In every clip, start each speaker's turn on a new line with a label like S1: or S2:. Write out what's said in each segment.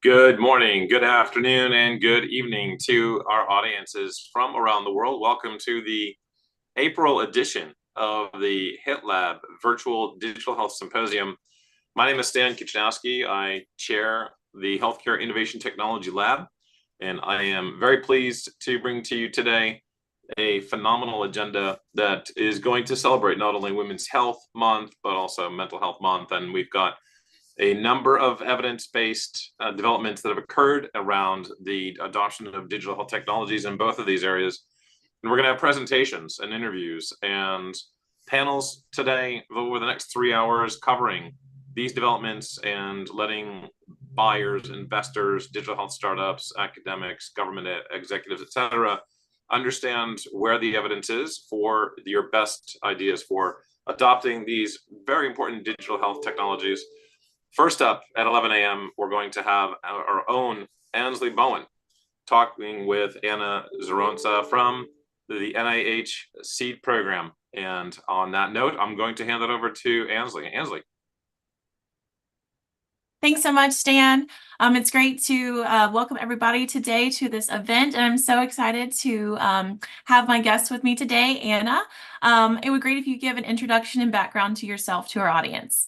S1: Good morning, good afternoon, and good evening to our audiences from around the world. Welcome to the April edition of the HITLAB Virtual Digital Health Symposium. My name is Stan Kichnowski. I chair the Healthcare Innovation Technology Lab, and I am very pleased to bring to you today a phenomenal agenda that is going to celebrate not only Women's Health Month, but also Mental Health Month. And we've got a number of evidence-based developments that have occurred around the adoption of digital health technologies in both of these areas. And we're going to have presentations and interviews and panels today over the next 3 hours covering these developments and letting buyers, investors, digital health startups, academics, government executives, etc., understand where the evidence is for your best ideas for adopting these very important digital health technologies. First up at 11 a.m., we're going to have our own Ansley Bowen talking with Anna Zaronsa from the NIH SEED program. And on that note, I'm going to hand it over to Ansley. Ansley.
S2: Thanks so much, Stan. It's great to welcome everybody today to this event, and I'm so excited to have my guest with me today, Anna. It would be great if you give an introduction and background to yourself to our audience.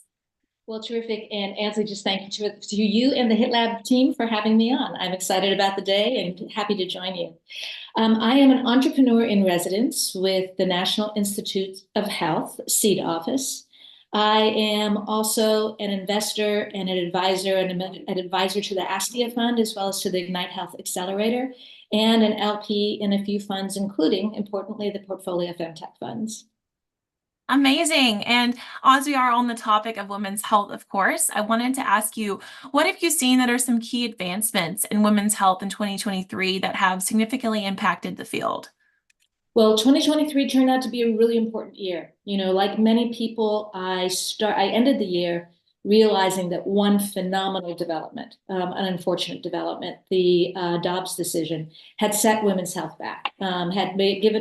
S3: Well, terrific. And Ansley, just thank you to you and the HITLAB team for having me on. I'm excited about the day and happy to join you. I am an entrepreneur in residence with the National Institute of Health, SEED office. I am also an investor and an advisor to the ASTIA Fund, as well as to the Ignite Health Accelerator, and an LP in a few funds, including, importantly, the Portfolio Femtech funds.
S2: Amazing. And as we are on the topic of women's health, of course, I wanted to ask you, what have you seen that are some key advancements in women's health in 2023 that have significantly impacted the field?
S3: Well, 2023 turned out to be a really important year. You know, like many people, I ended the year realizing that one phenomenal development, an unfortunate development, the Dobbs decision, had set women's health back, had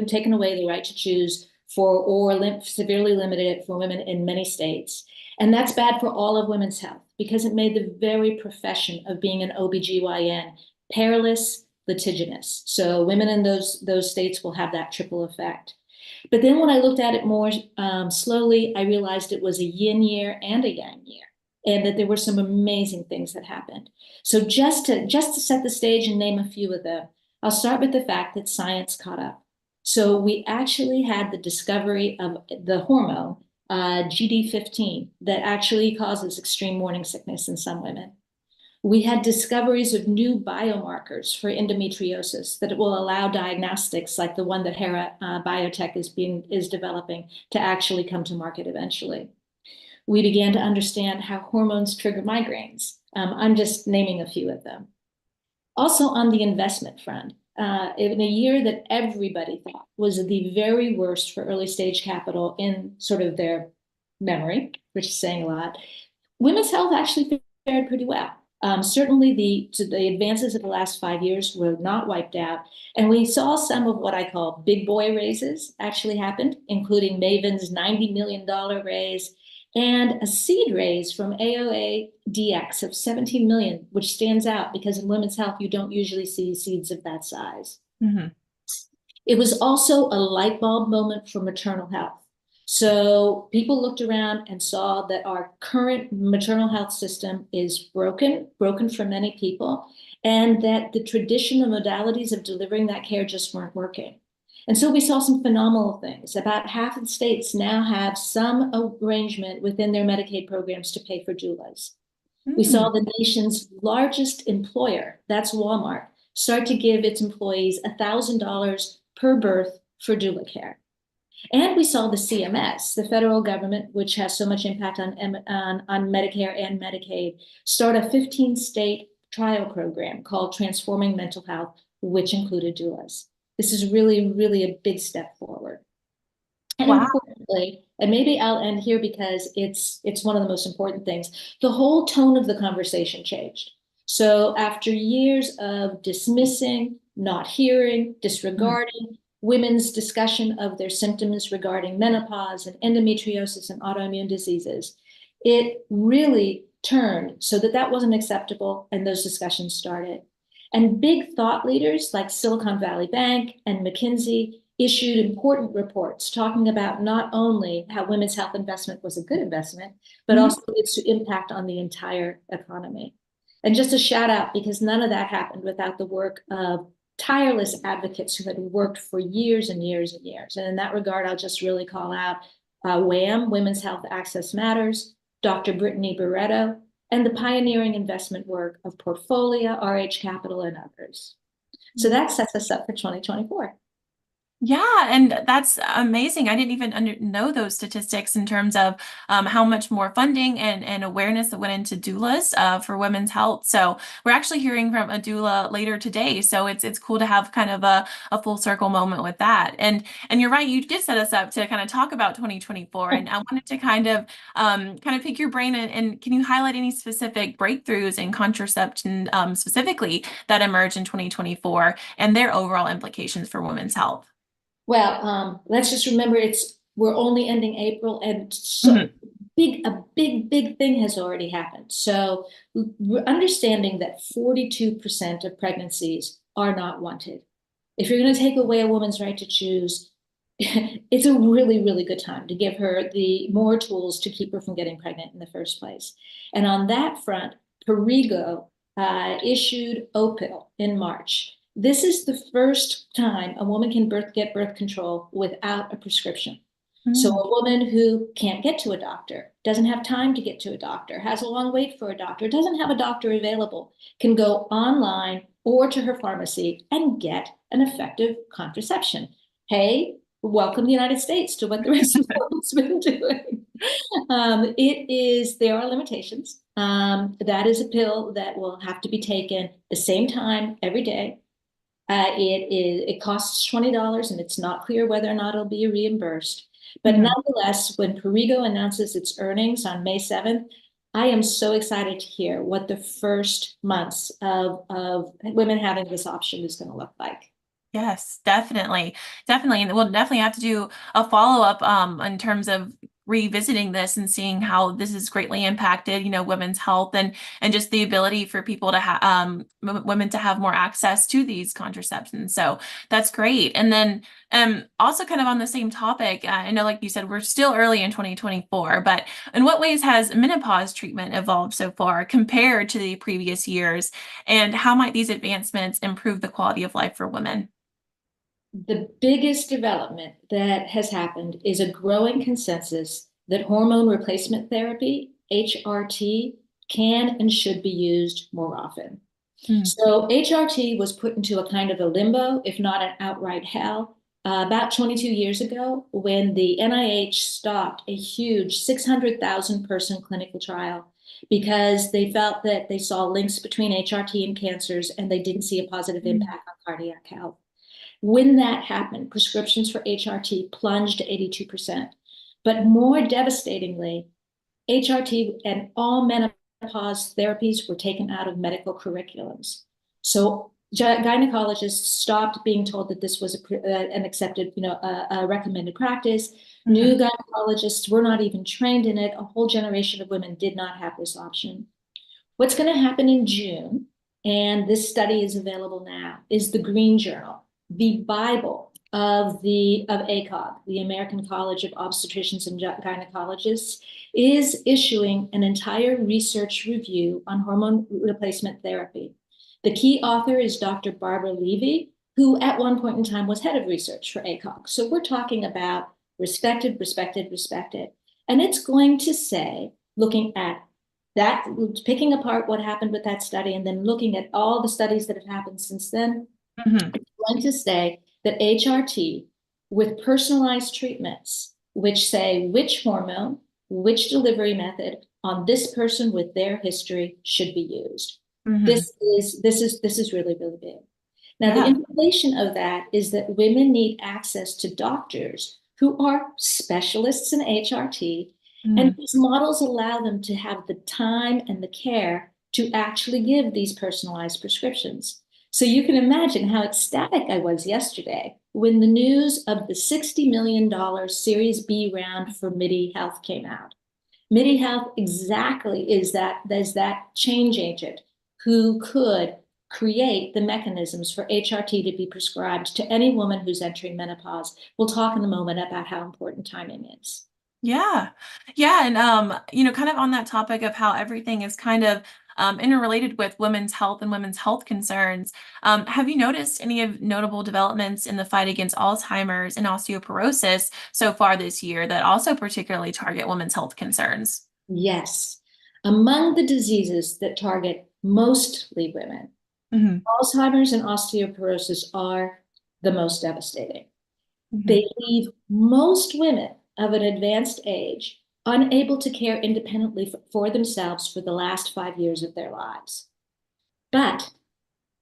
S3: taken away the right to choose severely limited it for women in many states. And that's bad for all of women's health because it made the very profession of being an OBGYN perilous, litigious. So women in those states will have that triple effect. But then when I looked at it more slowly, I realized it was a yin year and a yang year, and that there were some amazing things that happened. So just to set the stage and name a few of them, I'll start with the fact that science caught up. So we actually had the discovery of the hormone, GD15, that actually causes extreme morning sickness in some women. We had discoveries of new biomarkers for endometriosis that will allow diagnostics like the one that Hera Biotech is developing to actually come to market eventually. We began to understand how hormones trigger migraines. I'm just naming a few of them. Also on the investment front, in a year that everybody thought was the very worst for early stage capital in sort of their memory, which is saying a lot, women's health actually fared pretty well. Certainly the advances of the last 5 years were not wiped out. And we saw some of what I call big boy raises actually happened, including Maven's $90 million raise and a seed raise from AOA DX of 17 million, which stands out because in women's health, you don't usually see seeds of that size. Mm-hmm. It was also a light bulb moment for maternal health. So people looked around and saw that our current maternal health system is broken for many people, and that the traditional modalities of delivering that care just weren't working. And so we saw some phenomenal things. About half of the states now have some arrangement within their Medicaid programs to pay for doulas. We saw the nation's largest employer, that's Walmart, start to give its employees $1,000 per birth for doula care. And we saw the CMS, the federal government, which has so much impact on Medicare and Medicaid, start a 15-state trial program called Transforming Mental Health, which included doulas. This is really, really a big step forward. And wow. Importantly, and maybe I'll end here because it's one of the most important things, the whole tone of the conversation changed. So after years of dismissing, not hearing, disregarding women's discussion of their symptoms regarding menopause and endometriosis and autoimmune diseases, it really turned so that that wasn't acceptable, and those discussions started. And big thought leaders like Silicon Valley Bank and McKinsey issued important reports talking about not only how women's health investment was a good investment, but also its impact on the entire economy. And just a shout out, because none of that happened without the work of tireless advocates who had worked for years and years and years. And in that regard, I'll just really call out WHAM, Women's Health Access Matters, Dr. Brittany Barreto, and the pioneering investment work of Portfolio, RH Capital, and others. So that sets us up for 2024.
S2: Yeah, and that's amazing. I didn't even know those statistics in terms of how much more funding and awareness that went into doulas for women's health. So we're actually hearing from a doula later today. So it's cool to have kind of a full circle moment with that. And you're right, you did set us up to kind of talk about 2024. And I wanted to kind of pick your brain and can you highlight any specific breakthroughs in contraception specifically that emerged in 2024 and their overall implications for women's health?
S3: Well, let's just remember we're only ending April, and so a big thing has already happened. So we're understanding that 42% of pregnancies are not wanted. If you're going to take away a woman's right to choose, it's a really, really good time to give her the more tools to keep her from getting pregnant in the first place. And on that front, Perrigo issued Opill in March. This is the first time a woman can get birth control without a prescription. So a woman who can't get to a doctor, doesn't have time to get to a doctor, has a long wait for a doctor, doesn't have a doctor available, can go online or to her pharmacy and get an effective contraception. Hey, welcome the United States to what the rest of the world's been doing. There are limitations. That is a pill that will have to be taken the same time every day. It costs $20, and it's not clear whether or not it'll be reimbursed. But nonetheless, when Perrigo announces its earnings on May 7th, I am so excited to hear what the first months of women having this option is going to look like.
S2: Yes, definitely. Definitely. And we'll definitely have to do a follow-up in terms of revisiting this and seeing how this has greatly impacted, women's health and just the ability for people to have women to have more access to these contraceptions. So that's great. And then also kind of on the same topic, I know, like you said, we're still early in 2024, but in what ways has menopause treatment evolved so far compared to the previous years? And how might these advancements improve the quality of life for women?
S3: The biggest development that has happened is a growing consensus that hormone replacement therapy, HRT, can and should be used more often. So HRT was put into a kind of a limbo, if not an outright hell, about 22 years ago when the NIH stopped a huge 600,000 person clinical trial because they felt that they saw links between HRT and cancers and they didn't see a positive impact on cardiac health. When that happened, prescriptions for HRT plunged to 82%. But more devastatingly, HRT and all menopause therapies were taken out of medical curriculums. So gynecologists stopped being told that this was an accepted, a recommended practice. New gynecologists were not even trained in it. A whole generation of women did not have this option. What's going to happen in June, and this study is available now, is the Green Journal, the Bible of ACOG, the American College of Obstetricians and Gynecologists, is issuing an entire research review on hormone replacement therapy. The key author is Dr. Barbara Levy, who at one point in time was head of research for ACOG. So we're talking about respected. And it's going to say, looking at that, picking apart what happened with that study and then looking at all the studies that have happened since then, it's going to say that HRT with personalized treatments, which say which hormone, which delivery method on this person with their history should be used. This is really, really big. Now, the implication of that is that women need access to doctors who are specialists in HRT, and these models allow them to have the time and the care to actually give these personalized prescriptions. So you can imagine how ecstatic I was yesterday when the news of the $60 million Series B round for MIDI Health came out. MIDI Health exactly is that change agent who could create the mechanisms for HRT to be prescribed to any woman who's entering menopause. We'll talk in a moment about how important timing is.
S2: Yeah. Yeah. And, kind of on that topic of how everything is kind of interrelated with women's health and women's health concerns, have you noticed any of notable developments in the fight against Alzheimer's and osteoporosis so far this year that also particularly target women's health concerns?
S3: Yes. Among the diseases that target mostly women,
S2: Hmm.
S3: Alzheimer's and osteoporosis are the most devastating.
S2: Hmm.
S3: They leave most women of an advanced age unable to care independently for themselves for the last 5 years of their lives. But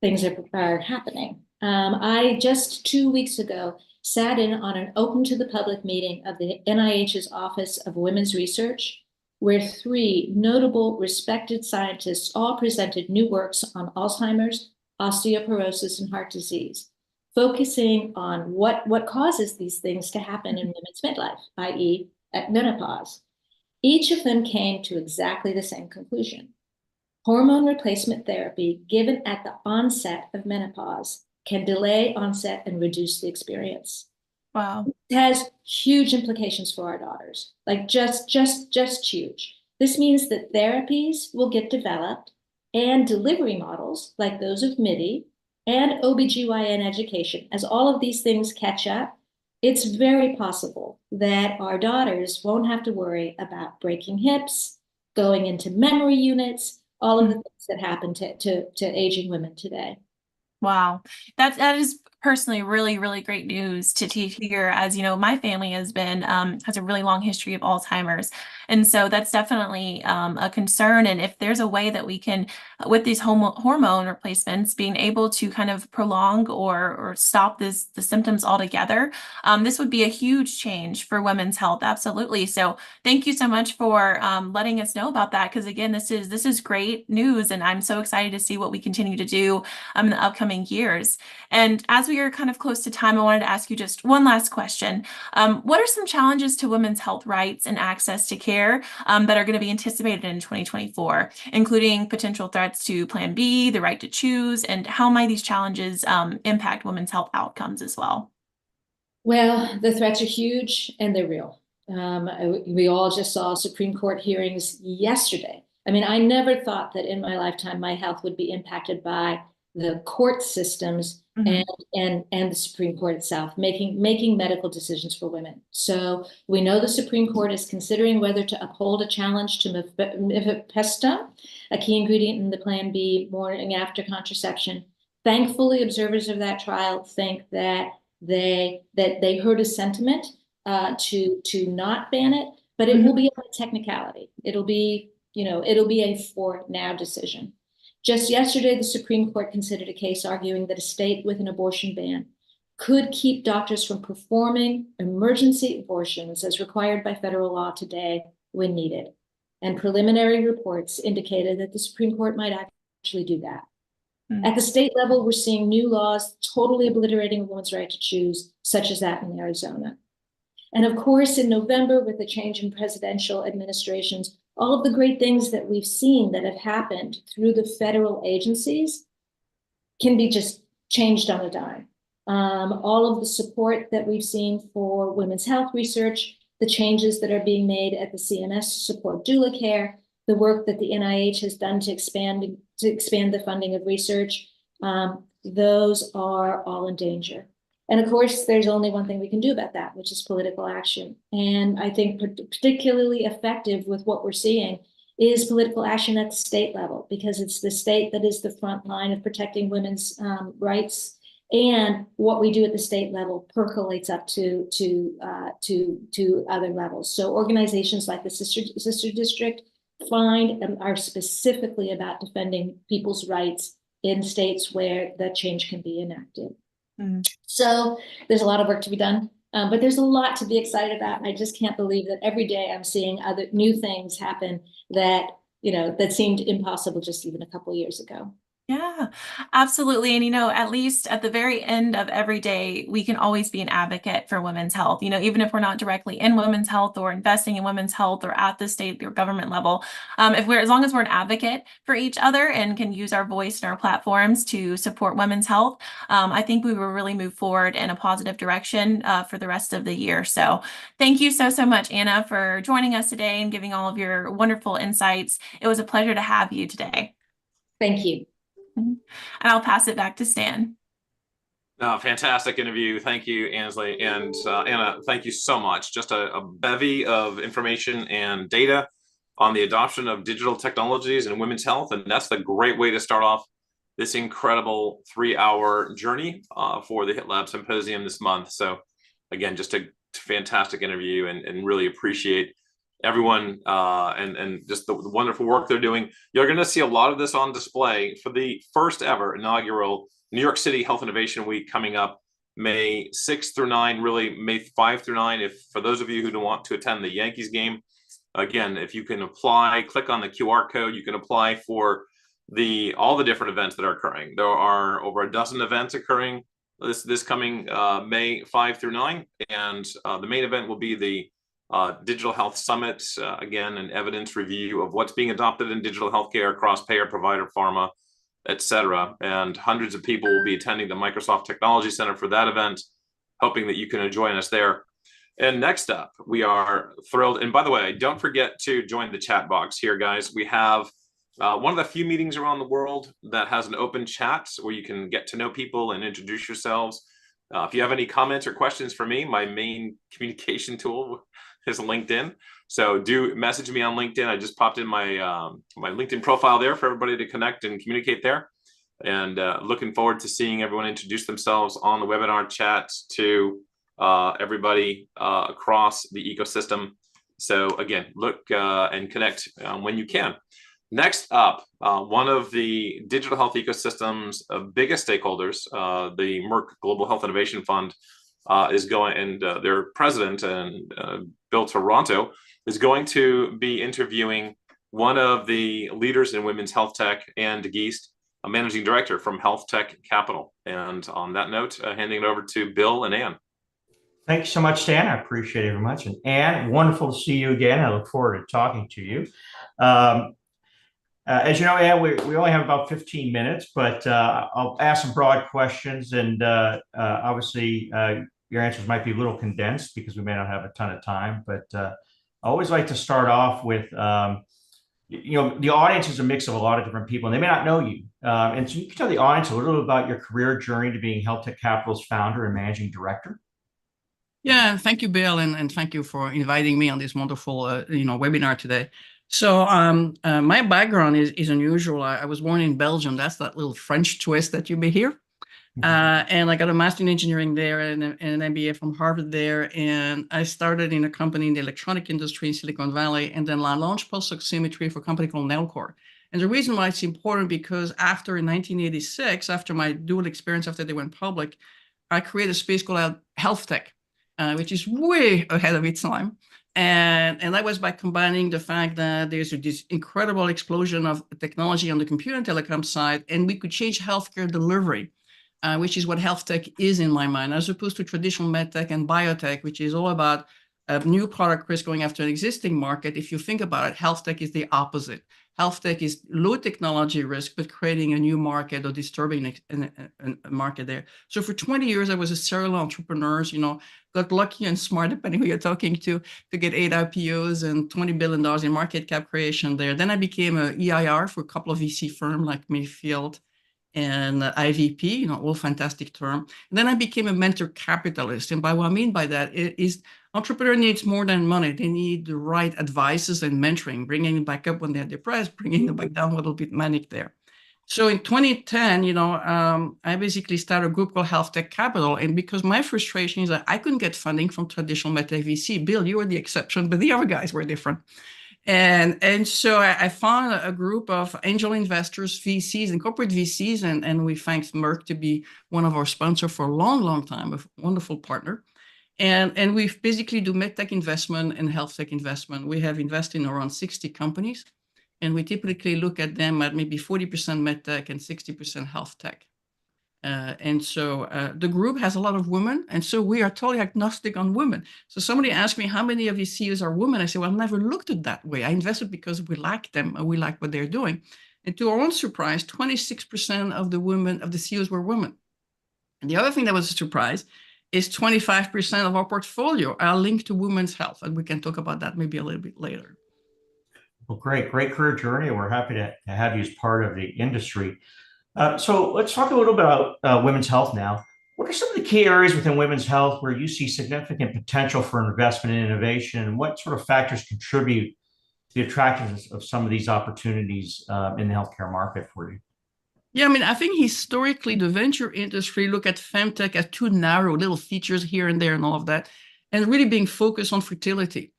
S3: things are happening. I just 2 weeks ago sat in on an open to the public meeting of the NIH's Office of Women's Research, where three notable respected scientists all presented new works on Alzheimer's, osteoporosis, and heart disease, focusing on what causes these things to happen in women's midlife, i.e. at menopause. Each of them came to exactly the same conclusion. Hormone replacement therapy given at the onset of menopause can delay onset and reduce the experience.
S2: Wow.
S3: It has huge implications for our daughters, like just huge. This means that therapies will get developed and delivery models like those of MIDI and OBGYN education, as all of these things catch up, it's very possible that our daughters won't have to worry about breaking hips, going into memory units, all of the things that happen to aging women today.
S2: Wow. That is personally really, really great news to hear, as you know, my family has a really long history of Alzheimer's. And so that's definitely a concern. And if there's a way that we can, with these hormone replacements, being able to kind of prolong or stop the symptoms altogether, this would be a huge change for women's health. Absolutely. So thank you so much for letting us know about that. Because again, this is great news, and I'm so excited to see what we continue to do in the upcoming years. And as we are kind of close to time, I wanted to ask you just one last question. What are some challenges to women's health rights and access to care that are going to be anticipated in 2024, including potential threats to Plan B, the right to choose, and how might these challenges impact women's health outcomes as well?
S3: Well, the threats are huge and they're real. We all just saw Supreme Court hearings yesterday. I mean, I never thought that in my lifetime my health would be impacted by the court systems and the Supreme Court itself making medical decisions for women. So we know the Supreme Court is considering whether to uphold a challenge to mifepristone, a key ingredient in the Plan B morning after contraception. Thankfully, observers of that trial think that they heard a sentiment to not ban it, but it will be a technicality. It'll be a for now decision. Just yesterday, the Supreme Court considered a case arguing that a state with an abortion ban could keep doctors from performing emergency abortions as required by federal law today when needed. And preliminary reports indicated that the Supreme Court might actually do that. At the state level, we're seeing new laws totally obliterating a woman's right to choose, such as that in Arizona. And of course, in November, with the change in presidential administrations, all of the great things that we've seen that have happened through the federal agencies can be just changed on a dime. All of the support that we've seen for women's health research, the changes that are being made at the CMS to support doula care, the work that the NIH has done to expand the funding of research, those are all in danger. And of course, there's only one thing we can do about that, which is political action. And I think particularly effective with what we're seeing is political action at the state level, because it's the state that is the front line of protecting women's rights. And what we do at the state level percolates up to other levels. So organizations like the Sister District find and are specifically about defending people's rights in states where that change can be enacted. So there's a lot of work to be done, but there's a lot to be excited about. I just can't believe that every day I'm seeing other new things happen that seemed impossible just even a couple of years ago.
S2: Yeah, absolutely. And, at least at the very end of every day, we can always be an advocate for women's health. Even if we're not directly in women's health or investing in women's health or at the state or government level, as long as we're an advocate for each other and can use our voice and our platforms to support women's health, I think we will really move forward in a positive direction for the rest of the year. So thank you so much, Anna, for joining us today and giving all of your wonderful insights. It was a pleasure to have you today.
S3: Thank you.
S2: And I'll pass it back to Stan.
S1: Fantastic interview. Thank you, Ansley. And Anna, thank you so much. Just a bevy of information and data on the adoption of digital technologies in women's health. And that's the great way to start off this incredible 3-hour journey for the HITLAB Symposium this month. So again, just a fantastic interview and really appreciate everyone and just the wonderful work they're doing. You're going to see a lot of this on display for the first ever inaugural New York City Health Innovation Week coming up May 6th through 9, really May 5 through 9. If for those of you who don't want to attend the Yankees game, again, if you can apply, click on the QR code, you can apply for all the different events that are occurring. There are over a dozen events occurring this coming May 5 through 9, and the main event will be the Digital Health Summit, again, an evidence review of what's being adopted in digital healthcare across payer, provider, pharma, etc. And hundreds of people will be attending the Microsoft Technology Center for that event, hoping that you can join us there. And next up, we are thrilled. And by the way, don't forget to join the chat box here, guys. We have one of the few meetings around the world that has an open chat where you can get to know people and introduce yourselves. If you have any comments or questions for me, my main communication tool is LinkedIn. So do message me on LinkedIn. I just popped in my my LinkedIn profile there for everybody to connect and communicate there. And looking forward to seeing everyone introduce themselves on the webinar chat to everybody across the ecosystem. So again, look and connect when you can. Next up, one of the digital health ecosystem's biggest stakeholders, the Merck Global Health Innovation Fund, is going, and their president and Bill Toronto is going to be interviewing one of the leaders in women's health tech, Anne DeGeest, a managing director from Health Tech Capital. And on that note, handing it over to Bill and Anne.
S4: Thanks so much, Stan. I appreciate it very much. And Anne, wonderful to see you again. I look forward to talking to you. As you know, Anne, we only have about 15 minutes, but I'll ask some broad questions. And obviously, your answers might be a little condensed because we may not have a ton of time. But I always like to start off with, the audience is a mix of a lot of different people, and they may not know you. And so you can tell the audience a little bit about your career journey to being Health Tech Capital's founder and managing director.
S5: Yeah, thank you, Bill, and thank you for inviting me on this wonderful, webinar today. So my background is unusual. I was born in Belgium. That's that little French twist that you may hear. And I got a master in engineering there and an MBA from Harvard there. And I started in a company in the electronic industry in Silicon Valley, and then I launched pulse oximetry for a company called Nelcor. And the reason why it's important, because after in 1986, after my dual experience after they went public, I created a space called health tech, which is way ahead of its time. And that was by combining the fact that there's this incredible explosion of technology on the computer and telecom side, and we could change healthcare delivery, which is what health tech is in my mind, as opposed to traditional medtech and biotech, which is all about a new product risk going after an existing market. If you think about it, health tech is the opposite. Health tech is low technology risk, but creating a new market or disturbing a market there. So for 20 years, I was a serial entrepreneur, got lucky and smart, depending who you're talking to get 8 IPOs and $20 billion in market cap creation there. Then I became an EIR for a couple of VC firms like Mayfield and IVP, all fantastic term. And then I became a mentor capitalist. And by what I mean by that is entrepreneur needs more than money. They need the right advices and mentoring, bringing them back up when they're depressed, bringing them back down a little bit manic there. So in 2010, I basically started a group called Health Tech Capital. And because my frustration is that I couldn't get funding from traditional medtech VC. Bill, you were the exception, but the other guys were different. And so I found a group of angel investors, VCs, and corporate VCs, and we thanked Merck to be one of our sponsors for a long, long time, a wonderful partner. And we basically do medtech investment and health tech investment. We have invested in around 60 companies. And we typically look at them at maybe 40% med tech and 60% health tech. And so the group has a lot of women, and so we are totally agnostic on women. So somebody asked me, how many of your CEOs are women? I said, well, I've never looked at that way. I invested because we like them and we like what they're doing. And to our own surprise, 26% of the women, of the CEOs were women. And the other thing that was a surprise is 25% of our portfolio are linked to women's health. And we can talk about that maybe a little bit later.
S4: Well, great career journey. We're happy to have you as part of the industry. So let's talk a little bit about women's health now. What are some of the key areas within women's health where you see significant potential for investment and innovation, and what sort of factors contribute to the attractiveness of some of these opportunities in the healthcare market for you?
S5: Yeah, I mean, I think historically the venture industry look at femtech as too narrow, little features here and there and all of that, and really being focused on fertility.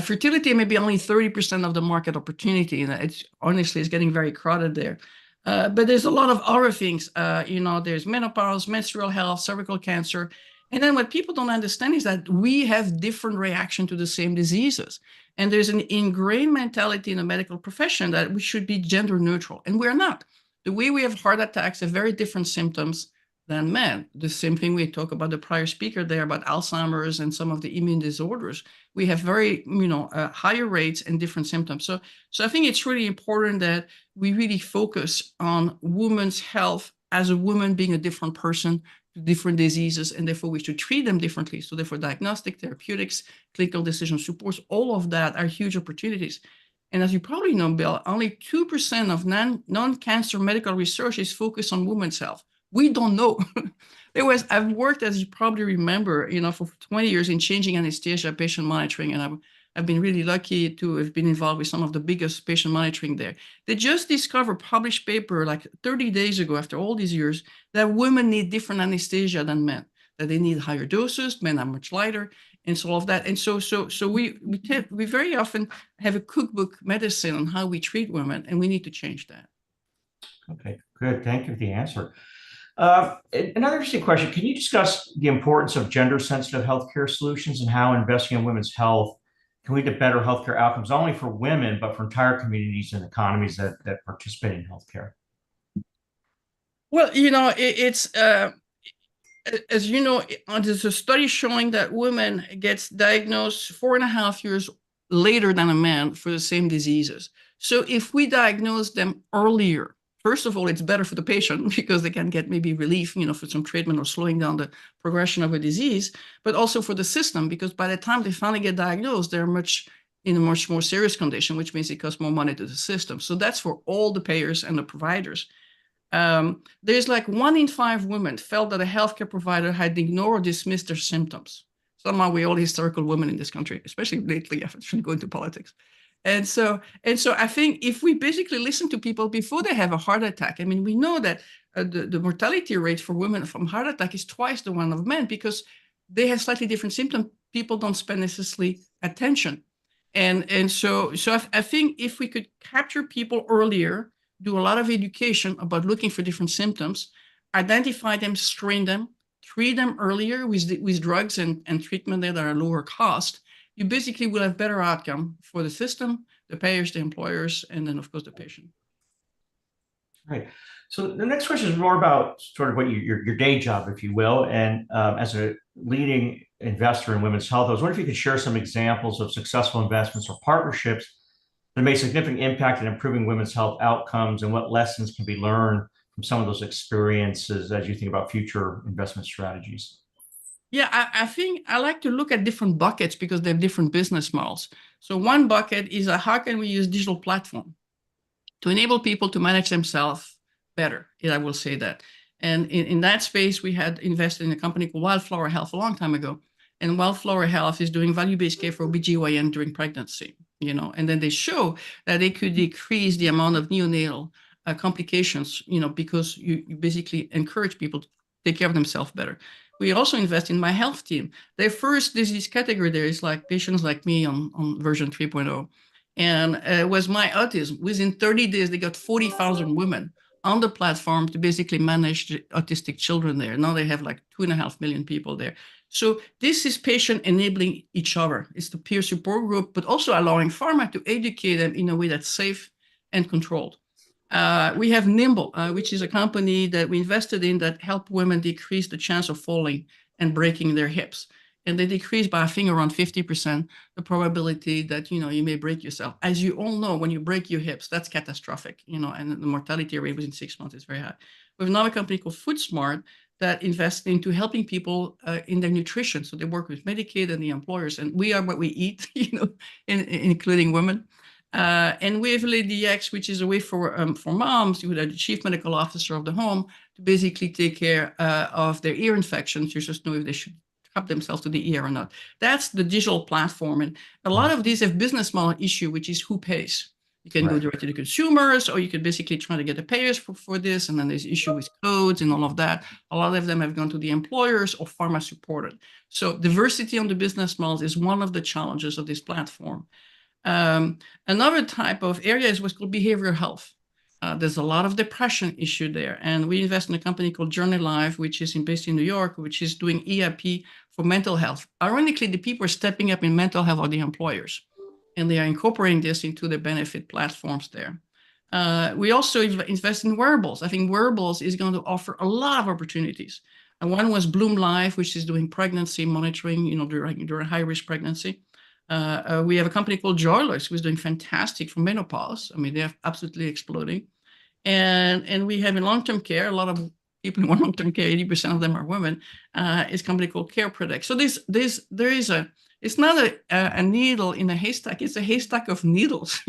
S5: Fertility may be only 30% of the market opportunity, and it's honestly it's getting very crowded there. But there's a lot of other things, there's menopause, menstrual health, cervical cancer. And then what people don't understand is that we have different reaction to the same diseases. And there's an ingrained mentality in the medical profession that we should be gender neutral, and we're not. The way we have heart attacks have very different symptoms than men. The same thing we talk about the prior speaker there about Alzheimer's and some of the immune disorders. We have very, higher rates and different symptoms. So I think it's really important that we really focus on women's health as a woman being a different person to different diseases, and therefore we should treat them differently. So therefore diagnostic, therapeutics, clinical decision supports, all of that are huge opportunities. And as you probably know, Bill, only 2% of non-cancer medical research is focused on women's health. We don't know. I've worked, as you probably remember, for 20 years in changing anesthesia, patient monitoring, and I've been really lucky to have been involved with some of the biggest patient monitoring there. They just discovered, published paper like 30 days ago, after all these years, that women need different anesthesia than men, that they need higher doses, men are much lighter, and so all of that. And so we very often have a cookbook medicine on how we treat women, and we need to change that.
S4: Okay, good. Thank you for the answer. Another interesting question. Can you discuss the importance of gender-sensitive healthcare solutions and how investing in women's health can lead to better healthcare outcomes, not only for women, but for entire communities and economies that participate in healthcare?
S5: Well, it's as you know, there's a study showing that women gets diagnosed 4.5 years later than a man for the same diseases. So if we diagnose them earlier, first of all, it's better for the patient because they can get maybe relief, for some treatment or slowing down the progression of a disease, but also for the system, because by the time they finally get diagnosed, they're in a much more serious condition, which means it costs more money to the system. So that's for all the payers and the providers. There's like 1 in 5 women felt that a healthcare provider had ignored or dismissed their symptoms. Somehow we're all historical women in this country, especially lately after going to politics. And so I think if we basically listen to people before they have a heart attack, I mean, we know that the mortality rate for women from heart attack is twice the one of men because they have slightly different symptoms. People don't spend necessarily attention. And so I think if we could capture people earlier, do a lot of education about looking for different symptoms, identify them, screen them, treat them earlier with drugs and treatment that are lower cost, you basically will have better outcome for the system, the payers, the employers, and then of course the patient.
S4: Right. So the next question is more about sort of what your day job, if you will, and as a leading investor in women's health, I was wondering if you could share some examples of successful investments or partnerships that made significant impact in improving women's health outcomes, and what lessons can be learned from some of those experiences as you think about future investment strategies.
S5: Yeah, I think I like to look at different buckets because they have different business models. So one bucket is how can we use digital platform to enable people to manage themselves better? I will say that. And in that space, we had invested in a company called Wildflower Health a long time ago. And Wildflower Health is doing value-based care for OBGYN during pregnancy, and then they show that they could decrease the amount of neonatal complications, because you basically encourage people to take care of themselves better. We also invest in My Health Team. Their first disease category there is like patients like me on version 3.0. And it was My Autism. Within 30 days, they got 40,000 women on the platform to basically manage the autistic children there. Now they have like 2.5 million people there. So this is patient enabling each other. It's the peer support group, but also allowing pharma to educate them in a way that's safe and controlled. We have Nimble, which is a company that we invested in that help women decrease the chance of falling and breaking their hips. And they decrease by, I think, around 50% the probability that, you may break yourself. As you all know, when you break your hips, that's catastrophic, and the mortality rate within 6 months is very high. We have another company called FoodSmart that invests into helping people in their nutrition. So they work with Medicaid and the employers, and we are what we eat, including women. And we have LadyX, which is a way for moms, with the chief medical officer of the home, to basically take care of their ear infections. You just know if they should cup themselves to the ear or not. That's the digital platform. And a lot of these have business model issue, which is who pays. You can go directly to consumers, or you could basically try to get the payers for this. And then there's issue with codes and all of that. A lot of them have gone to the employers or pharma supported. So diversity on the business models is one of the challenges of this platform. Another type of area is what's called behavioral health. There's a lot of depression issue there. And we invest in a company called Journey Life, which is based in New York, which is doing EAP for mental health. Ironically, the people are stepping up in mental health are the employers, and they are incorporating this into the benefit platforms there. We also invest in wearables. I think wearables is going to offer a lot of opportunities. And one was Bloom Life, which is doing pregnancy monitoring, during high-risk pregnancy. We have a company called Joyless, who's doing fantastic for menopause. I mean, they're absolutely exploding. And we have in long-term care, a lot of people in long-term care, 80% of them are women, is a company called Care Protect. So it's not a needle in a haystack, it's a haystack of needles.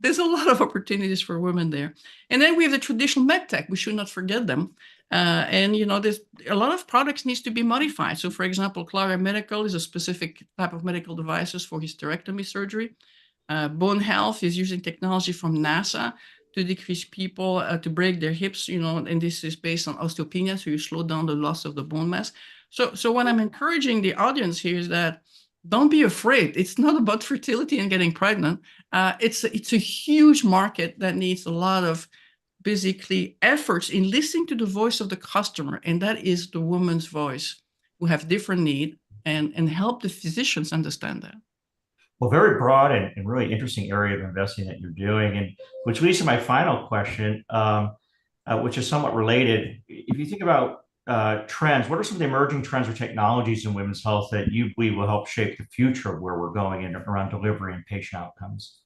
S5: There's a lot of opportunities for women there. And then we have the traditional med tech, we should not forget them. There's a lot of products needs to be modified. So for example, Clara Medical is a specific type of medical devices for hysterectomy surgery. Bone Health is using technology from NASA to decrease people to break their hips, and this is based on osteopenia, so you slow down the loss of the bone mass. So what I'm encouraging the audience here is that don't be afraid. It's not about fertility and getting pregnant. It's a huge market that needs a lot of basically efforts in listening to the voice of the customer, and that is the woman's voice who have different need, and help the physicians understand that.
S4: Well, very broad and really interesting area of investing that you're doing, and which leads to my final question, which is somewhat related. If you think about trends, what are some of the emerging trends or technologies in women's health that you believe will help shape the future of where we're going in around delivery and patient outcomes?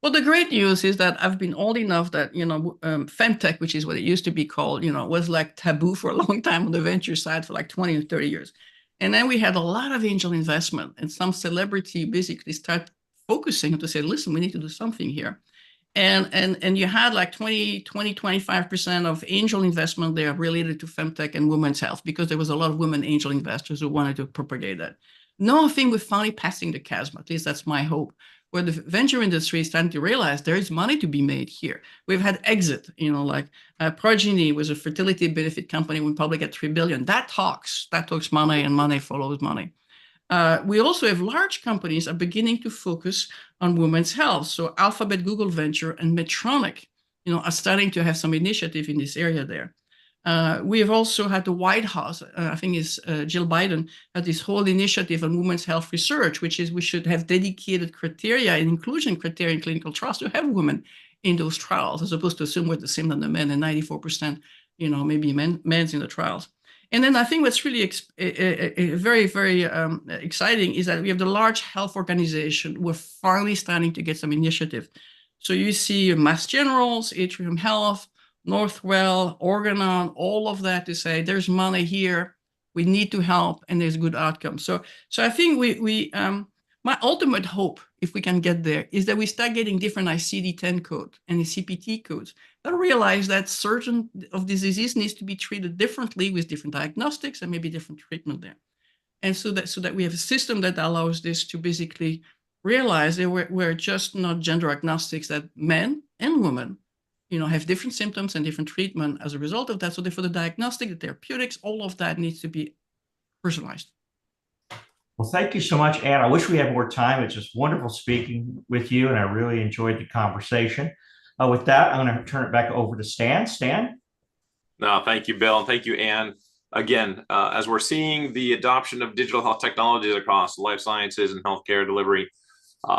S5: Well, the great news is that I've been old enough that, femtech, which is what it used to be called, was like taboo for a long time on the venture side for like 20 or 30 years. And then we had a lot of angel investment, and some celebrity basically start focusing to say, listen, we need to do something here. And you had like 25% of angel investment there related to femtech and women's health, because there was a lot of women angel investors who wanted to propagate that. Now I think we're finally passing the chasm, at least that's my hope, where the venture industry is starting to realize there is money to be made here. We've had exit, like Progeny was a fertility benefit company, went public at $3 billion. That talks money, and money follows money. We also have large companies are beginning to focus on women's health. So Alphabet, Google Venture, and Medtronic, are starting to have some initiative in this area there. We have also had the White House, I think it's Jill Biden, had this whole initiative on women's health research, which is we should have dedicated criteria and inclusion criteria in clinical trials to have women in those trials, as opposed to assume we're the same than the men, and 94%, maybe men's in the trials. And then I think what's really very, very exciting is that we have the large health organization. We're finally starting to get some initiative. So you see Mass Generals, Atrium Health, Northwell, Organon, all of that to say there's money here, we need to help, and there's good outcomes. So I think my ultimate hope, if we can get there, is that we start getting different ICD-10 code and the CPT codes that realize that certain of these diseases needs to be treated differently with different diagnostics and maybe different treatment there. And so that we have a system that allows this to basically realize that we're just not gender agnostics, that men and women have different symptoms and different treatment as a result of that. So therefore the diagnostic, the therapeutics, all of that needs to be personalized.
S4: Well, thank you so much, Anne. I wish we had more time. It's just wonderful speaking with you, and I really enjoyed the conversation. With that, I'm going to turn it back over to Stan. Stan?
S1: No, thank you, Bill, and thank you, Anne. Again, as we're seeing the adoption of digital health technologies across life sciences and healthcare delivery,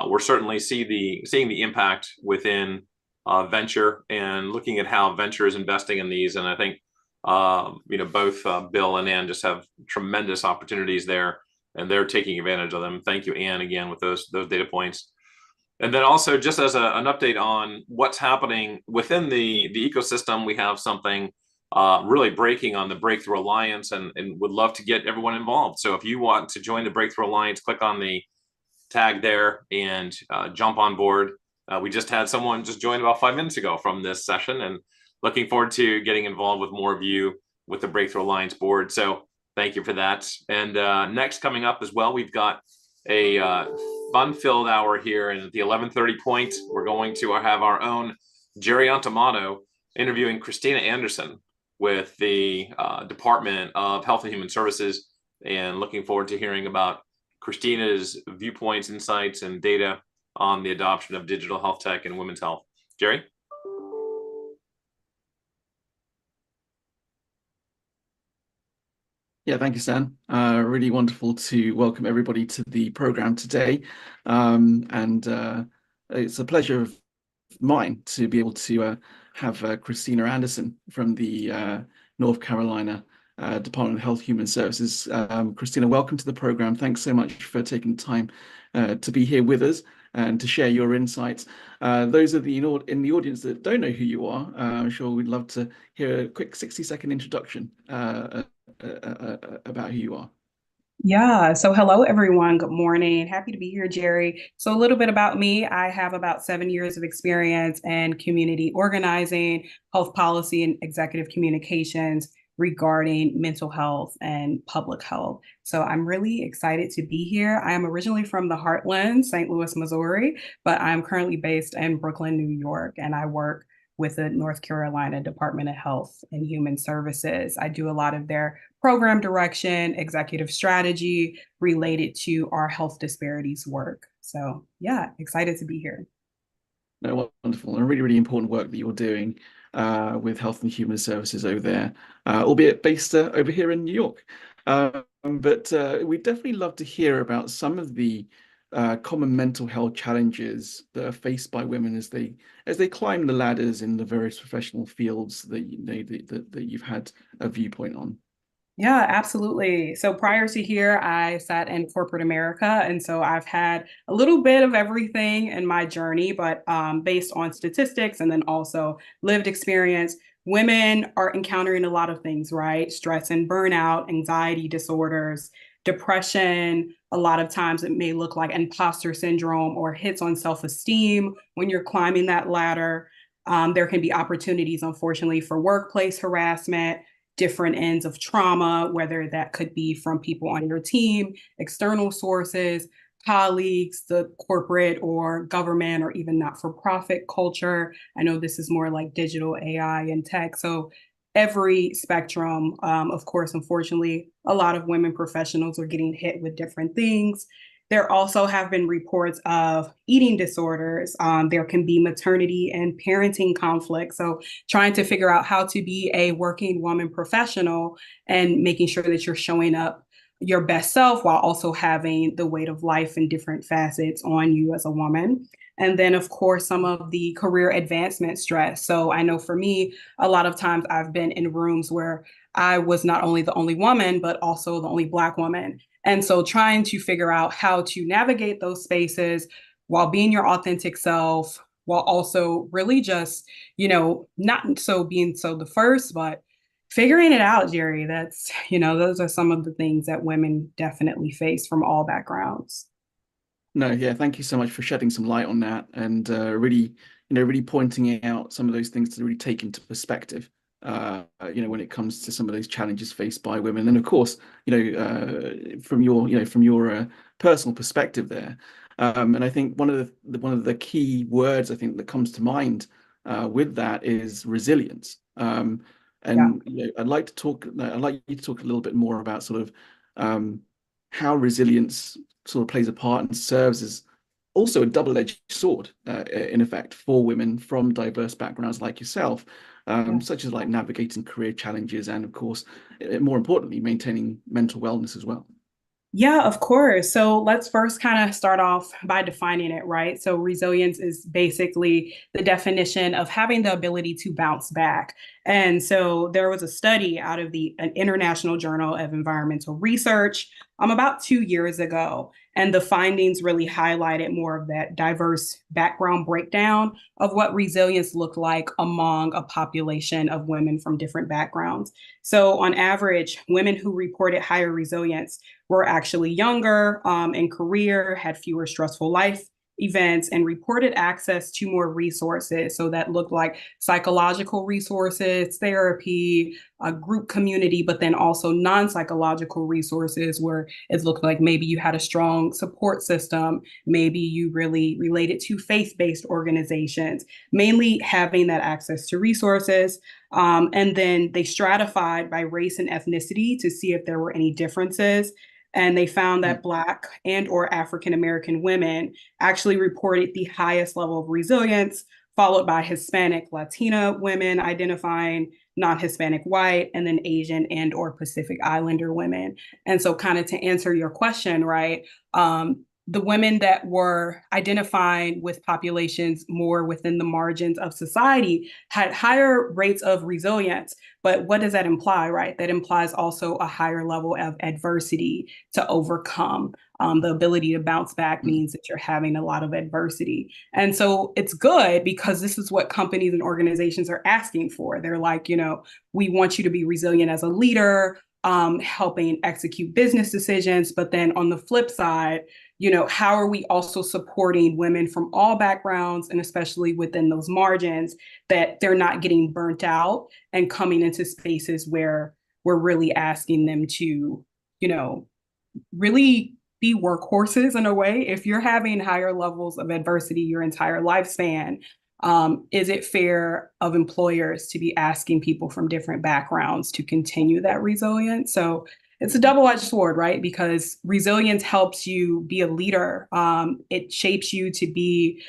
S1: we're certainly seeing the impact within venture and looking at how venture is investing in these. And I think both Bill and Ann just have tremendous opportunities there, and they're taking advantage of them. Thank you, Ann, again with those data points. And then also just as an update on what's happening within the ecosystem, we have something really breaking on the Breakthrough Alliance, and would love to get everyone involved. So if you want to join the Breakthrough Alliance, click on the tag there and jump on board. We just had someone just join about 5 minutes ago from this session, and looking forward to getting involved with more of you with the Breakthrough Alliance board. So thank you for that. And next coming up as well, we've got a fun-filled hour here, and at the 11:30 point, we're going to have our own Jerry Antamano interviewing Christina Anderson with the Department of Health and Human Services, and looking forward to hearing about Christina's viewpoints, insights, and data on the adoption of digital health tech in women's health. Jerry?
S6: Yeah, thank you, Stan. Really wonderful to welcome everybody to the program today. It's a pleasure of mine to be able to have Christina Anderson from the North Carolina Department of Health Human Services. Christina, welcome to the program. Thanks so much for taking time to be here with us and to share your insights. Those of you in the audience that don't know who you are, I'm sure we'd love to hear a quick 60-second introduction about who you are.
S7: Yeah, so hello everyone. Good morning. Happy to be here, Jerry. So a little bit about me. I have about 7 years of experience in community organizing, health policy, and executive communications regarding mental health and public health. So I'm really excited to be here. I am originally from the Heartland, St. Louis, Missouri, but I'm currently based in Brooklyn, New York, and I work with the North Carolina Department of Health and Human Services. I do a lot of their program direction, executive strategy related to our health disparities work. So yeah, excited to be here.
S6: No, wonderful, and really, really important work that you're doing with Health and Human Services over there, albeit based over here in New York. But we'd definitely love to hear about some of the common mental health challenges that are faced by women as they climb the ladders in the various professional fields that that you've had a viewpoint on.
S7: Yeah, absolutely. So prior to here, I sat in corporate America. And so I've had a little bit of everything in my journey, but based on statistics and then also lived experience, women are encountering a lot of things, right? Stress and burnout, anxiety disorders, depression. A lot of times it may look like imposter syndrome or hits on self-esteem when you're climbing that ladder. There can be opportunities, unfortunately, for workplace harassment, different ends of trauma, whether that could be from people on your team, external sources, colleagues, the corporate or government, or even not-for-profit culture. I know this is more like digital AI and tech. So every spectrum, of course, unfortunately, a lot of women professionals are getting hit with different things. There also have been reports of eating disorders. There can be maternity and parenting conflict. So trying to figure out how to be a working woman professional and making sure that you're showing up your best self while also having the weight of life and different facets on you as a woman. And then, of course, some of the career advancement stress. So I know for me, a lot of times I've been in rooms where I was not only the only woman, but also the only Black woman. And so trying to figure out how to navigate those spaces while being your authentic self, while also really just, not so being so the first, but figuring it out, Jerry. That's, those are some of the things that women definitely face from all backgrounds.
S6: No, yeah, thank you so much for shedding some light on that and really pointing out some of those things to really take into perspective. When it comes to some of those challenges faced by women, and of course, from your personal perspective there, and I think one of the key words I think that comes to mind with that is resilience. I'd like you to talk a little bit more about sort of how resilience sort of plays a part and serves as also a double-edged sword, in effect, for women from diverse backgrounds like yourself. Such as like navigating career challenges and, of course, more importantly, maintaining mental wellness as well.
S7: Yeah, of course. So let's first kind of start off by defining it, right? So resilience is basically the definition of having the ability to bounce back. And so there was a study out of the an International Journal of Environmental Research about 2 years ago. And the findings really highlighted more of that diverse background breakdown of what resilience looked like among a population of women from different backgrounds. So on average, women who reported higher resilience were actually younger in career, had fewer stressful life events, and reported access to more resources. So that looked like psychological resources, therapy, a group community, but then also non-psychological resources where it looked like maybe you had a strong support system, maybe you really related to faith-based organizations, mainly having that access to resources. And then they stratified by race and ethnicity to see if there were any differences. And they found that Black and or African American women actually reported the highest level of resilience, followed by Hispanic, Latina women identifying non-Hispanic white, and then Asian and or Pacific Islander women. And so kind of to answer your question, right, the women that were identifying with populations more within the margins of society had higher rates of resilience. But what does that imply, right? That implies also a higher level of adversity to overcome. The ability to bounce back means that you're having a lot of adversity. And so it's good because this is what companies and organizations are asking for. They're like, we want you to be resilient as a leader, helping execute business decisions. But then on the flip side, how are we also supporting women from all backgrounds and especially within those margins that they're not getting burnt out and coming into spaces where we're really asking them to, really be workhorses in a way. If you're having higher levels of adversity your entire lifespan, is it fair of employers to be asking people from different backgrounds to continue that resilience? So it's a double-edged sword, right? Because resilience helps you be a leader. It shapes you to be,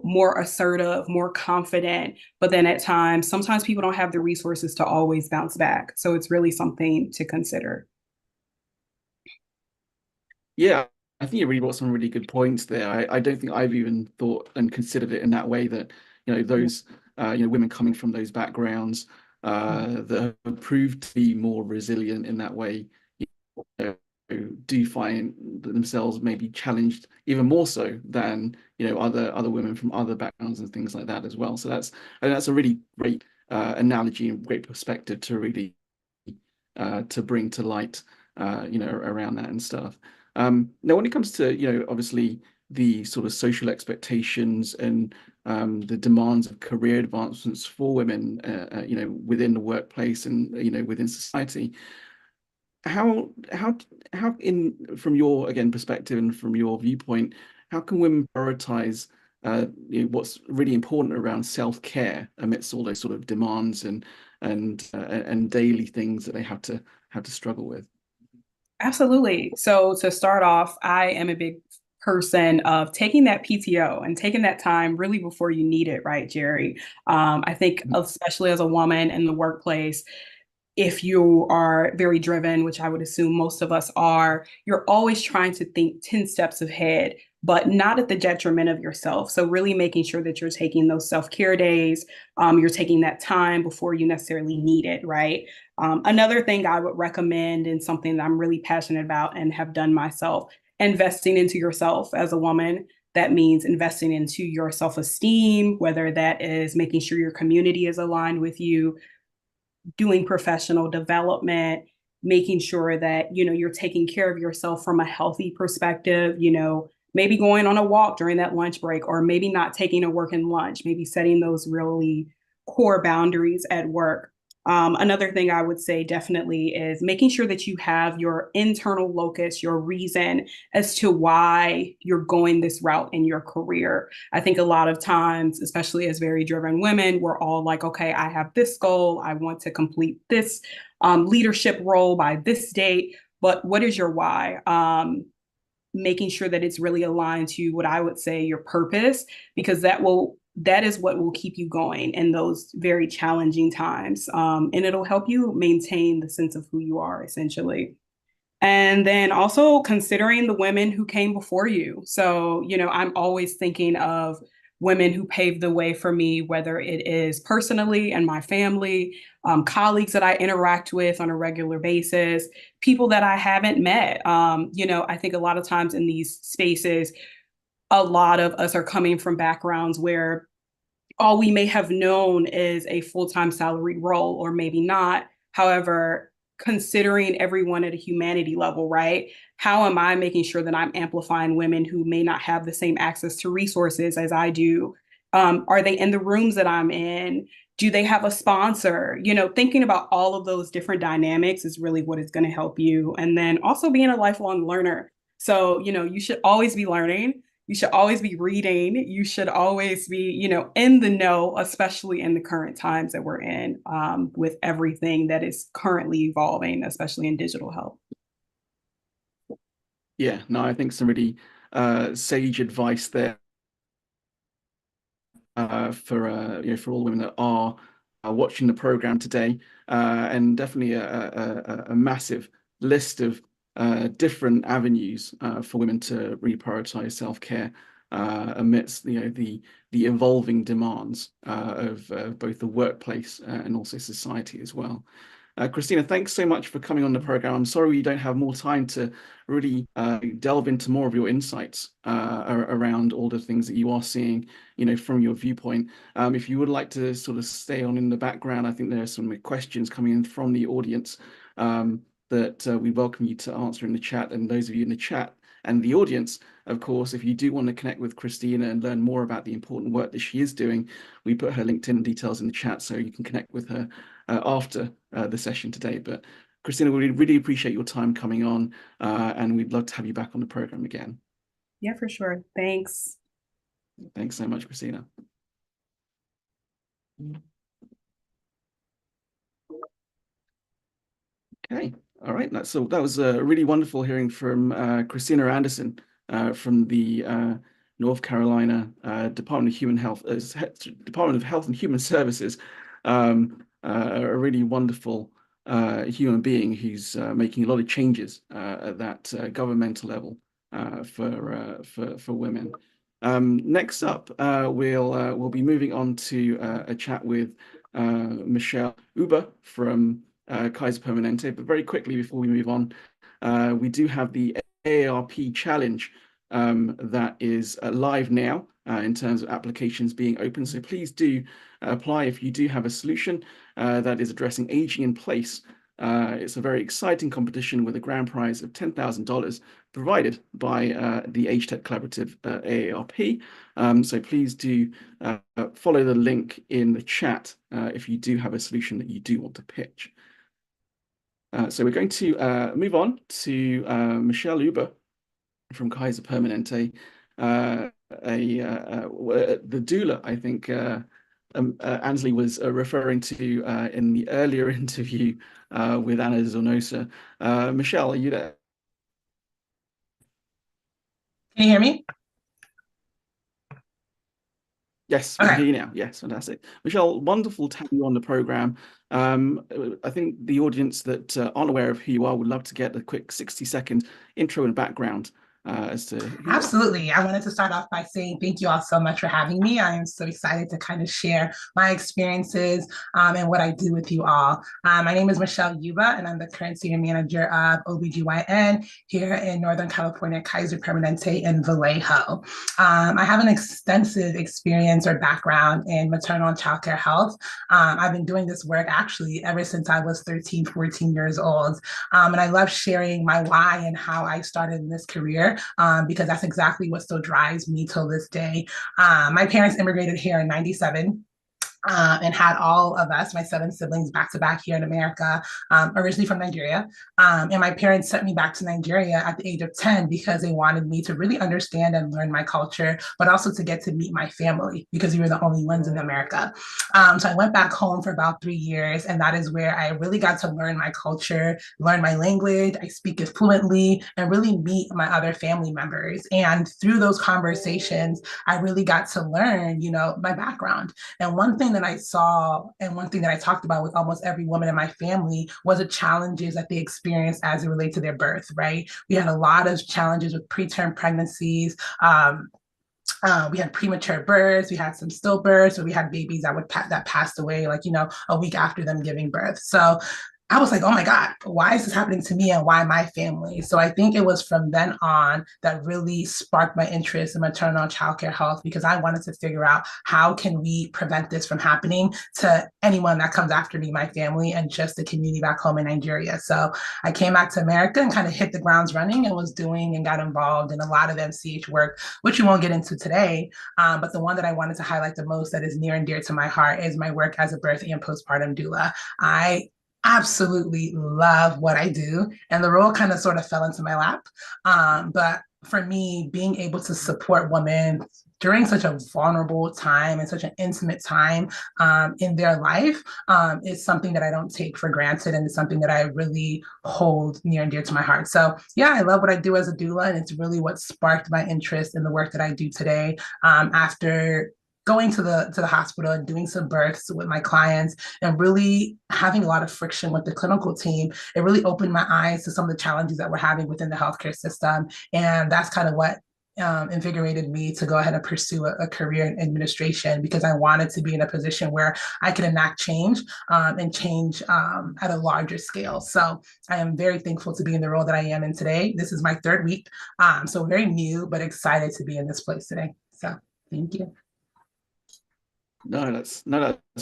S7: more assertive, more confident. But then at times, sometimes people don't have the resources to always bounce back. So it's really something to consider.
S6: Yeah, I think you really brought some really good points there. I don't think I've even thought and considered it in that way that, those, women coming from those backgrounds that have proved to be more resilient in that way, do find themselves maybe challenged even more so than, other women from other backgrounds and things like that as well. So that's a really great analogy and great perspective to really to bring to light, around that and stuff. Now, when it comes to, obviously the sort of social expectations and the demands of career advancements for women, within the workplace and, within society, how from your, again, perspective and from your viewpoint, how can women prioritize what's really important around self-care amidst all those sort of demands and daily things that they have to struggle with?
S7: Absolutely. So to start off, I am a big person of taking that PTO and taking that time really before you need it, right, Jerry? I think especially as a woman in the workplace, if you are very driven, which I would assume most of us are, you're always trying to think 10 steps ahead, but not at the detriment of yourself. So really making sure that you're taking those self-care days, you're taking that time before you necessarily need it, right? Another thing I would recommend and something that I'm really passionate about and have done myself, investing into yourself as a woman. That means investing into your self-esteem, whether that is making sure your community is aligned with you, doing professional development, making sure that, you're taking care of yourself from a healthy perspective, maybe going on a walk during that lunch break, or maybe not taking a working lunch, maybe setting those really core boundaries at work. Another thing I would say definitely is making sure that you have your internal locus, your reason as to why you're going this route in your career. I think a lot of times, especially as very driven women, we're all like, okay, I have this goal. I want to complete this leadership role by this date. But what is your why? Making sure that it's really aligned to what I would say your purpose, because that is what will keep you going in those very challenging times. And it'll help you maintain the sense of who you are, essentially. And then also considering the women who came before you. So, I'm always thinking of women who paved the way for me, whether it is personally and my family, colleagues that I interact with on a regular basis, people that I haven't met. I think a lot of times in these spaces, a lot of us are coming from backgrounds where all we may have known is a full-time salaried role, or maybe not. However, considering everyone at a humanity level, right? How am I making sure that I'm amplifying women who may not have the same access to resources as I do? Are they in the rooms that I'm in? Do they have a sponsor? Thinking about all of those different dynamics is really what is going to help you. And then also being a lifelong learner. So, you should always be learning. You should always be reading. You should always be, in the know, especially in the current times that we're in, with everything that is currently evolving, especially in digital health.
S6: Yeah, no, I think some really sage advice there for all the women that are watching the program today, and definitely a massive list of different avenues for women to reprioritize self-care amidst the evolving demands of both the workplace and also society as well. Christina, thanks so much for coming on the program. I'm sorry we don't have more time to really delve into more of your insights around all the things that you are seeing, from your viewpoint. If you would like to sort of stay on in the background, I think there are some questions coming in from the audience that we welcome you to answer in the chat. And those of you in the chat and the audience, of course, if you do want to connect with Christina and learn more about the important work that she is doing, we put her LinkedIn details in the chat so you can connect with her after the session today. But Christina, we really appreciate your time coming on, and we'd love to have you back on the program again.
S7: Yeah, for sure. Thanks.
S6: Thanks so much, Christina. Okay, all right. That was really wonderful hearing from Christina Anderson from the North Carolina Department of Health and Human Services, a really wonderful human being who's making a lot of changes at that governmental level for women. Next up, we'll be moving on to a chat with Michelle Uber from Kaiser Permanente. But very quickly before we move on, we do have the AARP challenge that is live now in terms of applications being open. So please do apply if you do have a solution that is addressing aging in place. It's a very exciting competition with a grand prize of $10,000 provided by the Age Tech Collaborative AARP. So please do follow the link in the chat if you do have a solution that you do want to pitch. So we're going to move on to Michelle Uber from Kaiser Permanente, the doula, I think Ansley was referring to in the earlier interview with Anna Zonosa. Michelle, are you there?
S8: Can you hear me?
S6: Yes, we can hear you now. Yes, fantastic. Michelle, wonderful to have you on the program. I think the audience that aren't aware of who you are would love to get a quick 60-second intro and background as to who
S8: Absolutely. I wanted to start off by saying thank you all so much for having me. I am so excited to kind of share my experiences and what I do with you all. My name is Michelle Yuba, and I'm the current senior manager of OBGYN here in Northern California, Kaiser Permanente in Vallejo. I have an extensive experience or background in maternal and childcare health. I've been doing this work actually ever since I was 13, 14 years old. And I love sharing my why and how I started in this career. Because that's exactly what still drives me till this day. My parents immigrated here in '97. And had all of us, my 7 siblings, back to back here in America, originally from Nigeria. And my parents sent me back to Nigeria at the age of 10 because they wanted me to really understand and learn my culture, but also to get to meet my family because we were the only ones in America. So I went back home for about 3 years, and that is where I really got to learn my culture, learn my language, I speak it fluently, and really meet my other family members. And through those conversations, I really got to learn, my background. And one thing thing that I saw and one thing that I talked about with almost every woman in my family was the challenges that they experienced as it relates to their birth, right? We had a lot of challenges with preterm pregnancies. We had premature births, we had some stillbirths, or we had babies that passed away, like, a week after them giving birth. So I was like, oh my God, why is this happening to me and why my family? So I think it was from then on that really sparked my interest in maternal and childcare health, because I wanted to figure out how can we prevent this from happening to anyone that comes after me, my family, and just the community back home in Nigeria. So I came back to America and kind of hit the grounds running and was doing and got involved in a lot of MCH work, which we won't get into today. But the one that I wanted to highlight the most that is near and dear to my heart is my work as a birth and postpartum doula. I absolutely love what I do, and the role kind of sort of fell into my lap. But for me, being able to support women during such a vulnerable time and such an intimate time in their life is something that I don't take for granted, and it's something that I really hold near and dear to my heart. So yeah, I love what I do as a doula, and it's really what sparked my interest in the work that I do today. After going to the hospital and doing some births with my clients and really having a lot of friction with the clinical team, it really opened my eyes to some of the challenges that we're having within the healthcare system. And that's kind of what invigorated me to go ahead and pursue a career in administration, because I wanted to be in a position where I could enact change and change at a larger scale. So I am very thankful to be in the role that I am in today. This is my third week, so very new, but excited to be in this place today. So thank you.
S6: No, that's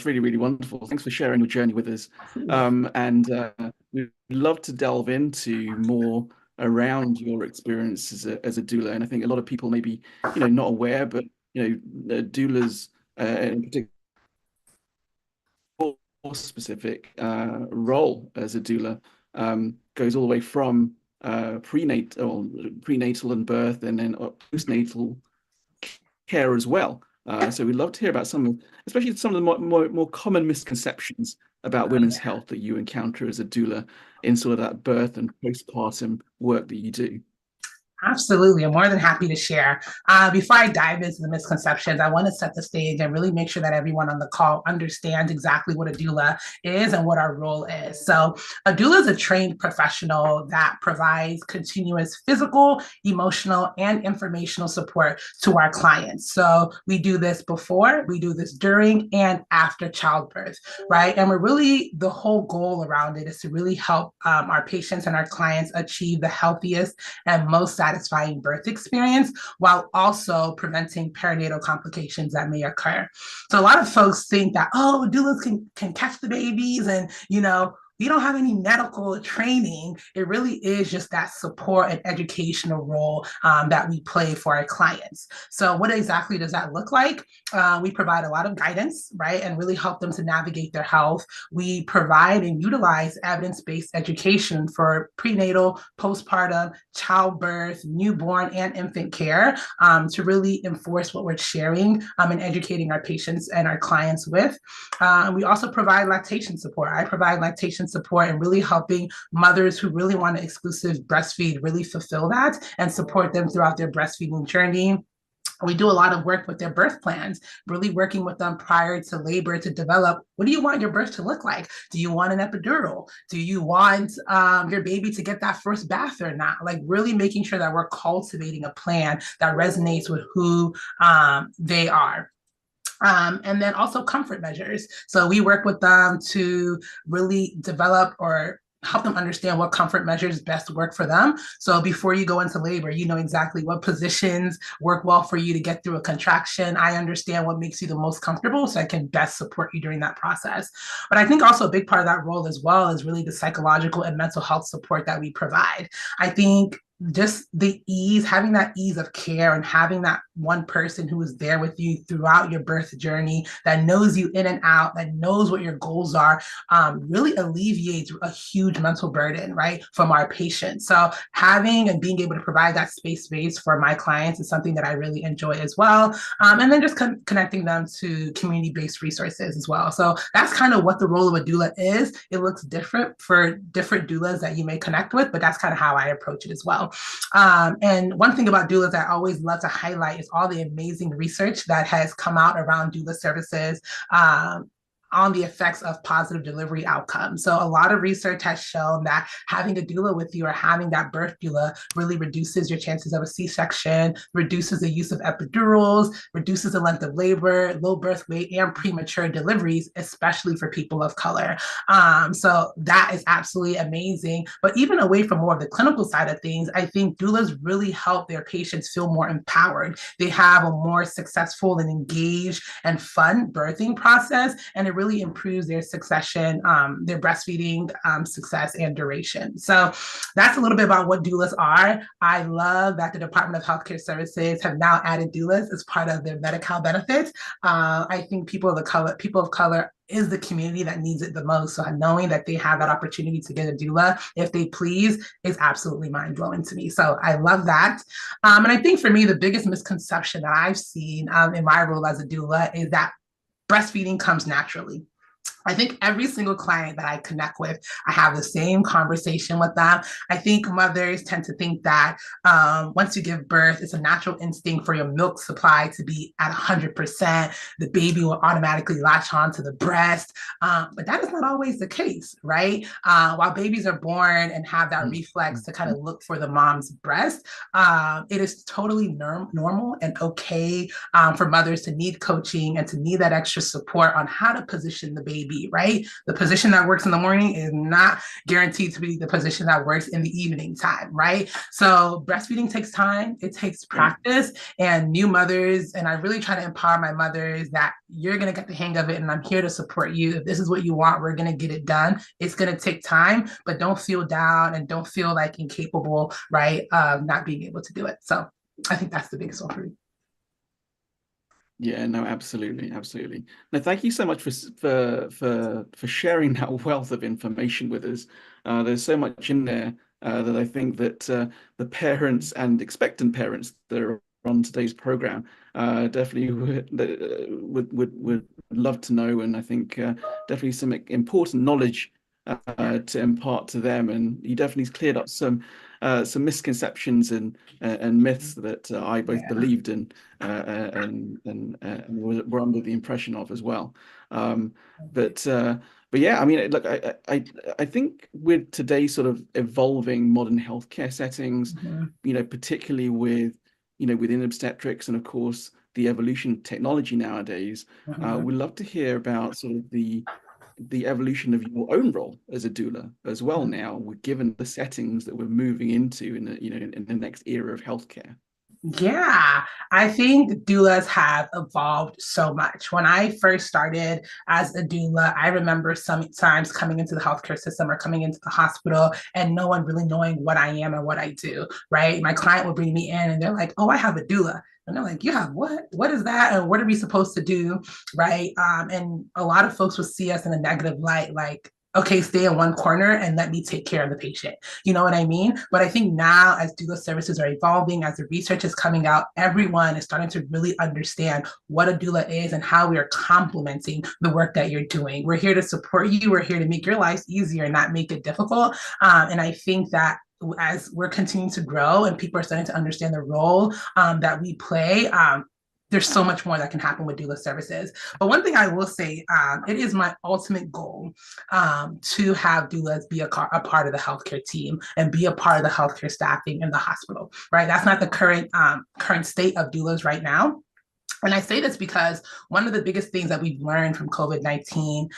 S6: really, really wonderful. Thanks for sharing your journey with us. We'd love to delve into more around your experience as a doula. And I think a lot of people may be, not aware, but doulas in particular, specific role as a doula goes all the way from prenatal and birth, and then postnatal care as well. So we'd love to hear about especially some of the more common misconceptions about women's health that you encounter as a doula in sort of that birth and postpartum work that you do.
S8: Absolutely. I'm more than happy to share. Before I dive into the misconceptions, I want to set the stage and really make sure that everyone on the call understands exactly what a doula is and what our role is. So a doula is a trained professional that provides continuous physical, emotional, and informational support to our clients. So we do this before, we do this during, and after childbirth, right? And the whole goal around it is to really help our patients and our clients achieve the healthiest and most satisfying birth experience, while also preventing perinatal complications that may occur. So a lot of folks think that, doulas can catch the babies and, we don't have any medical training. It really is just that support and educational role that we play for our clients. So what exactly does that look like? We provide a lot of guidance, right? And really help them to navigate their health. We provide and utilize evidence-based education for prenatal, postpartum, childbirth, newborn, and infant care to really enforce what we're sharing and educating our patients and our clients with. We also provide lactation support. I provide lactation support and really helping mothers who really want to exclusive breastfeed really fulfill that and support them throughout their breastfeeding journey. We do a lot of work with their birth plans, really working with them prior to labor to develop, what do you want your birth to look like? Do you want an epidural? Do you want your baby to get that first bath or not? Like really making sure that we're cultivating a plan that resonates with who they are. And then also comfort measures. So we work with them to really develop or help them understand what comfort measures best work for them. So before you go into labor, you know exactly what positions work well for you to get through a contraction. I understand what makes you the most comfortable so I can best support you during that process. But I think also a big part of that role as well is really the psychological and mental health support that we provide. I think just the ease, having that ease of care and having that one person who is there with you throughout your birth journey, that knows you in and out, that knows what your goals are, really alleviates a huge mental burden, right, from our patients. So having and being able to provide that space for my clients is something that I really enjoy as well. And then just connecting them to community-based resources as well. So that's kind of what the role of a doula is. It looks different for different doulas that you may connect with, but that's kind of how I approach it as well. And one thing about doulas I always love to highlight is all the amazing research that has come out around doula services. On the effects of positive delivery outcomes. So a lot of research has shown that having a doula with you or having that birth doula really reduces your chances of a C-section, reduces the use of epidurals, reduces the length of labor, low birth weight, and premature deliveries, especially for people of color. So that is absolutely amazing. But even away from more of the clinical side of things, I think doulas really help their patients feel more empowered. They have a more successful and engaged and fun birthing process, and it really improves their succession, their breastfeeding success and duration. So that's a little bit about what doulas are. I love that the Department of Healthcare Services have now added doulas as part of their Medi-Cal benefits. I think people of color is the community that needs it the most. So knowing that they have that opportunity to get a doula, if they please, is absolutely mind-blowing to me. So I love that. And I think for me, the biggest misconception that I've seen in my role as a doula is that breastfeeding comes naturally. I think every single client that I connect with, I have the same conversation with them. I think mothers tend to think that once you give birth, it's a natural instinct for your milk supply to be at 100%. The baby will automatically latch on to the breast. But that is not always the case, right? While babies are born and have that reflex to kind of look for the mom's breast, it is totally normal and okay for mothers to need coaching and to need that extra support on how to position the baby, right? The position that works in the morning is not guaranteed to be the position that works in the evening time, right? So breastfeeding takes time, it takes practice, and new mothers, and I really try to empower my mothers that you're gonna get the hang of it and I'm here to support you. If this is what you want, we're gonna get it done. It's gonna take time, but don't feel down and don't feel like incapable, right? Not being able to do it. So I think that's the biggest one for me.
S6: Yeah, no, absolutely, absolutely. No, thank you so much for sharing that wealth of information with us. There's so much in there that I think that the parents and expectant parents that are on today's program definitely would love to know, and I think definitely some important knowledge to impart to them. And you definitely cleared up some misconceptions and myths that I both believed in and were under the impression of as well. But yeah, I mean, look, I think with today's sort of evolving modern healthcare settings, you know, particularly with, you know, within obstetrics and of course the evolution of technology nowadays, we'd love to hear about sort of the evolution of your own role as a doula as well now, given the settings that we're moving into in the, you know, in the next era of healthcare.
S8: Yeah, I think doulas have evolved so much. When I first started as a doula, I remember sometimes coming into the healthcare system or coming into the hospital and no one really knowing what I am and what I do, right? My client would bring me in and they're like, oh, I have a doula. And they're like, yeah, what is that? And what are we supposed to do, right? And a lot of folks would see us in a negative light, like, okay, stay in one corner and let me take care of the patient. You know what I mean? But I think now as doula services are evolving, as the research is coming out, everyone is starting to really understand what a doula is and how we are complementing the work that you're doing. We're here to support you. We're here to make your life easier, not make it difficult. And I think that as we're continuing to grow and people are starting to understand the role that we play, there's so much more that can happen with doula services. But one thing I will say, it is my ultimate goal to have doulas be a part of the healthcare team and be a part of the healthcare staffing in the hospital, right? That's not the current state of doulas right now. And I say this because one of the biggest things that we've learned from COVID-19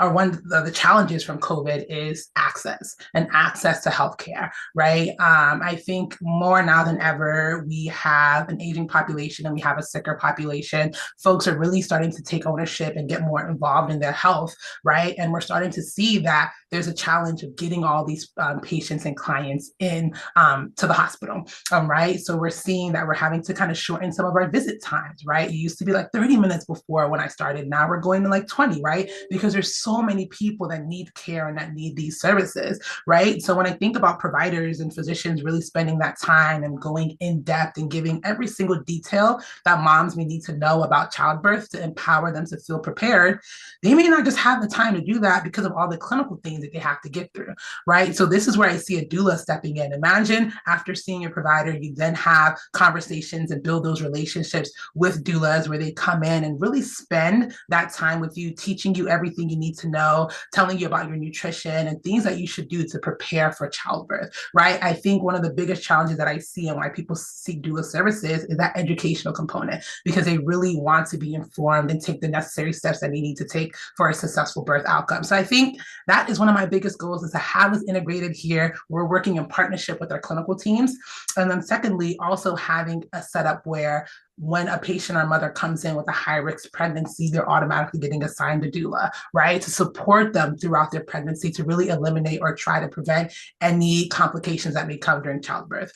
S8: or one of the challenges from COVID is access to healthcare, right? I think more now than ever, we have an aging population and we have a sicker population. Folks are really starting to take ownership and get more involved in their health, right? And we're starting to see that there's a challenge of getting all these patients and clients in to the hospital, right? So we're seeing that we're having to kind of shorten some of our visit times, right? It used to be like 30 minutes before when I started. Now we're going to like 20, right? Because there's so many people that need care and that need these services, right? So when I think about providers and physicians really spending that time and going in depth and giving every single detail that moms may need to know about childbirth to empower them to feel prepared, they may not just have the time to do that because of all the clinical things that they have to get through, right? So this is where I see a doula stepping in. Imagine after seeing your provider, you then have conversations and build those relationships with doulas where they come in and really spend that time with you, teaching you everything you need to know, telling you about your nutrition and things that you should do to prepare for childbirth, right? I think one of the biggest challenges that I see and why people seek doula services is that educational component, because they really want to be informed and take the necessary steps that they need to take for a successful birth outcome. So I think that is one of my biggest goals, is to have this integrated here. We're working in partnership with our clinical teams. And then secondly, also having a setup where when a patient or mother comes in with a high-risk pregnancy, they're automatically getting assigned a doula, right? To support them throughout their pregnancy, to really eliminate or try to prevent any complications that may come during childbirth.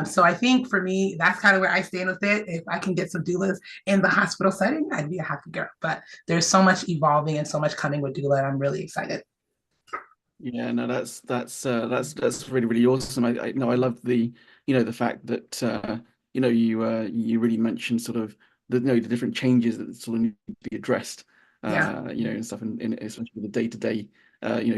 S8: So I think for me, that's kind of where I stand with it. If I can get some doulas in the hospital setting, I'd be a happy girl. But there's so much evolving and so much coming with doula, and I'm really excited.
S6: Yeah, no, that's really, really awesome. I love the the fact that you really mentioned sort of the different changes that sort of need to be addressed, and stuff in especially the day-to-day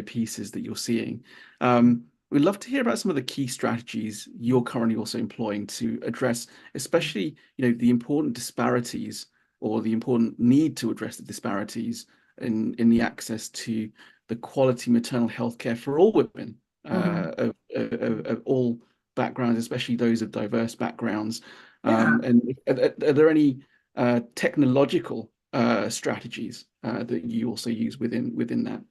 S6: pieces that you're seeing. We'd love to hear about some of the key strategies you're currently also employing to address, especially the important disparities or the important need to address the disparities in the access to the quality maternal health care for all women of all backgrounds, especially those of diverse backgrounds. And are there any technological strategies that you also use within that?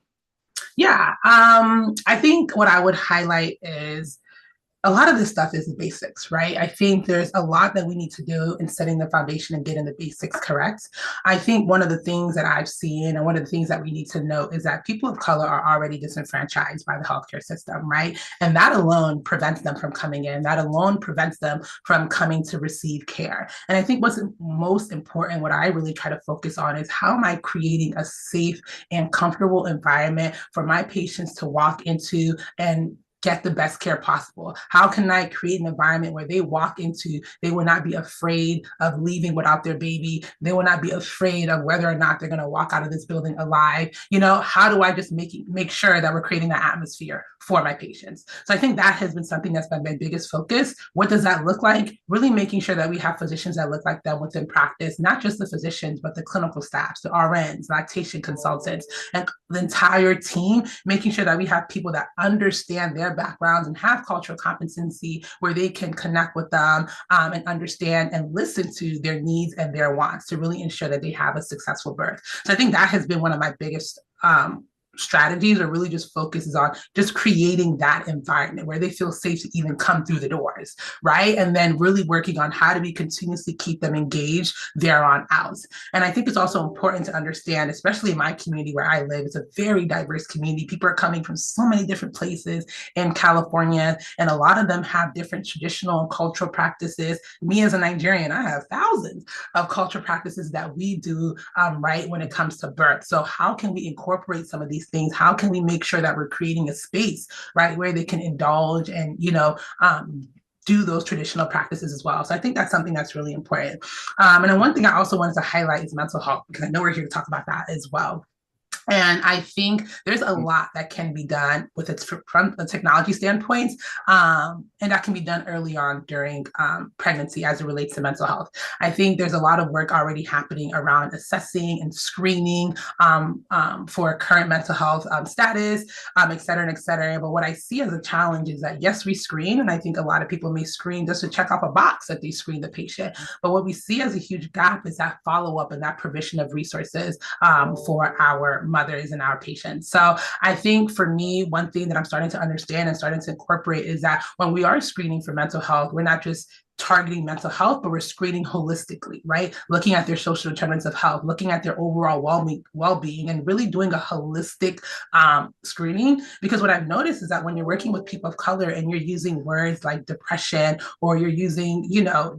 S8: Yeah, I think what I would highlight is a lot of this stuff is the basics, right? I think there's a lot that we need to do in setting the foundation and getting the basics correct. I think one of the things that I've seen and one of the things that we need to know is that people of color are already disenfranchised by the healthcare system, right? And that alone prevents them from coming in. That alone prevents them from coming to receive care. And I think what's most important, what I really try to focus on, is how am I creating a safe and comfortable environment for my patients to walk into and get the best care possible? How can I create an environment where they walk into, they will not be afraid of leaving without their baby? They will not be afraid of whether or not they're going to walk out of this building alive. How do I just make sure that we're creating that atmosphere for my patients? So I think that has been something that's been my biggest focus. What does that look like? Really making sure that we have physicians that look like them within practice, not just the physicians, but the clinical staffs, the RNs, lactation consultants, and the entire team, making sure that we have people that understand their backgrounds and have cultural competency where they can connect with them and understand and listen to their needs and their wants to really ensure that they have a successful birth. So I think that has been one of my biggest strategies, or really just focuses on just creating that environment where they feel safe to even come through the doors, right? And then really working on how do we continuously keep them engaged there on out. And I think it's also important to understand, especially in my community where I live, it's a very diverse community. People are coming from so many different places in California, and a lot of them have different traditional and cultural practices. Me as a Nigerian, I have thousands of cultural practices that we do right when it comes to birth. So how can we incorporate some of these things? How can we make sure that we're creating a space, right, where they can indulge and, do those traditional practices as well? So I think that's something that's really important. And then one thing I also wanted to highlight is mental health, because I know we're here to talk about that as well. And I think there's a lot that can be done with it from a technology standpoint, and that can be done early on during pregnancy as it relates to mental health. I think there's a lot of work already happening around assessing and screening for current mental health status, et cetera, and et cetera. But what I see as a challenge is that, yes, we screen, and I think a lot of people may screen just to check off a box that they screen the patient. But what we see as a huge gap is that follow-up and that provision of resources for our mothers and our patients. So I think for me, one thing that I'm starting to understand and starting to incorporate is that when we are screening for mental health, we're not just targeting mental health, but we're screening holistically, right? Looking at their social determinants of health, looking at their overall well-being, and really doing a holistic screening. Because what I've noticed is that when you're working with people of color and you're using words like depression, or you're using,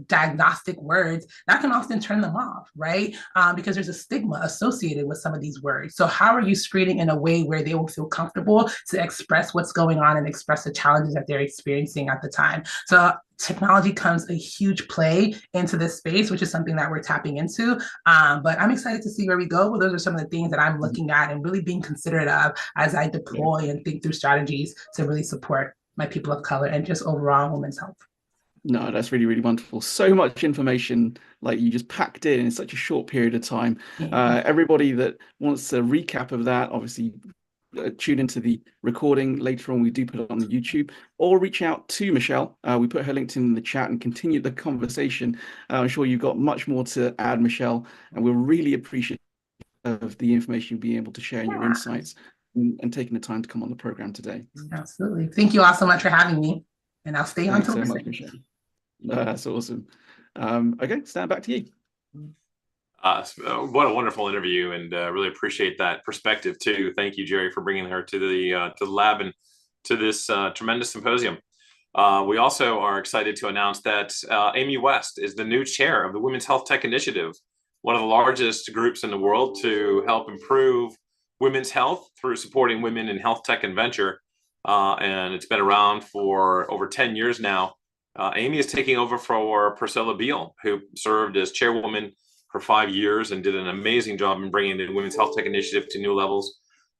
S8: diagnostic words, that can often turn them off, right? Because there's a stigma associated with some of these words. So how are you screening in a way where they will feel comfortable to express what's going on and express the challenges that they're experiencing at the time? So technology comes a huge play into this space, which is something that we're tapping into. But I'm excited to see where we go. But those are some of the things that I'm looking at and really being considerate of as I deploy and think through strategies to really support my people of color and just overall women's health.
S6: No, that's really, really wonderful. So much information, like you just packed in such a short period of time. Everybody that wants a recap of that, obviously tune into the recording later on. We do put it on the YouTube, or reach out to Michelle. We put her LinkedIn in the chat and continue the conversation. I'm sure you've got much more to add, Michelle, and we're really appreciative of the information you'll be able to share and your insights and taking the time to come on the program today.
S8: Absolutely. Thank you all so much for having me, and I'll stay on to
S6: Thanks so much, Michelle. That's awesome. Okay, Stan, back to you.
S1: What a wonderful interview, and really appreciate that perspective too. Thank you, Jerry, for bringing her to the lab and to this tremendous symposium. We also are excited to announce that Amy West is the new chair of the Women's Health Tech Initiative, one of the largest groups in the world to help improve women's health through supporting women in health tech and venture. And it's been around for over 10 years now. Amy is taking over for Priscilla Beal, who served as chairwoman for 5 years and did an amazing job in bringing the Women's Health Tech Initiative to new levels.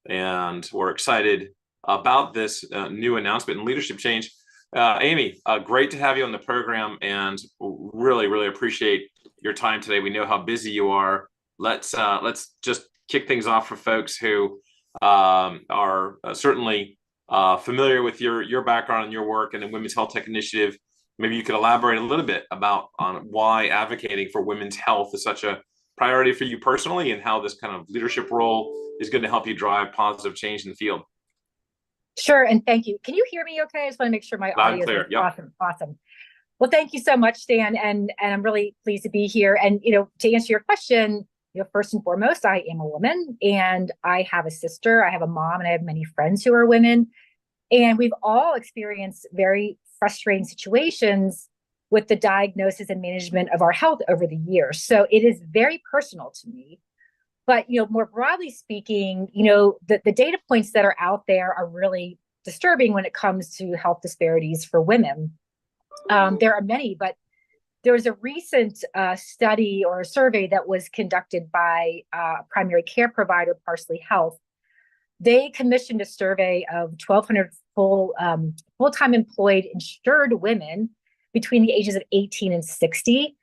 S1: And we're excited about this new announcement and leadership change. Amy, great to have you on the program, and really, really appreciate your time today. We know how busy you are. Let's just kick things off for folks who are certainly familiar with your background and your work and the Women's Health Tech Initiative. Maybe you could elaborate a little bit on why advocating for women's health is such a priority for you personally, and how this kind of leadership role is going to help you drive positive change in the field.
S9: Sure, and thank you. Can you hear me okay? I just want to make sure my audio is awesome. Well, thank you so much, Stan, and I'm really pleased to be here. And to answer your question, first and foremost, I am a woman, and I have a sister, I have a mom, and I have many friends who are women, and we've all experienced very frustrating situations with the diagnosis and management of our health over the years. So it is very personal to me. But more broadly speaking, the data points that are out there are really disturbing when it comes to health disparities for women. There are many, but there was a recent study or a survey that was conducted by a primary care provider, Parsley Health. They commissioned a survey of 1,200 full-time employed insured women between the ages of 18 and 60.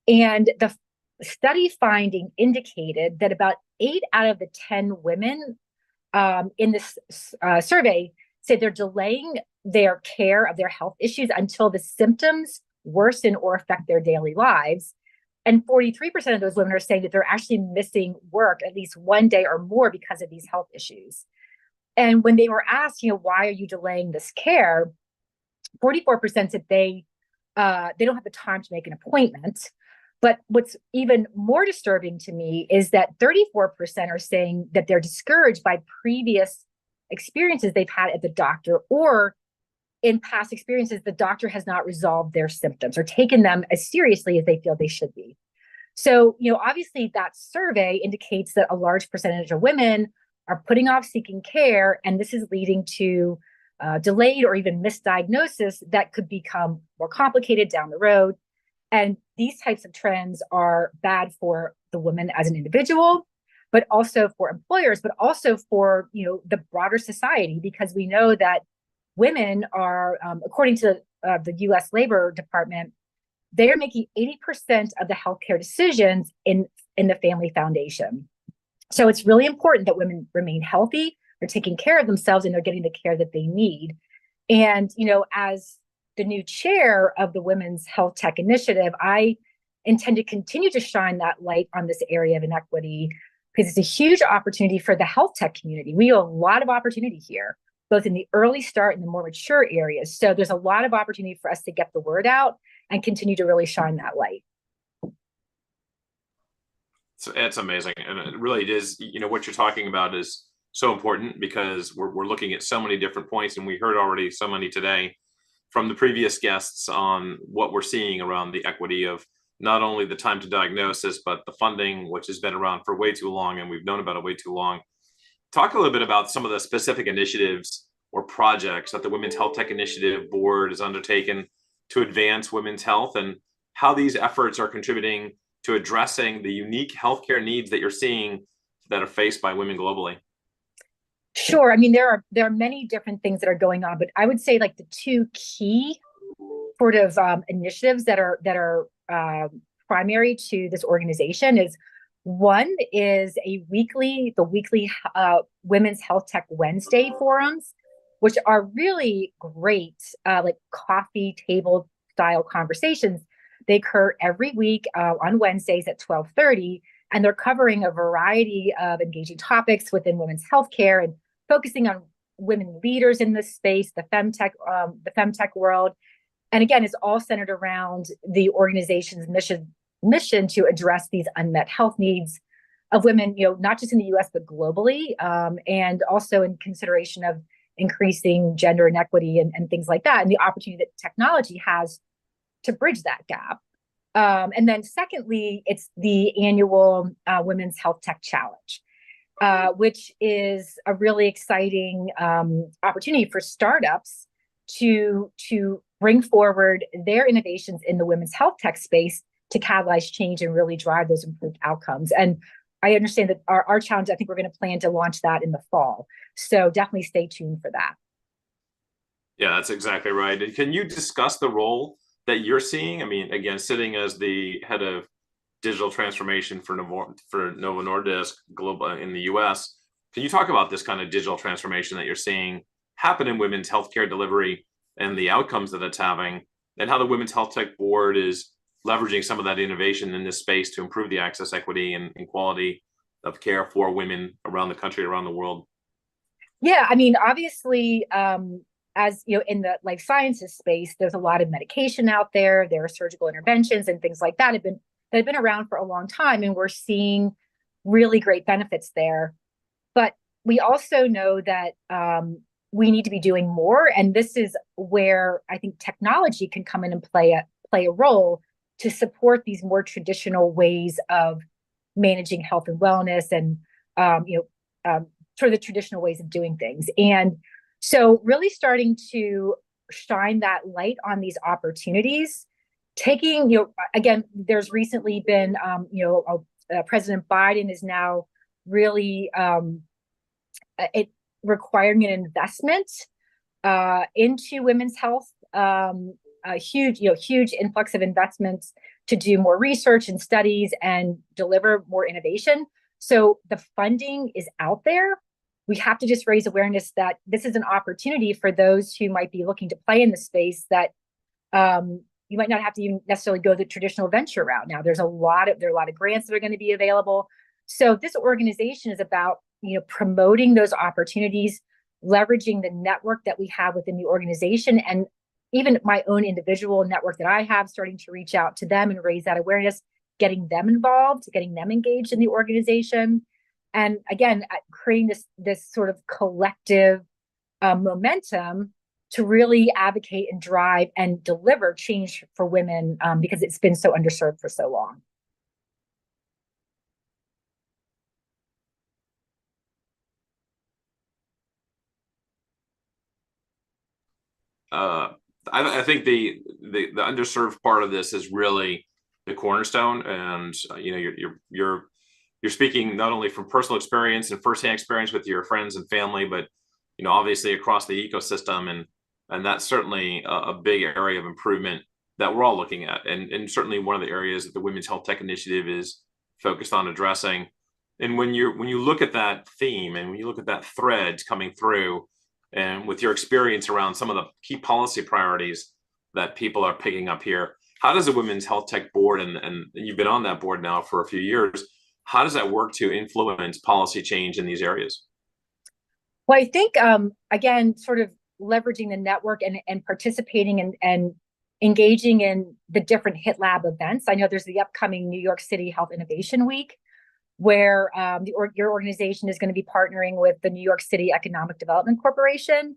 S9: And the study finding indicated that about 8 out of the 10 women in this survey said they're delaying their care of their health issues until the symptoms worsen or affect their daily lives. And 43% of those women are saying that they're actually missing work at least one day or more because of these health issues. And when they were asked, why are you delaying this care, 44% said they don't have the time to make an appointment. But what's even more disturbing to me is that 34% are saying that they're discouraged by previous experiences they've had at the doctor, or in past experiences, the doctor has not resolved their symptoms or taken them as seriously as they feel they should be. So, obviously that survey indicates that a large percentage of women are putting off seeking care, and this is leading to delayed or even misdiagnosis that could become more complicated down the road. And these types of trends are bad for the woman as an individual, but also for employers, but also for the broader society, because we know that women are, according to the U.S. Labor Department, they are making 80% of the healthcare decisions in the family foundation. So it's really important that women remain healthy, they're taking care of themselves, and they're getting the care that they need. And, as the new chair of the Women's Health Tech Initiative, I intend to continue to shine that light on this area of inequity, because it's a huge opportunity for the health tech community. We have a lot of opportunity here, both in the early start and the more mature areas. So there's a lot of opportunity for us to get the word out and continue to really shine that light.
S1: So it's amazing. And it really is, what you're talking about is so important because we're looking at so many different points, and we heard already so many today from the previous guests on what we're seeing around the equity of not only the time to diagnosis, but the funding, which has been around for way too long, and we've known about it way too long. Talk a little bit about some of the specific initiatives or projects that the Women's Health Tech Initiative Board has undertaken to advance women's health, and how these efforts are contributing to addressing the unique healthcare needs that you're seeing that are faced by women globally.
S9: Sure. I mean, there are many different things that are going on, but I would say like the two key sort of initiatives that are primary to this organization is, one is the weekly Women's Health Tech Wednesday forums, which are really great, like coffee table style conversations. They occur every week on Wednesdays at 12:30, and they're covering a variety of engaging topics within women's healthcare and focusing on women leaders in this space, the femtech world. And again, it's all centered around the organization's mission to address these unmet health needs of women, not just in the US, but globally, and also in consideration of increasing gender inequity and things like that, and the opportunity that technology has to bridge that gap. And then secondly, it's the annual Women's Health Tech Challenge, which is a really exciting opportunity for startups to bring forward their innovations in the women's health tech space to catalyze change and really drive those improved outcomes. And I understand that our challenge, I think we're going to plan to launch that in the fall. So definitely stay tuned for that.
S1: Yeah, that's exactly right. And can you discuss the role that you're seeing? I mean, again, sitting as the head of digital transformation for Novo Nordisk Global in the US, can you talk about this kind of digital transformation that you're seeing happen in women's healthcare delivery and the outcomes that it's having, and how the Women's Health Tech Board is leveraging some of that innovation in this space to improve the access, equity, and quality of care for women around the country, around the world?
S9: Yeah, I mean, obviously, as you know, in the life sciences space, there's a lot of medication out there. There are surgical interventions and things like that that have been around for a long time, and we're seeing really great benefits there. But we also know that we need to be doing more, and this is where I think technology can come in and play a role to support these more traditional ways of managing health and wellness, and sort of the traditional ways of doing things. And so really starting to shine that light on these opportunities, taking, again, there's recently been, President Biden is now really requiring an investment into women's health, a huge influx of investments to do more research and studies and deliver more innovation. So the funding is out there. We have to just raise awareness that this is an opportunity for those who might be looking to play in the space, that you might not have to even necessarily go the traditional venture route. Now, there are a lot of grants that are going to be available. So this organization is about promoting those opportunities, leveraging the network that we have within the organization, and even my own individual network that I have, starting to reach out to them and raise that awareness, getting them involved, getting them engaged in the organization. And again, creating this sort of collective momentum to really advocate and drive and deliver change for women, because it's been so underserved for so long.
S1: I think the underserved part of this is really the cornerstone, and you're speaking not only from personal experience and firsthand experience with your friends and family, but obviously across the ecosystem, and that's certainly a big area of improvement that we're all looking at, and certainly one of the areas that the Women's Health Tech Initiative is focused on addressing. And when you look at that theme, and when you look at that thread coming through, and with your experience around some of the key policy priorities that people are picking up here, how does the Women's Health Tech Board, and you've been on that board now for a few years, how does that work to influence policy change in these areas?
S9: Well, I think, again, sort of leveraging the network and participating and engaging in the different HITLAB events. I know there's the upcoming New York City Health Innovation Week, where your organization is going to be partnering with the New York City Economic Development Corporation,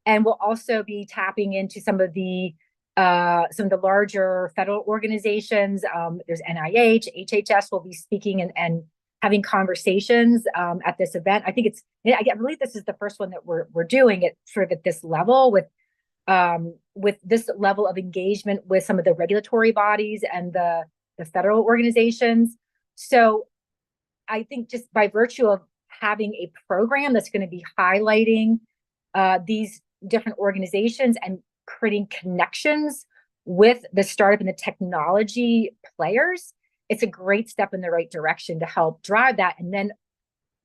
S9: and we'll also be tapping into some of the larger federal organizations. There's NIH, HHS will be speaking and having conversations at this event. I believe this is the first one that we're doing it sort of at this level with this level of engagement with some of the regulatory bodies and the federal organizations. So I think just by virtue of having a program that's going to be highlighting these different organizations and creating connections with the startup and the technology players, it's a great step in the right direction to help drive that. And then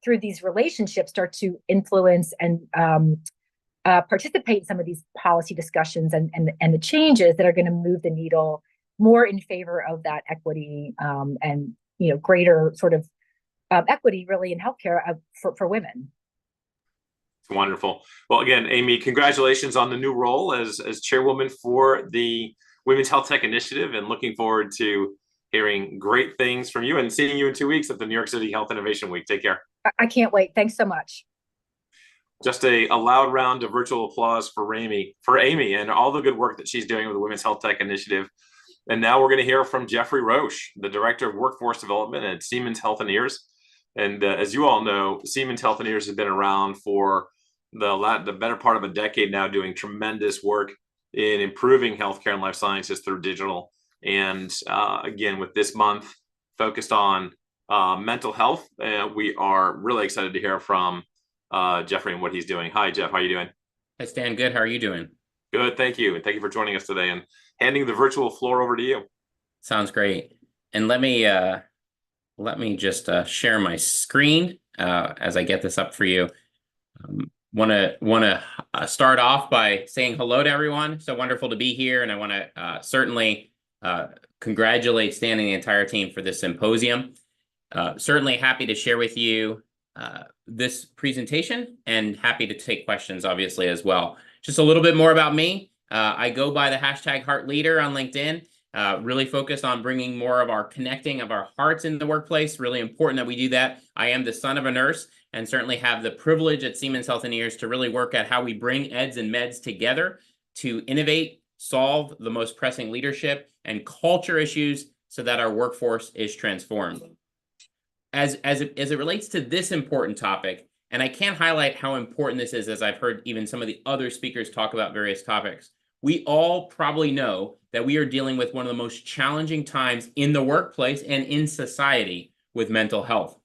S9: through these relationships, start to influence and participate in some of these policy discussions and the changes that are going to move the needle more in favor of that equity and greater sort of equity really in healthcare for women.
S1: It's wonderful. Well, again, Amy, congratulations on the new role as chairwoman for the Women's Health Tech Initiative, and looking forward to hearing great things from you and seeing you in 2 weeks at the New York City Health Innovation Week. Take care.
S9: I can't wait. Thanks so much.
S1: Just a loud round of virtual applause for Amy and all the good work that she's doing with the Women's Health Tech Initiative. And now we're going to hear from Jeffrey Roche, the Director of Workforce Development at Siemens Healthineers. And as you all know, Siemens Healthineers has been around for the better part of a decade now, doing tremendous work in improving healthcare and life sciences through digital. And again, with this month focused on mental health, we are really excited to hear from Jeffrey and what he's doing. Hi, Jeff. How are you doing?
S10: Hi, Stan. Good. How are you doing?
S1: Good. Thank you. And thank you for joining us today, and handing the virtual floor over to you.
S10: Sounds great. And let me just share my screen as I get this up for you. Want to start off by saying hello to everyone. So wonderful to be here, and I want to certainly congratulate Stan and the entire team for this symposium. Certainly happy to share with you this presentation, and happy to take questions, obviously, as well. Just a little bit more about me. I go by the hashtag HeartLeader on LinkedIn. Really focused on bringing more of our connecting of our hearts in the workplace. Really important that we do that. I am the son of a nurse, and certainly have the privilege at Siemens Healthineers to really work at how we bring eds and meds together to innovate, solve the most pressing leadership and culture issues so that our workforce is transformed. As it relates to this important topic, and I can't highlight how important this is, as I've heard even some of the other speakers talk about various topics. We all probably know that we are dealing with one of the most challenging times in the workplace and in society with mental health.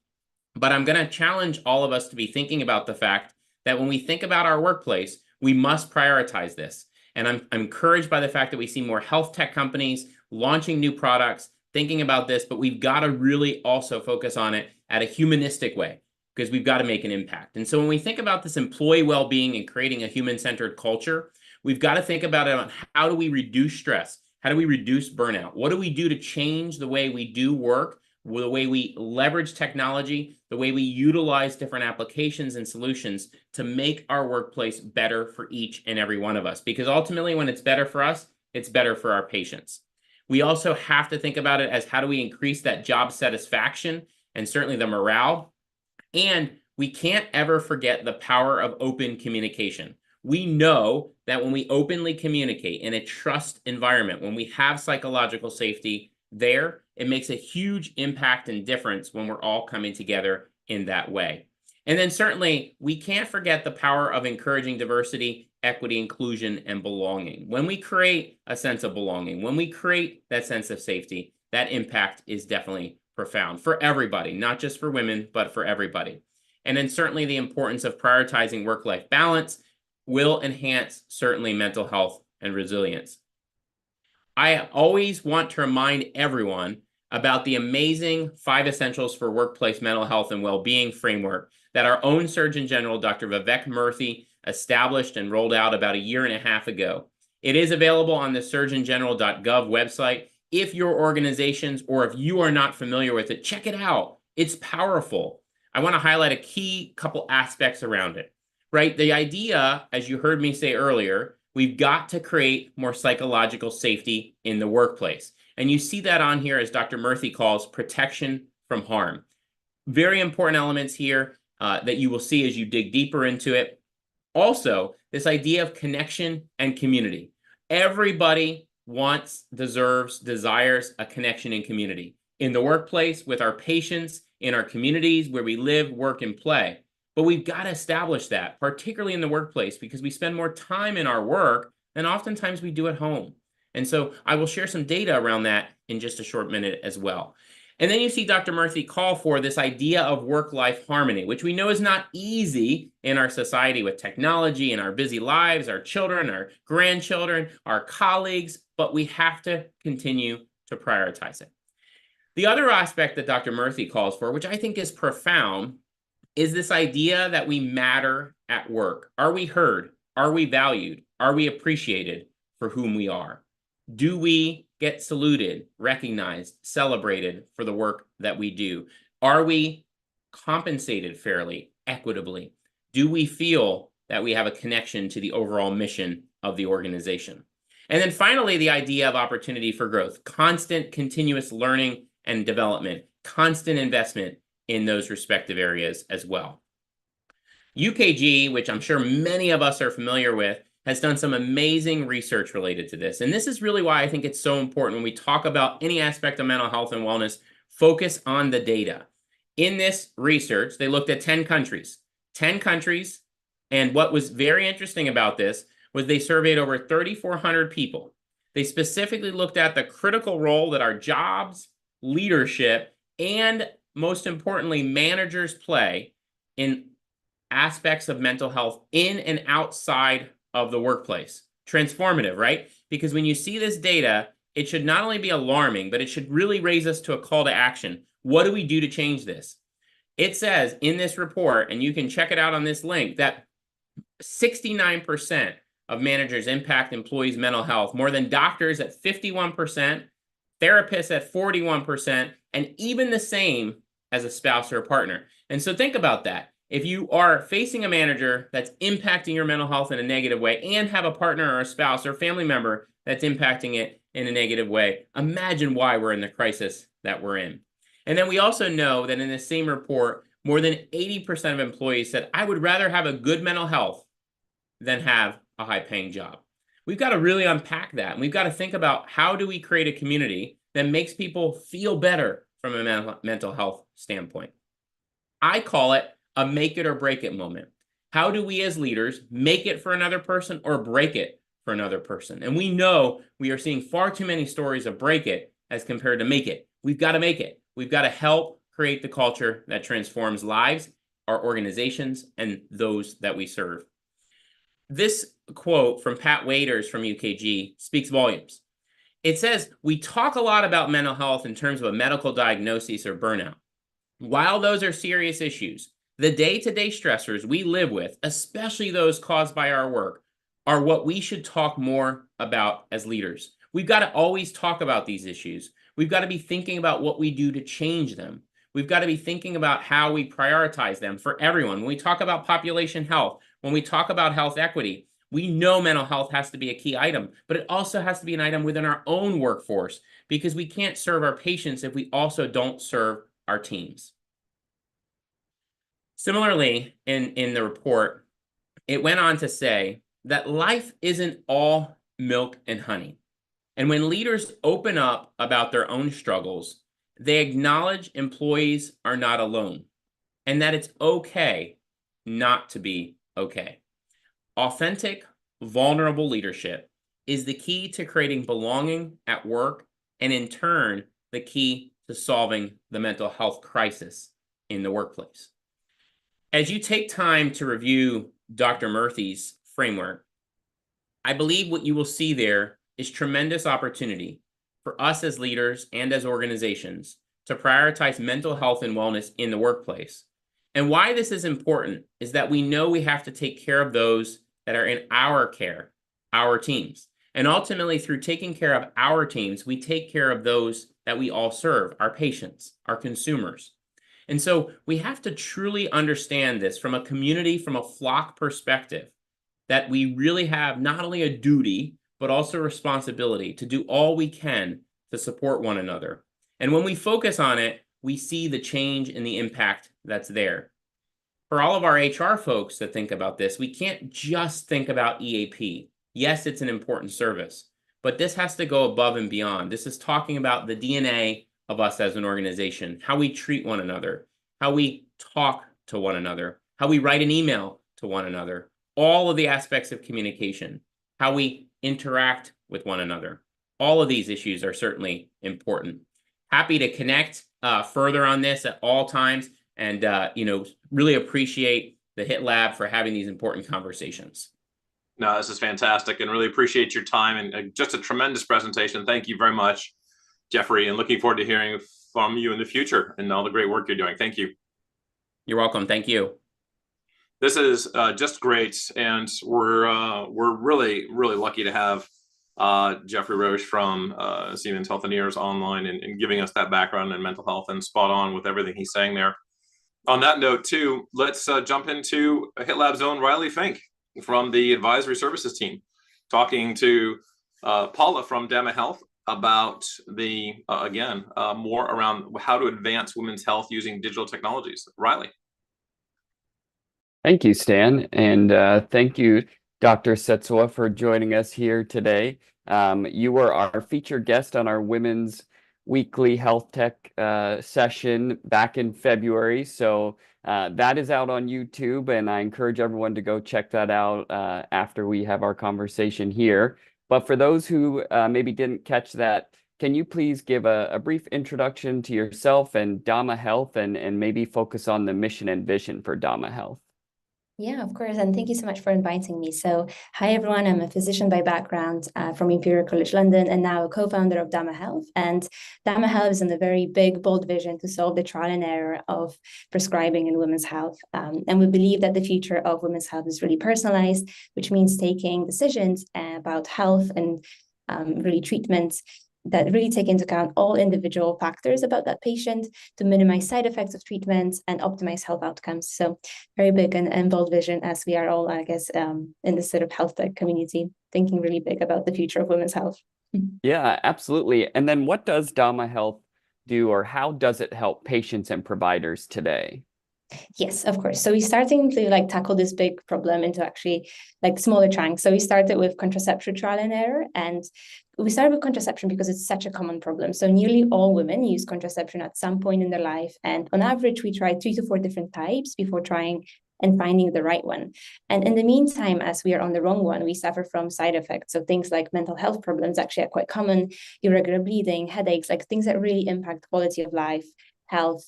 S10: But I'm going to challenge all of us to be thinking about the fact that when we think about our workplace, we must prioritize this. And I'm encouraged by the fact that we see more health tech companies launching new products, thinking about this, but we've got to really also focus on it at a humanistic way, because we've got to make an impact. And so when we think about this employee well-being and creating a human-centered culture, we've got to think about it on how do we reduce stress? How do we reduce burnout? What do we do to change the way we do work, the way we leverage technology, the way we utilize different applications and solutions to make our workplace better for each and every one of us? Because ultimately, when it's better for us, it's better for our patients. We also have to think about it as how do we increase that job satisfaction and certainly the morale. And we can't ever forget the power of open communication. We know that when we openly communicate in a trust environment, when we have psychological safety there, it makes a huge impact and difference when we're all coming together in that way. And then certainly we can't forget the power of encouraging diversity, equity, inclusion, and belonging. When we create a sense of belonging, when we create that sense of safety, that impact is definitely profound for everybody, not just for women, but for everybody. And then certainly the importance of prioritizing work-life balance will enhance certainly mental health and resilience. I always want to remind everyone about the amazing 5 Essentials for Workplace Mental Health and Wellbeing framework that our own Surgeon General, Dr. Vivek Murthy, established and rolled out about 1.5 years ago. It is available on the surgeongeneral.gov website. If your organizations or if you are not familiar with it, check it out. It's powerful. I want to highlight a key couple aspects around it, right? The idea, as you heard me say earlier, We've got to create more psychological safety in the workplace. And you see that on here, as Dr. Murthy calls, protection from harm. Very important elements here that you will see as you dig deeper into it. Also, this idea of connection and community. Everybody wants, deserves, desires a connection and community. In the workplace, with our patients, in our communities where we live, work, and play. But we've got to establish that, particularly in the workplace, because we spend more time in our work than oftentimes we do at home. And so I will share some data around that in just a short minute as well. And then you see Dr. Murthy call for this idea of work-life harmony, which we know is not easy in our society with technology and our busy lives, our children, our grandchildren, our colleagues, but we have to continue to prioritize it. The other aspect that Dr. Murthy calls for, which I think is profound, is this idea that we matter at work. Are we heard? Are we valued? Are we appreciated for whom we are? Do we get saluted, recognized, celebrated for the work that we do? Are we compensated fairly, equitably? Do we feel that we have a connection to the overall mission of the organization? And then finally, the idea of opportunity for growth, constant, continuous learning and development, constant investment in those respective areas as well. UKG, which I'm sure many of us are familiar with, has done some amazing research related to this. And this is really why I think it's so important when we talk about any aspect of mental health and wellness, focus on the data. In this research, they looked at 10 countries. And what was very interesting about this was they surveyed over 3,400 people. They specifically looked at the critical role that our jobs, leadership, and most importantly, managers play in aspects of mental health in and outside of the workplace. Transformative, right? Because when you see this data, it should not only be alarming, but it should really raise us to a call to action. What do we do to change this? It says in this report, and you can check it out on this link, that 69% of managers impact employees' mental health, more than doctors at 51%, therapists at 41%, and even the same as a spouse or a partner. And so think about that. If you are facing a manager that's impacting your mental health in a negative way and have a partner or a spouse or family member that's impacting it in a negative way, imagine why we're in the crisis that we're in. And then we also know that in the same report, more than 80% of employees said, I would rather have a good mental health than have a high-paying job. We've got to really unpack that. And we've got to think about how do we create a community that makes people feel better from a mental health standpoint. I call it a make it or break it moment. How do we as leaders make it for another person or break it for another person? And we know we are seeing far too many stories of break it as compared to make it. We've got to make it. We've got to help create the culture that transforms lives, our organizations, and those that we serve. This quote from Pat Waiters from UKG speaks volumes. It says, we talk a lot about mental health in terms of a medical diagnosis or burnout. While those are serious issues, the day-to-day stressors we live with, especially those caused by our work, are what we should talk more about as leaders. We've got to always talk about these issues. We've got to be thinking about what we do to change them. We've got to be thinking about how we prioritize them for everyone. When we talk about population health, when we talk about health equity, we know mental health has to be a key item, but it also has to be an item within our own workforce because we can't serve our patients if we also don't serve our teams. Similarly, in the report, it went on to say that life isn't all milk and honey. And when leaders open up about their own struggles, they acknowledge employees are not alone and that it's okay not to be okay. Authentic, vulnerable leadership is the key to creating belonging at work and in turn, the key to solving the mental health crisis in the workplace. As you take time to review Dr. Murthy's framework, I believe what you will see there is tremendous opportunity for us as leaders and as organizations to prioritize mental health and wellness in the workplace. And why this is important is that we know we have to take care of those that are in our care, our teams. And ultimately, through taking care of our teams, we take care of those that we all serve, our patients, our consumers. And so we have to truly understand this from a community, from a flock perspective. that we really have not only a duty, but also a responsibility to do all we can to support one another. And when we focus on it, we see the change and the impact that's there. For all of our HR folks that think about this, we can't just think about EAP. Yes, it's an important service, but this has to go above and beyond. This is talking about the DNA of us as an organization, how we treat one another, how we talk to one another, how we write an email to one another, all of the aspects of communication, how we interact with one another. All of these issues are certainly important. Happy to connect further on this at all times, and really appreciate the HITLAB for having these important conversations.
S1: No, this is fantastic, and really appreciate your time, and just a tremendous presentation. Thank you very much, Jeffrey, and looking forward to hearing from you in the future and all the great work you're doing. Thank you.
S10: You're welcome. Thank you.
S1: This is just great, and we're really lucky to have Jeffrey Roche from Siemens Healthineers online and giving us that background in mental health, and spot on with everything he's saying there. On that note, too, let's jump into HITLAB's own Riley Fink from the advisory services team, talking to Paula from Dama Health about the more around how to advance women's health using digital technologies. Riley.
S11: Thank you, Stan, and thank you, Dr. Setsoa, for joining us here today. You were our featured guest on our Women's Weekly Health Tech session back in February, so that is out on YouTube, and I encourage everyone to go check that out after we have our conversation here. But for those who maybe didn't catch that, can you please give a brief introduction to yourself and Dama Health, and maybe focus on the mission and vision for Dama Health?
S12: Yeah, of course. And thank you so much for inviting me. So, hi, everyone. I'm a physician by background from Imperial College London, and now a co-founder of Dama Health. And Dama Health is in a very big, bold vision to solve the trial and error of prescribing in women's health. And we believe that the future of women's health is really personalized, which means taking decisions about health and really treatments that really take into account all individual factors about that patient to minimize side effects of treatments and optimize health outcomes. So very big and bold vision, as we are all, I guess, in the sort of health tech community, thinking really big about the future of women's health.
S11: Yeah, absolutely. And then what does Dama Health do, or how does it help patients and providers today?
S12: Yes, of course. So we're starting to tackle this big problem into actually smaller chunks. So we started with contraception trial and error, and we started with contraception because it's such a common problem. So nearly all women use contraception at some point in their life. And on average, we try 3 to 4 different types before trying and finding the right one. And in the meantime, as we are on the wrong one, we suffer from side effects. So things like mental health problems actually are quite common, irregular bleeding, headaches, things that really impact quality of life, health,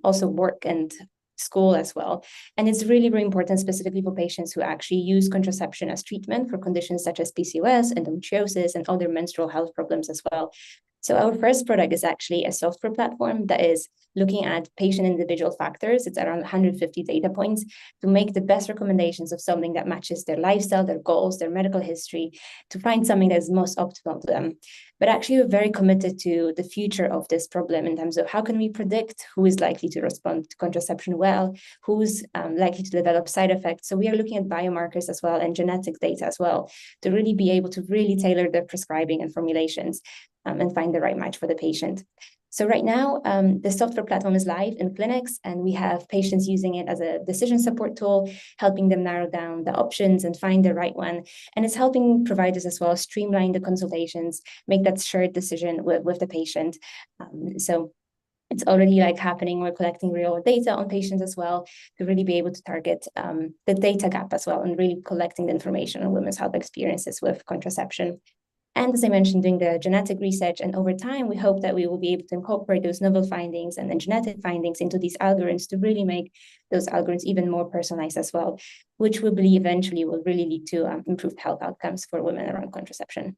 S12: also work and school as well. And it's really, really important, specifically for patients who actually use contraception as treatment for conditions such as PCOS, endometriosis, and other menstrual health problems as well. So our first product is actually a software platform that is looking at patient individual factors. It's around 150 data points to make the best recommendations of something that matches their lifestyle, their goals, their medical history, to find something that is most optimal to them. But actually, we're very committed to the future of this problem in terms of how can we predict who is likely to respond to contraception well, who's likely to develop side effects. So we are looking at biomarkers as well and genetic data as well to really be able to really tailor the prescribing and formulations and find the right match for the patient. So right now, the software platform is live in clinics, and we have patients using it as a decision support tool, helping them narrow down the options and find the right one. And it's helping providers as well streamline the consultations, make that shared decision with the patient. So it's already happening. We're collecting real data on patients as well to really be able to target the data gap as well, and really collecting the information on women's health experiences with contraception. And as I mentioned, doing the genetic research, and over time, we hope that we will be able to incorporate those novel findings and then genetic findings into these algorithms to really make those algorithms even more personalized as well, which we believe eventually will really lead to improved health outcomes for women around contraception.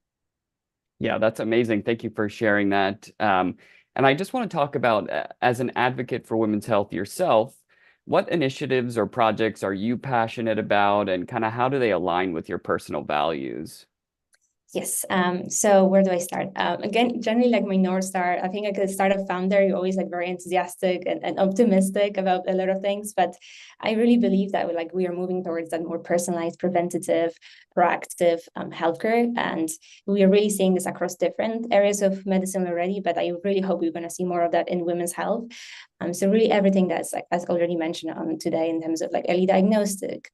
S11: Yeah, that's amazing. Thank you for sharing that. And I just want to talk about, as an advocate for women's health yourself, what initiatives or projects are you passionate about, and kind of how do they align with your personal values?
S12: Yes. So where do I start? Again, generally like my North Star, I think I could start a founder. You're always like very enthusiastic and optimistic about a lot of things, but I really believe that we are moving towards that more personalized, preventative, proactive healthcare. And we are really seeing this across different areas of medicine already, but I really hope we're going to see more of that in women's health. So really everything that's like, as already mentioned on today in terms of like early diagnostic,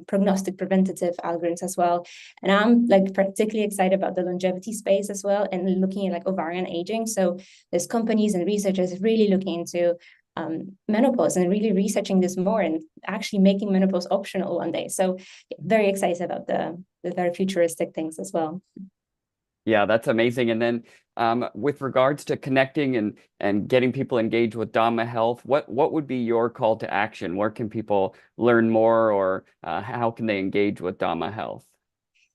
S12: prognostic preventative algorithms as well. And I'm like particularly excited about the longevity space as well and looking at like ovarian aging. So there's companies and researchers really looking into menopause and really researching this more and actually making menopause optional one day. So very excited about the very futuristic things as well.
S11: Yeah, that's amazing. And then with regards to connecting and getting people engaged with Dhamma Health, what would be your call to action? Where can people learn more, or how can they engage with Dhamma Health?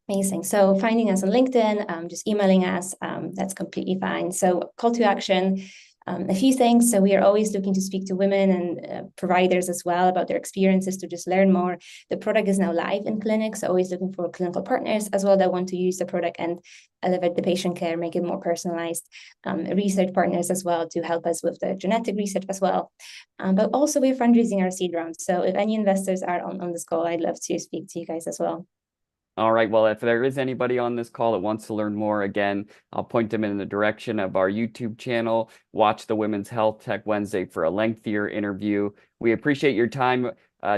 S12: Amazing. So finding us on LinkedIn, just emailing us, that's completely fine. So call to action, a few things. So we are always looking to speak to women and providers as well about their experiences to just learn more. The product is now live in clinics, so always looking for clinical partners as well that want to use the product and elevate the patient care, make it more personalized. Research partners as well to help us with the genetic research as well. But also we're fundraising our seed round. So if any investors are on this call, I'd love to speak to you guys as well.
S11: All right. Well, if there is anybody on this call that wants to learn more, again, I'll point them in the direction of our YouTube channel. Watch the Women's Health Tech Wednesday for a lengthier interview. We appreciate your time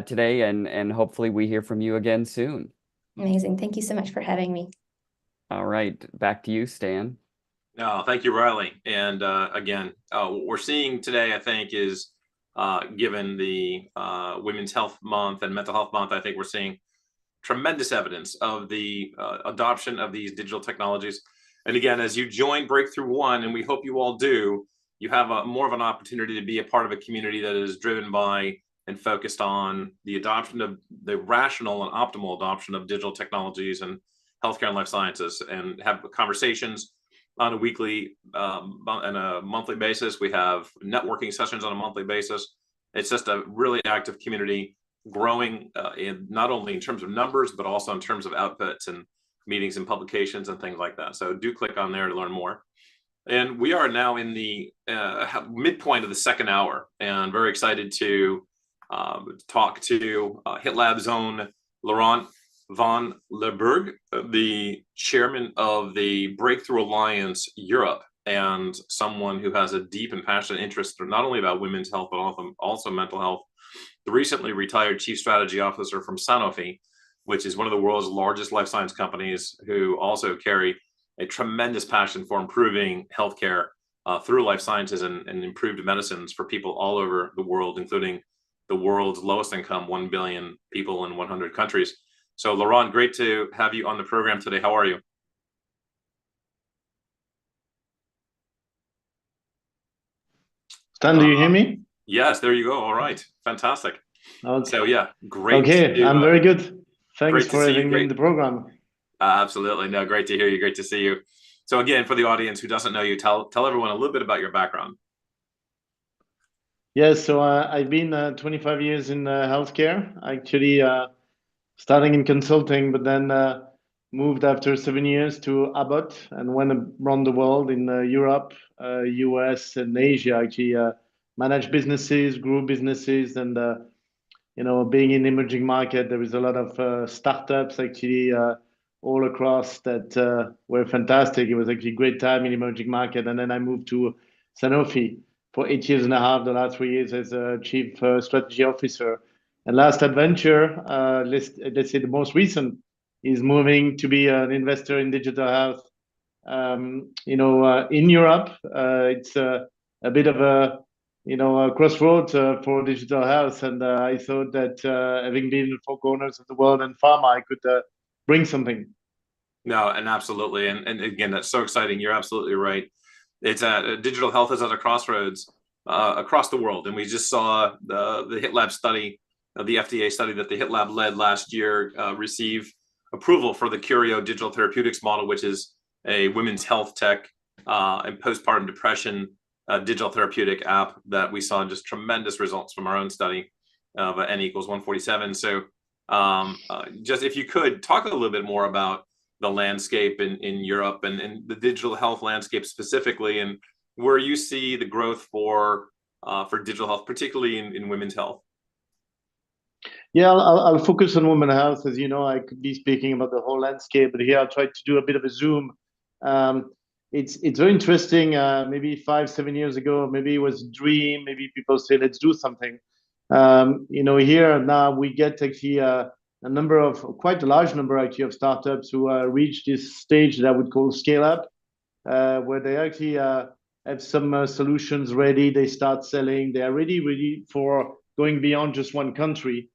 S11: today, and hopefully we hear from you again soon.
S12: Amazing. Thank you so much for having me.
S11: All right. Back to you, Stan.
S1: No, thank you, Riley. And again, what we're seeing today, I think, is given the Women's Health Month and Mental Health Month, I think we're seeing tremendous evidence of the adoption of these digital technologies. And again, as you join Breakthrough One, and we hope you all do, you have more of an opportunity to be a part of a community that is driven by and focused on the adoption of the rational and optimal adoption of digital technologies and healthcare and life sciences, and have conversations on a weekly and a monthly basis. We have networking sessions on a monthly basis. It's just a really active community, growing in not only in terms of numbers, but also in terms of outputs and meetings and publications and things like that. So do click on there to learn more. And we are now in the midpoint of the second hour, and very excited to talk to HITLAB's own Laurent van Leerburg, the chairman of the Breakthrough Alliance Europe, and someone who has a deep and passionate interest not only about women's health, but also mental health. The recently retired chief strategy officer from Sanofi, which is one of the world's largest life science companies, who also carry a tremendous passion for improving healthcare through life sciences and improved medicines for people all over the world, including the world's lowest income 1 billion people in 100 countries. So Laurent, great to have you on the program today. How are you?
S13: Stan, do you hear me?
S1: Yes, there you go. All right, fantastic.
S13: Okay.
S1: So yeah, great.
S13: Okay, I'm very good. Thanks for having me in the program.
S1: Absolutely. No, great to hear you. Great to see you. So again, for the audience who doesn't know you, tell everyone a little bit about your background.
S13: Yes, so I've been 25 years in healthcare, actually starting in consulting, but then moved after 7 years to Abbott and went around the world in Europe, US, and Asia. Actually managed businesses, grew businesses, and being in emerging market, there is a lot of startups actually all across that were fantastic. It was actually a great time in emerging market. And then I moved to Sanofi for 8 years and a half, the last 3 years as a chief strategy officer. And last adventure, let's say the most recent, is moving to be an investor in digital health. In Europe, it's a bit of a crossroads for digital health, and I thought that having been in 4 corners of the world and pharma, I could bring something.
S1: No, and absolutely, and again, that's so exciting. You're absolutely right. It's digital health is at a crossroads across the world, and we just saw the HITLAB study, the FDA study that the HITLAB led last year, receive approval for the Curio digital therapeutics model, which is a women's health tech and postpartum depression digital therapeutic app that we saw just tremendous results from our own study of N = 147. So just if you could talk a little bit more about the landscape in Europe and the digital health landscape specifically, and where you see the growth for digital health, particularly in women's health.
S13: Yeah, I'll focus on women's health. As you know, I could be speaking about the whole landscape, but here I'll try to do a bit of a zoom. It's very interesting. Maybe 5-7 years ago, maybe it was a dream. Maybe people say, let's do something. Here now we get actually quite a large number actually of startups who reach this stage that I would call scale up, where they actually have some solutions ready. They start selling. They are ready for going beyond just one country.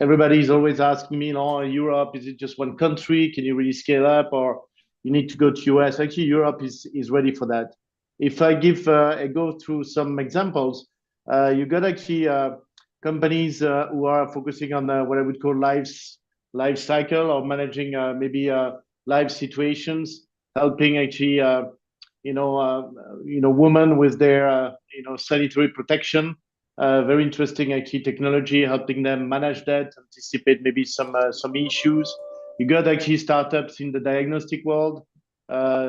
S13: Everybody's always asking me, Europe, is it just one country? Can you really scale up, or you need to go to US? Actually, Europe is ready for that. If I go through some examples, you got actually companies who are focusing on what I would call life cycle, or managing maybe life situations, helping actually women with their sanitary protection. Very interesting actually technology, helping them manage that, anticipate maybe some issues. You got actually startups in the diagnostic world,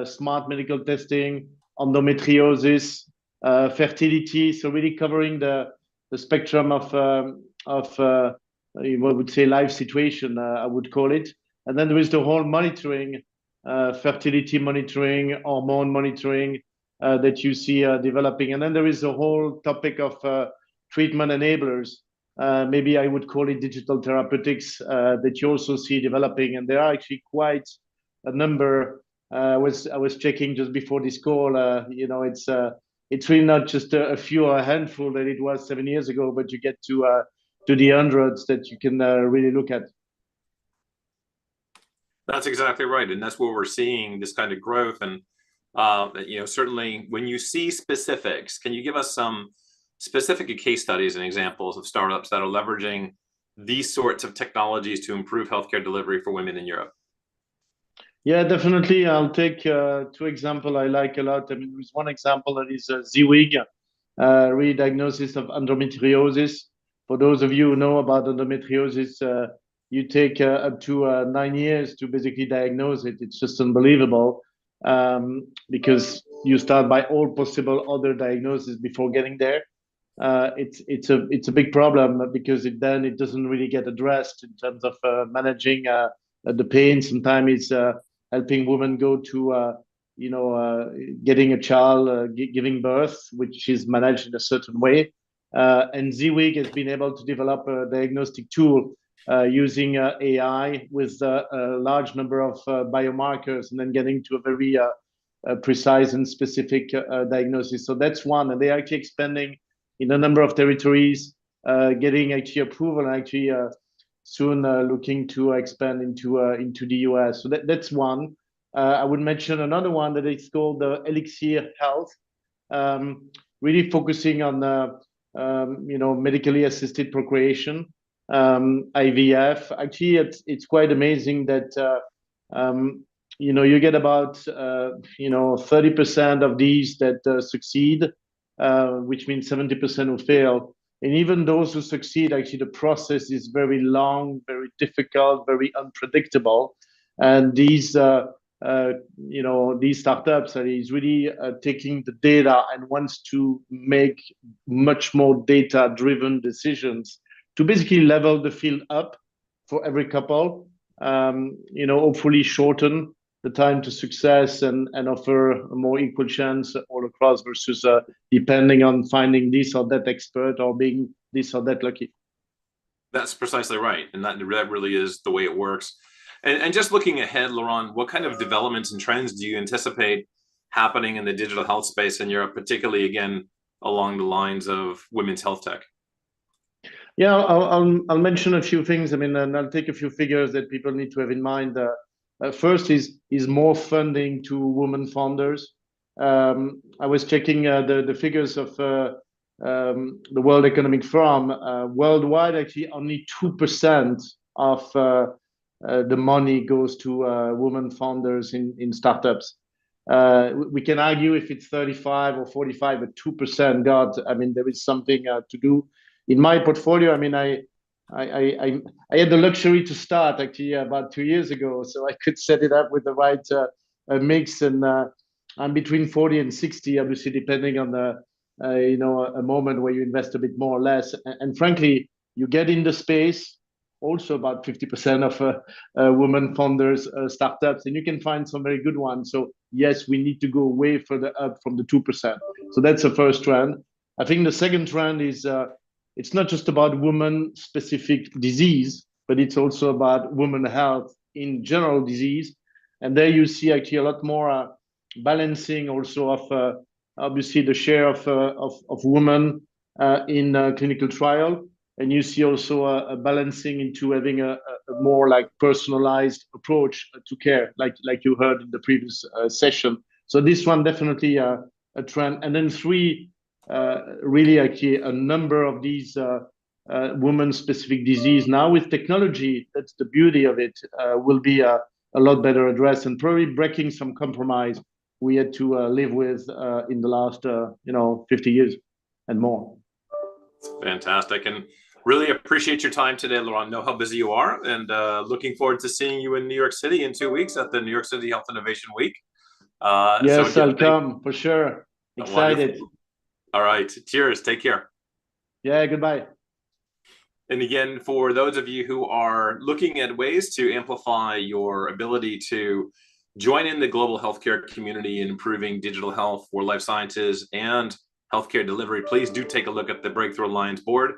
S13: smart medical testing, endometriosis, fertility. So really covering the spectrum of what would say life situation, I would call it. And then there is the whole monitoring, fertility monitoring, hormone monitoring that you see developing. And then there is a whole topic of treatment enablers. Maybe I would call it digital therapeutics that you also see developing. And there are actually quite a number. I was checking just before this call. It's really not just a few or a handful that it was 7 years ago, but you get to the hundreds that you can really look at.
S1: That's exactly right, and that's where we're seeing this kind of growth. And certainly when you see specifics, can you give us some specific case studies and examples of startups that are leveraging these sorts of technologies to improve healthcare delivery for women in Europe?
S13: Yeah, definitely. I'll take 2 examples I like a lot. I mean, there's one example that is ZWIG, re-diagnosis of endometriosis. For those of you who know about endometriosis, you take up to 9 years to basically diagnose it. It's just unbelievable because you start by all possible other diagnoses before getting there. It's a big problem because it doesn't really get addressed in terms of managing the pain. Sometimes it's helping women go to getting a child, giving birth, which is managed in a certain way. And ZWIG has been able to develop a diagnostic tool using AI with a large number of biomarkers, and then getting to a very precise and specific diagnosis. So that's one, and they're actually expanding in a number of territories, getting actually approval, and actually soon looking to expand into the US. So that's one. I would mention another one that is called Elixir Health, really focusing on medically assisted procreation, IVF. Actually, it's quite amazing that you get about 30% of these that succeed, which means 70% who fail. And even those who succeed, actually, the process is very long, very difficult, very unpredictable. And these startups is really taking the data and wants to make much more data-driven decisions to basically level the field up for every couple. Hopefully shorten the time to success and offer a more equal chance all across versus depending on finding this or that expert or being this or that lucky.
S1: That's precisely right. And that really is the way it works. And just looking ahead, Laurent, what kind of developments and trends do you anticipate happening in the digital health space in Europe, particularly, again, along the lines of women's health tech?
S13: Yeah, I'll mention a few things. I mean, and I'll take a few figures that people need to have in mind. First is more funding to women founders. I was checking the figures of the World Economic Forum. Worldwide, actually, only 2% of the money goes to women founders in startups. We can argue if it's 35 or 45, but 2%, God, I mean, there is something to do. In my portfolio, I mean, I had the luxury to start actually about 2 years ago, so I could set it up with the right mix. And I'm between 40 and 60, obviously, depending on the a moment where you invest a bit more or less. And frankly, you get in the space. Also, about 50% of women founders startups, and you can find some very good ones. So yes, we need to go way further up from the 2%. So that's the first trend. I think the second trend is it's not just about women-specific disease, but it's also about women health in general disease. And there you see actually a lot more balancing also of obviously the share of women in clinical trial. And you see also a balancing into having a more like personalized approach to care, like you heard in the previous session. So this one definitely a trend. And then three, really actually a number of these women-specific disease now with technology. That's the beauty of it. Will be a lot better addressed and probably breaking some compromise we had to live with in the last 50 years and more.
S1: Fantastic. And really appreciate your time today, Laurent. Know how busy you are, and looking forward to seeing you in New York City in 2 weeks at the New York City Health Innovation Week.
S13: Yes, I'll come for sure. Excited.
S1: Wonderful. All right. Cheers. Take care.
S13: Yeah, goodbye.
S1: And again, for those of you who are looking at ways to amplify your ability to join in the global healthcare community in improving digital health for life sciences and healthcare delivery, please do take a look at the Breakthrough Alliance board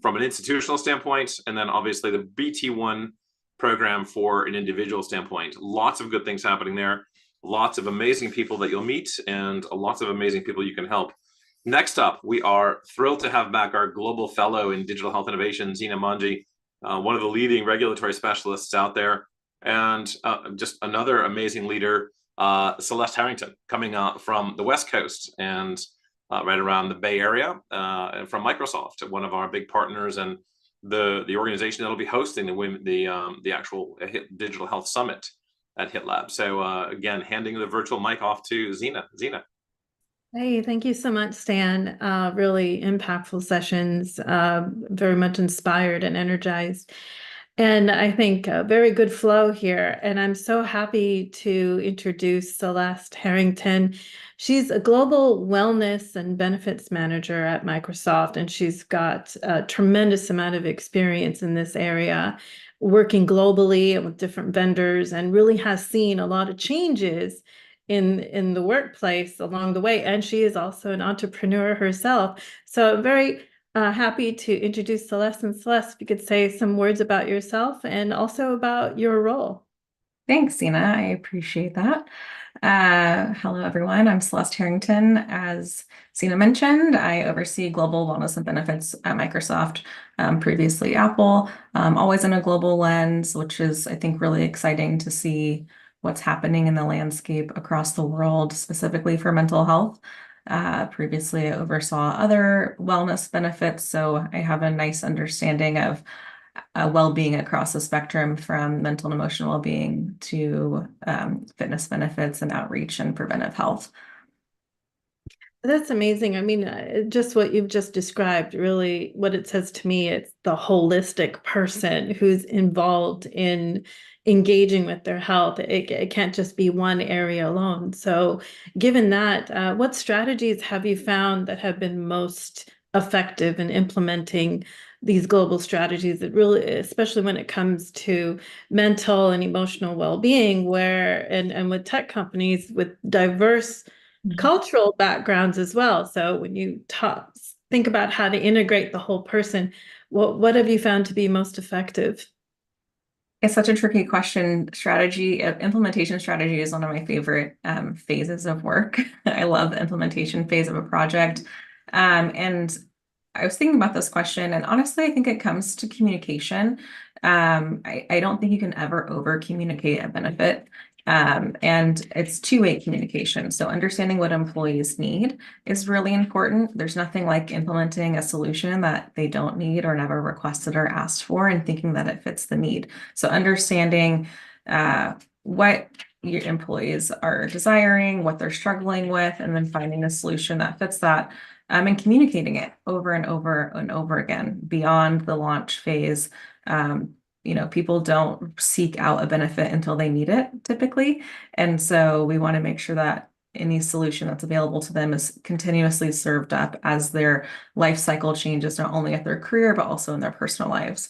S1: from an institutional standpoint, and then obviously the BT1 program for an individual standpoint. Lots of good things happening there, lots of amazing people that you'll meet, and lots of amazing people you can help. Next up, we are thrilled to have back our global fellow in digital health innovation, Zina Manji, one of the leading regulatory specialists out there, and just another amazing leader, Celeste Harrington, coming from the West Coast and right around the Bay Area, and from Microsoft, one of our big partners and the organization that'll be hosting the actual Digital Health Summit at HITLAB. So again, handing the virtual mic off to Zina. Zina.
S14: Hey, thank you so much, Stan. Really impactful sessions, very much inspired and energized. And I think a very good flow here. And I'm so happy to introduce Celeste Harrington. She's a global wellness and benefits manager at Microsoft, and she's got a tremendous amount of experience in this area, working globally and with different vendors, and really has seen a lot of changes in the workplace along the way. And she is also an entrepreneur herself. So I'm very happy to introduce Celeste. And Celeste, if you could say some words about yourself and also about your role.
S15: Thanks, Zina. I appreciate that. Hello, everyone. I'm Celeste Harrington. As Zina mentioned, I oversee global wellness and benefits at Microsoft, previously Apple, always in a global lens, which is, I think, really exciting to see what's happening in the landscape across the world, specifically for mental health. Previously, I oversaw other wellness benefits, so I have a nice understanding of well-being across the spectrum, from mental and emotional well-being to fitness benefits and outreach and preventive health.
S14: That's amazing. I mean, just what you've just described, really what it says to me, it's the holistic person who's involved in engaging with their health. It can't just be one area alone. So given that, what strategies have you found that have been most effective in implementing these global strategies that really, especially when it comes to mental and emotional well-being, where and with tech companies with diverse cultural backgrounds as well. So when you think about how to integrate the whole person, what have you found to be most effective?
S15: It's such a tricky question. Implementation strategy is one of my favorite phases of work. I love the implementation phase of a project. And I was thinking about this question, and honestly, I think it comes to communication. I don't think you can ever over communicate a benefit. And it's two-way communication. So understanding what employees need is really important. There's nothing like implementing a solution that they don't need or never requested or asked for and thinking that it fits the need. So understanding what your employees are desiring, what they're struggling with, and then finding a solution that fits that. and communicating it over and over and over again beyond the launch phase. People don't seek out a benefit until they need it typically. And so we want to make sure that any solution that's available to them is continuously served up as their life cycle changes, not only at their career, but also in their personal lives.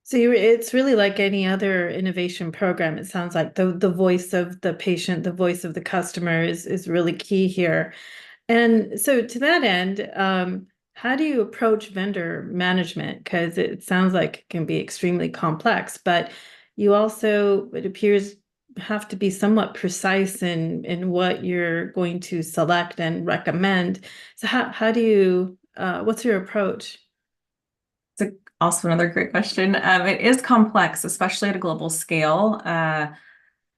S14: So it's really like any other innovation program. It sounds like the voice of the patient, the voice of the customer is really key here. And so to that end, how do you approach vendor management? Because it sounds like it can be extremely complex, but you also, it appears, have to be somewhat precise in what you're going to select and recommend. So how do you, what's your approach?
S15: It's also another great question. It is complex, especially at a global scale.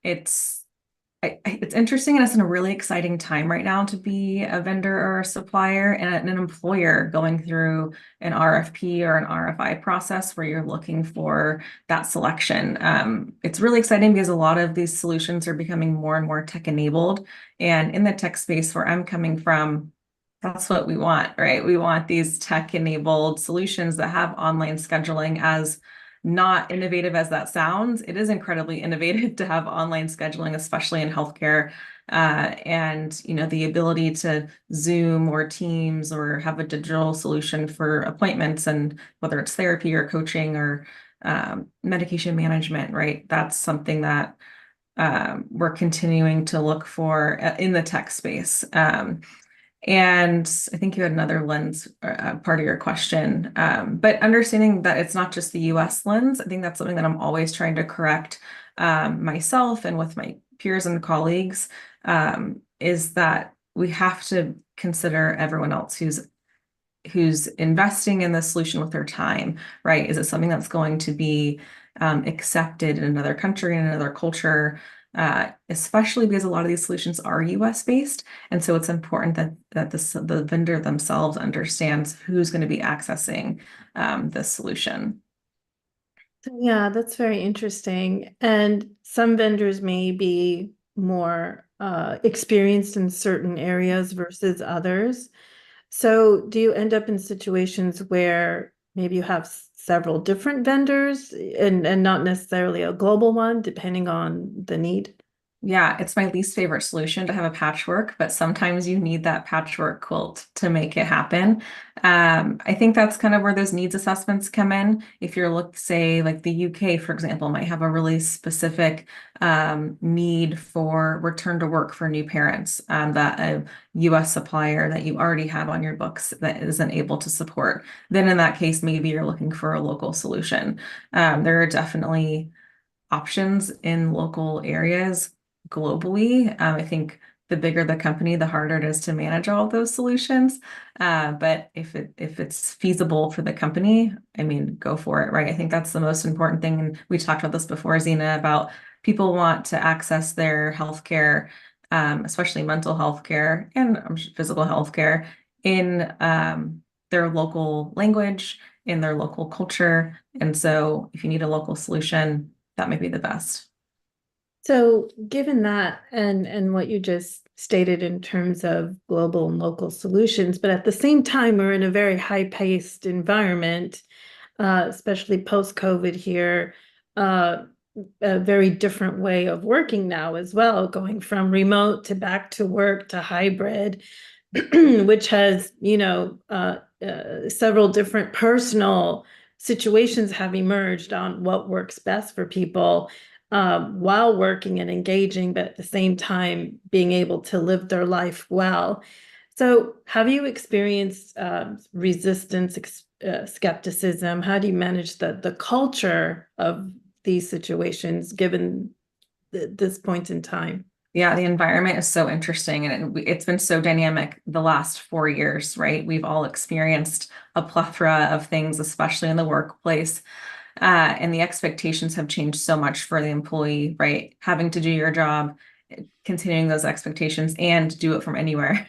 S15: It's interesting, and it's in a really exciting time right now to be a vendor or a supplier and an employer going through an RFP or an RFI process where you're looking for that selection. It's really exciting because a lot of these solutions are becoming more and more tech enabled. And in the tech space where I'm coming from, that's what we want, right? We want these tech-enabled solutions that have online scheduling. As not innovative as that sounds, it is incredibly innovative to have online scheduling, especially in healthcare. And the ability to Zoom or Teams or have a digital solution for appointments, and whether it's therapy or coaching or medication management, right? That's something that we're continuing to look for in the tech space. And I think you had another lens part of your question, but understanding that it's not just the US lens, I think that's something that I'm always trying to correct myself and with my peers and colleagues, is that we have to consider everyone else who's investing in the solution with their time, right? Is it something that's going to be accepted in another country, in another culture? Especially because a lot of these solutions are US based. And so it's important that the vendor themselves understands who's going to be accessing this solution.
S14: Yeah, that's very interesting. And some vendors may be more experienced in certain areas versus others. So do you end up in situations where maybe you have several different vendors and not necessarily a global one, depending on the need?
S15: Yeah, it's my least favorite solution to have a patchwork, but sometimes you need that patchwork quilt to make it happen. I think that's kind of where those needs assessments come in. If you're say like the UK, for example, might have a really specific need for return to work for new parents that a US supplier that you already have on your books that isn't able to support. Then in that case, maybe you're looking for a local solution. There are definitely options in local areas globally. I think the bigger the company, the harder it is to manage all of those solutions. But if it's feasible for the company, I mean, go for it, right? I think that's the most important thing. And we talked about this before, Zena, about people want to access their healthcare, especially mental health care and physical health care in their local language, in their local culture. And so if you need a local solution, that may be the best.
S14: So given that and what you just stated in terms of global and local solutions, but at the same time, we're in a very high-paced environment, especially post-COVID here, a very different way of working now as well, going from remote to back to work to hybrid, which has, several different personal situations have emerged on what works best for people while working and engaging, but at the same time being able to live their life well. So have you experienced resistance, skepticism? How do you manage the culture of these situations given this point in time?
S15: Yeah, the environment is so interesting, and it's been so dynamic the last 4 years, right? We've all experienced a plethora of things, especially in the workplace. And the expectations have changed so much for the employee, right? Having to do your job, continuing those expectations, and do it from anywhere,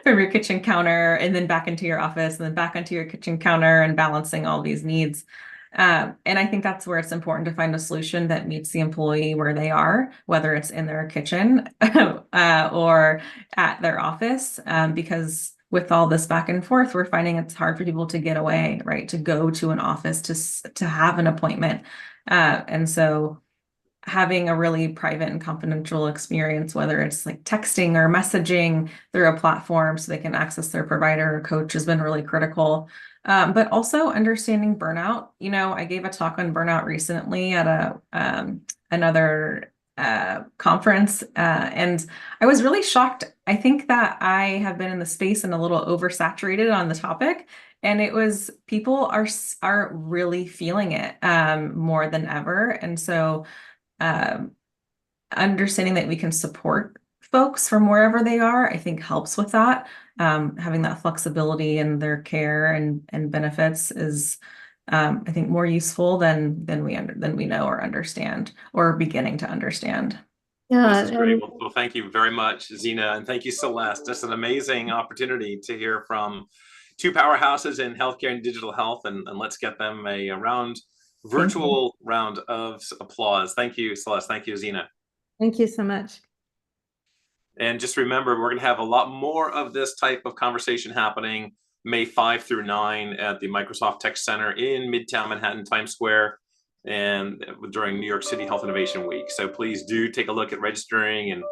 S15: from your kitchen counter, and then back into your office, and then back onto your kitchen counter, and balancing all these needs. And I think that's where it's important to find a solution that meets the employee where they are, whether it's in their kitchen or at their office, because with all this back and forth, we're finding it's hard for people to get away, right? To go to an office to have an appointment. And so having a really private and confidential experience, whether it's like texting or messaging through a platform so they can access their provider or coach, has been really critical. But also understanding burnout. You know, I gave a talk on burnout recently at another conference, and I was really shocked. I think that I have been in the space and a little oversaturated on the topic, and it was people are really feeling it more than ever. And so understanding that we can support folks from wherever they are, I think helps with that. Having that flexibility in their care and benefits is, I think, more useful than we know or understand or beginning to understand.
S14: Yeah,
S1: this is great. Well, thank you very much, Zena, and thank you, Celeste. Just an amazing opportunity to hear from two powerhouses in healthcare and digital health, and let's get them a virtual round of applause. Thank you, Celeste. Thank you, Zena.
S14: Thank you so much.
S1: And just remember, we're going to have a lot more of this type of conversation happening May 5 through 9 at the Microsoft Tech Center in Midtown Manhattan, Times Square, and during New York City Health Innovation Week. So please do take a look at registering and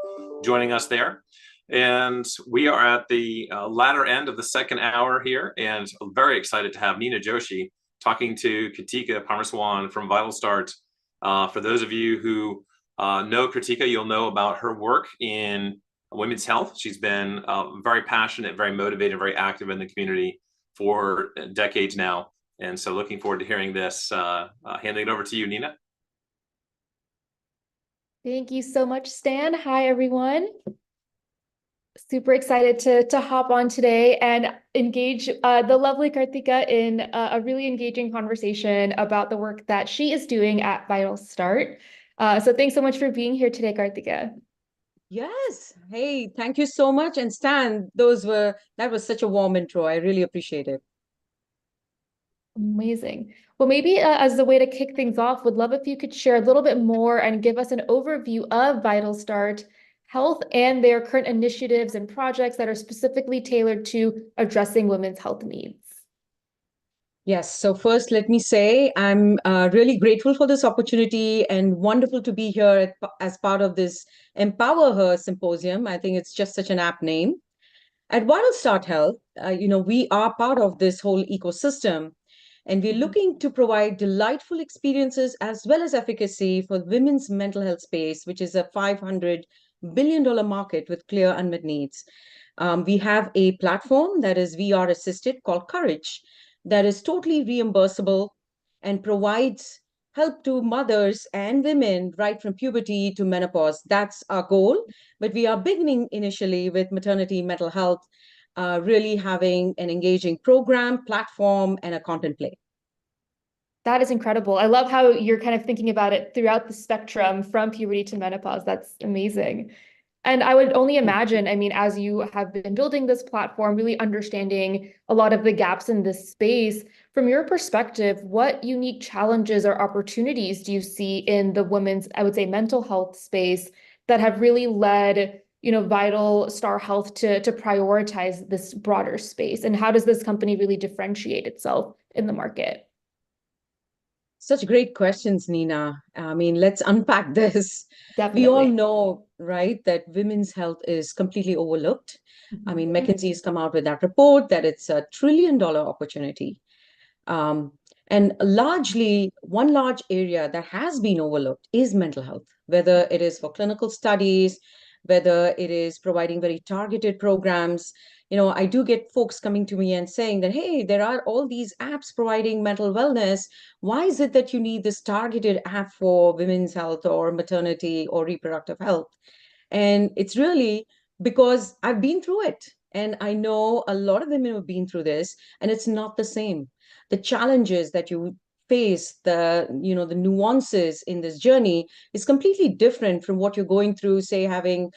S1: joining us there. And we are at the latter end of the second hour here, and very excited to have Nina Joshi talking to Kritika Parmaswan from VitalStart. For those of you who know Kritika, you'll know about her work in women's health. She's been very passionate, very motivated, very active in the community for decades now. And so looking forward to hearing this. Handing it over to you, Nina.
S16: Thank you so much, Stan. Hi, everyone. Super excited to hop on today and engage the lovely Karthika in a really engaging conversation about the work that she is doing at VitalStart. So thanks so much for being here today, Karthika.
S17: Yes. Hey, thank you so much. And Stan, that was such a warm intro. I really appreciate it.
S16: Amazing. Well, maybe as a way to kick things off, would love if you could share a little bit more and give us an overview of VitalStart Health and their current initiatives and projects that are specifically tailored to addressing women's health needs.
S17: Yes. So first, let me say I'm really grateful for this opportunity and wonderful to be here as part of this Empower Her Symposium. I think it's just such an apt name. At VitalStart Health, we are part of this whole ecosystem, and we're looking to provide delightful experiences as well as efficacy for women's mental health space, which is a $500 billion market with clear unmet needs. We have a platform that is VR assisted called Courage, that is totally reimbursable and provides help to mothers and women right from puberty to menopause. That's our goal. But we are beginning initially with maternity mental health, really having an engaging program, platform, and a content play.
S16: That is incredible. I love how you're kind of thinking about it throughout the spectrum from puberty to menopause. That's amazing. And I would only imagine, I mean, as you have been building this platform, really understanding a lot of the gaps in this space, from your perspective, what unique challenges or opportunities do you see in the women's, I would say, mental health space that have really led, VitalStart Health to prioritize this broader space? And how does this company really differentiate itself in the market?
S17: Such great questions, Nina. I mean, let's unpack this.
S16: Definitely.
S17: We all know, right, that women's health is completely overlooked. I mean, McKinsey has come out with that report that it's a $1 trillion opportunity. And largely, one large area that has been overlooked is mental health, whether it is for clinical studies, whether it is providing very targeted programs. I do get folks coming to me and saying that, hey, there are all these apps providing mental wellness. Why is it that you need this targeted app for women's health or maternity or reproductive health? And it's really because I've been through it. And I know a lot of women have been through this, and it's not the same. The challenges that you face, the nuances in this journey is completely different from what you're going through, say, having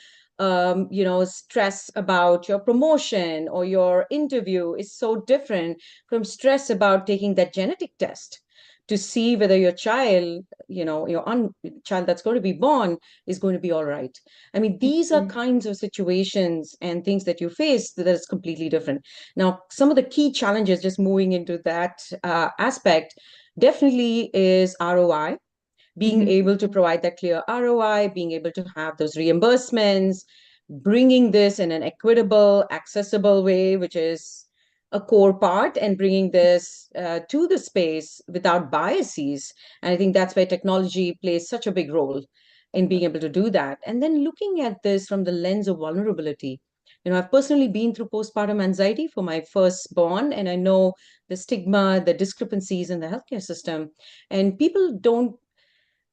S17: stress about your promotion or your interview is so different from stress about taking that genetic test. to see whether your child, your child that's going to be born is going to be all right. I mean, these are kinds of situations and things that you face that is completely different. Now, some of the key challenges, just moving into that aspect, definitely is ROI, being able to provide that clear ROI, being able to have those reimbursements, bringing this in an equitable, accessible way, which is a core part, and bringing this to the space without biases. And I think that's where technology plays such a big role in being able to do that. And then looking at this from the lens of vulnerability. I've personally been through postpartum anxiety for my firstborn, and I know the stigma, the discrepancies in the healthcare system. And people don't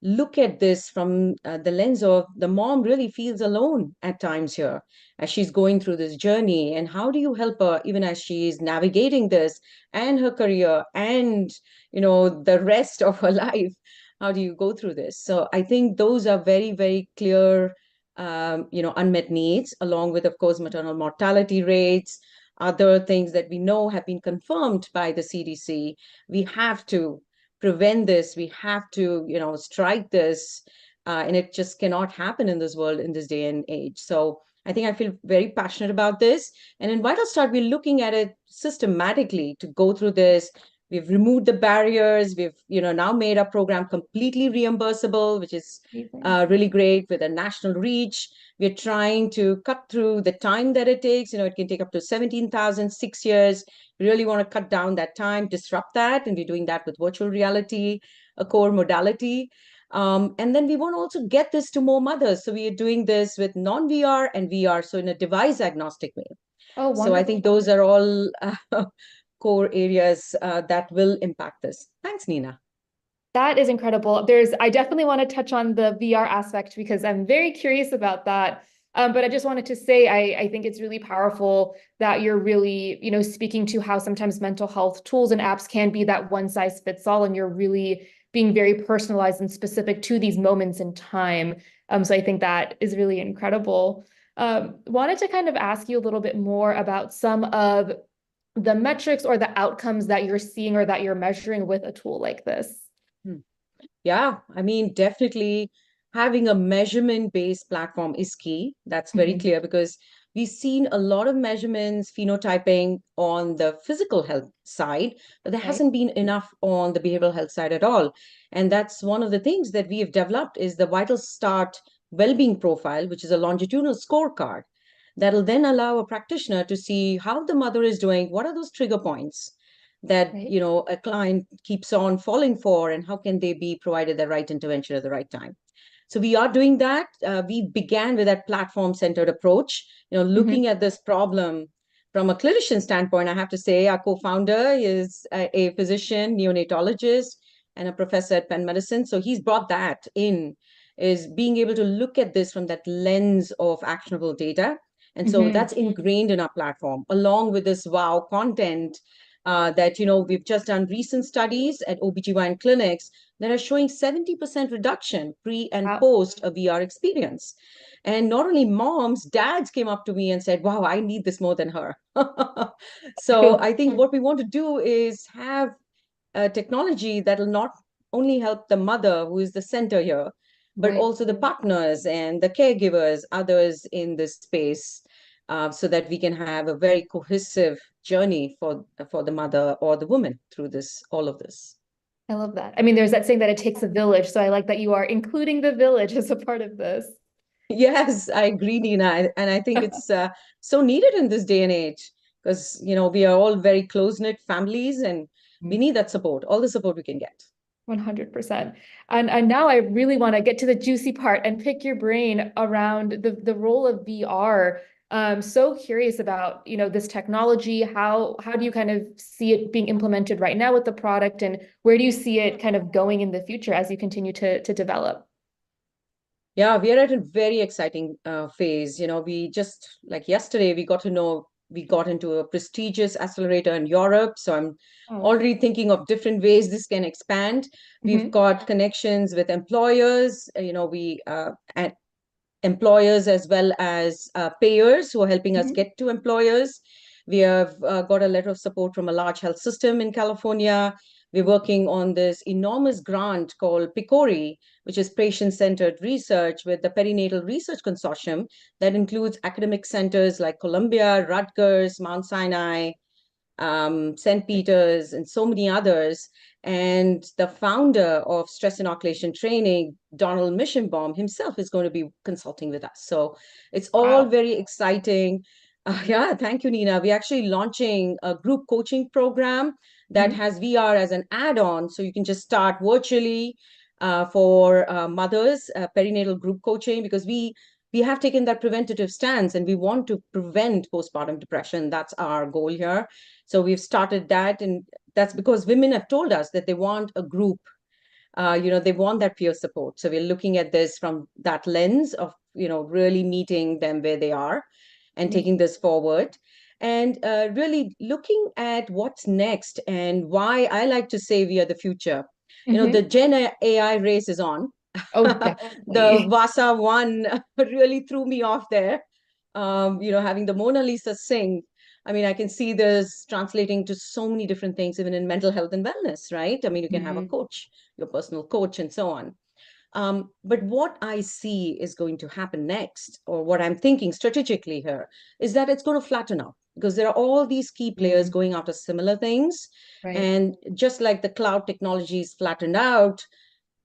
S17: look at this from the lens of the mom really feels alone at times here as she's going through this journey. And how do you help her even as she's navigating this and her career and, the rest of her life? How do you go through this? So I think those are very, very clear, unmet needs, along with, of course, maternal mortality rates, other things that we know have been confirmed by the CDC. We have to prevent this. We have to, strike this, and it just cannot happen in this world in this day and age. So I think I feel very passionate about this. And in Vital Start, we're looking at it systematically to go through this. We've removed the barriers. We've, now made our program completely reimbursable, which is really great with a national reach. We're trying to cut through the time that it takes. It can take up to 17,000, 6 years. We really want to cut down that time, disrupt that. And we're doing that with virtual reality, a core modality. And then we want to also get this to more mothers. So we are doing this with non-VR and VR, so in a device agnostic way.
S16: Oh, wonderful.
S17: So I think those are all core areas that will impact this. Thanks, Nina.
S16: That is incredible. I definitely want to touch on the VR aspect because I'm very curious about that. But I just wanted to say, I think it's really powerful that you're really, speaking to how sometimes mental health tools and apps can be that one size fits all, and you're really being very personalized and specific to these moments in time. So I think that is really incredible. Wanted to kind of ask you a little bit more about some of the metrics or the outcomes that you're seeing or that you're measuring with a tool like this.
S17: Yeah, I mean, definitely having a measurement-based platform is key. That's very clear because we've seen a lot of measurements, phenotyping on the physical health side, but there hasn't been enough on the behavioral health side at all. And that's one of the things that we have developed is the Vital Start Wellbeing Profile, which is a longitudinal scorecard that'll then allow a practitioner to see how the mother is doing, what are those trigger points that a client keeps on falling for, and how can they be provided the right intervention at the right time. So we are doing that. We began with that platform-centered approach, looking at this problem from a clinician standpoint. I have to say our co-founder is a physician, neonatologist, and a professor at Penn Medicine. So he's brought that in, is being able to look at this from that lens of actionable data. And so that's ingrained in our platform, along with this wow content that, we've just done recent studies at OBGYN clinics that are showing 70% reduction pre and post a VR experience. And not only moms, dads came up to me and said, wow, I need this more than her. So I think what we want to do is have a technology that will not only help the mother, who is the center here, but also the partners and the caregivers, others in this space, so that we can have a very cohesive journey for the mother or the woman through all of this.
S16: I love that. I mean, there's that saying that it takes a village. So I like that you are including the village as a part of this.
S17: Yes, I agree, Nina. And I think it's so needed in this day and age because, we are all very close-knit families and we need that support, all the support we can get.
S16: 100%. And now I really want to get to the juicy part and pick your brain around the role of VR. So curious about, this technology. How do you kind of see it being implemented right now with the product, and where do you see it kind of going in the future as you continue to develop?
S17: Yeah, we are at a very exciting phase. We just, like yesterday, we got into a prestigious accelerator in Europe. So I'm already thinking of different ways this can expand. We've got connections with employers, and employers as well as payers who are helping us get to employers. We have got a letter of support from a large health system in California. we're working on this enormous grant called PICORI, which is patient-centered research with the Perinatal Research Consortium that includes academic centers like Columbia, Rutgers, Mount Sinai, St. Peter's, and so many others. And the founder of Stress Inoculation Training, Donald Mishenbaum himself, is going to be consulting with us. So it's all very exciting. Yeah, thank you, Nina. We're actually launching a group coaching program that has VR as an add-on. So you can just start virtually for mothers, perinatal group coaching, because we have taken that preventative stance and we want to prevent postpartum depression. That's our goal here. So we've started that, and that's because women have told us that they want a group, they want that peer support. So we're looking at this from that lens of, really meeting them where they are and taking this forward. And really looking at what's next and why I like to say we are the future. The Gen AI race is on.
S16: Oh,
S17: the Vasa one really threw me off there. Having the Mona Lisa sing. I mean, I can see this translating to so many different things, even in mental health and wellness, right? I mean, you can have a coach, your personal coach, and so on. But what I see is going to happen next, or what I'm thinking strategically here, is that it's going to flatten out because there are all these key players going after similar things.
S9: Right.
S17: And just like the cloud technologies flattened out,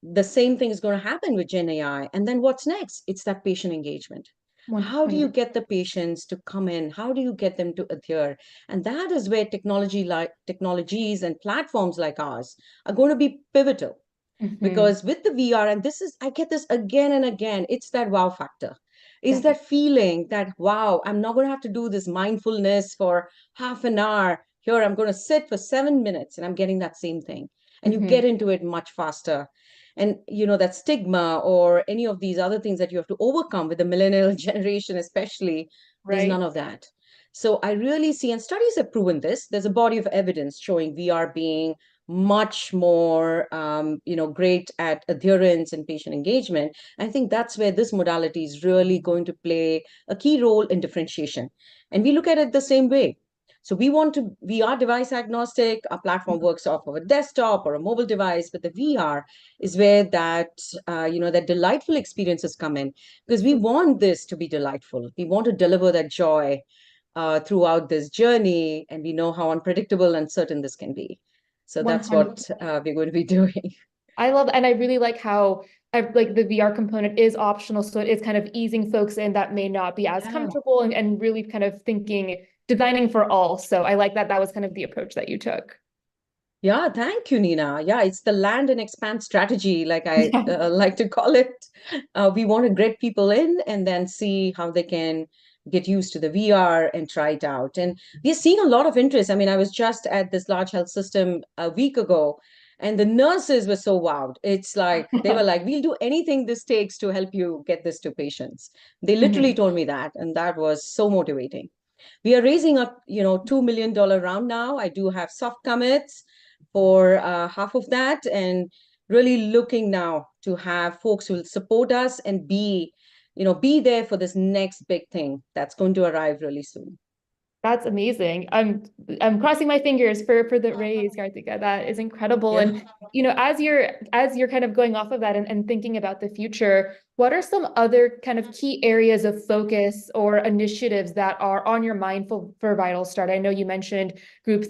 S17: the same thing is going to happen with Gen AI. And then what's next? It's that patient engagement. How do you get the patients to come in? How do you get them to adhere? And that is where technologies and platforms like ours are going to be pivotal. Because with the VR, and I get this again and again, it's that wow factor. Is that feeling that, wow, I'm not going to have to do this mindfulness for half an hour. Here, I'm going to sit for 7 minutes and I'm getting that same thing. And you get into it much faster. And, that stigma or any of these other things that you have to overcome with the millennial generation, especially, there's none of that. So I really see, and studies have proven this, there's a body of evidence showing VR being much more, great at adherence and patient engagement. I think that's where this modality is really going to play a key role in differentiation. And we look at it the same way. So we are device agnostic. Our platform works off of a desktop or a mobile device, but the VR is where that, that delightful experiences come in, because we want this to be delightful. We want to deliver that joy throughout this journey, and we know how unpredictable and uncertain this can be. So that's
S16: 100%.
S17: what we're going to be doing.
S16: I love, and I really like how the VR component is optional. So it is kind of easing folks in that may not be as comfortable and really kind of designing for all. So I like that was kind of the approach that you took.
S17: Yeah, thank you, Nina. Yeah, it's the land and expand strategy, like I like to call it. We want to get people in and then see how they can get used to the VR and try it out. And we're seeing a lot of interest. I mean, I was just at this large health system a week ago, and the nurses were so wowed. It's like, they were like, we'll do anything this takes to help you get this to patients. They literally told me that, and that was so motivating. We are raising up, $2 million round now. I do have soft commits for half of that, and really looking now to have folks who will support us and be there for this next big thing that's going to arrive really soon.
S16: That's amazing. I'm crossing my fingers for the raise, Karthika. That is incredible.
S17: Yeah.
S16: And as you're kind of going off of that and thinking about the future, what are some other kind of key areas of focus or initiatives that are on your mind for Vital Start? I know you mentioned group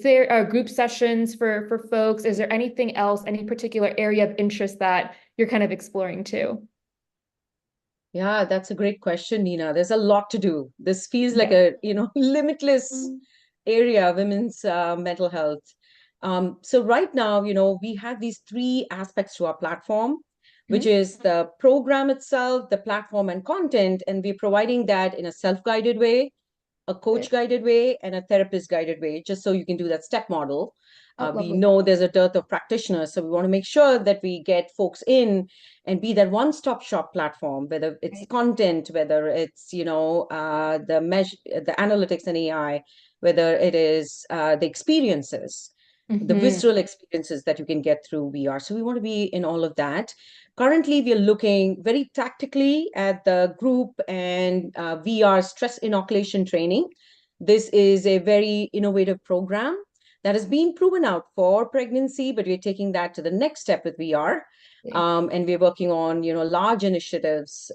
S16: sessions for folks. Is there anything else, any particular area of interest that you're kind of exploring too?
S17: Yeah, that's a great question, Nina. There's a lot to do. This feels like a, limitless area, women's mental health. So right now, we have these 3 aspects to our platform, which is the program itself, the platform and content, and we're providing that in a self-guided way, a coach-guided way, and a therapist-guided way, just so you can do that step model. We know there's a dearth of practitioners, so we want to make sure that we get folks in and be that one-stop shop platform, whether it's content, whether it's, the analytics and AI, whether it is the experiences, the visceral experiences that you can get through VR. So we want to be in all of that. Currently, we are looking very tactically at the group and VR stress inoculation training. This is a very innovative program that has been proven out for pregnancy, but we're taking that to the next step with VR. And we're working on, large initiatives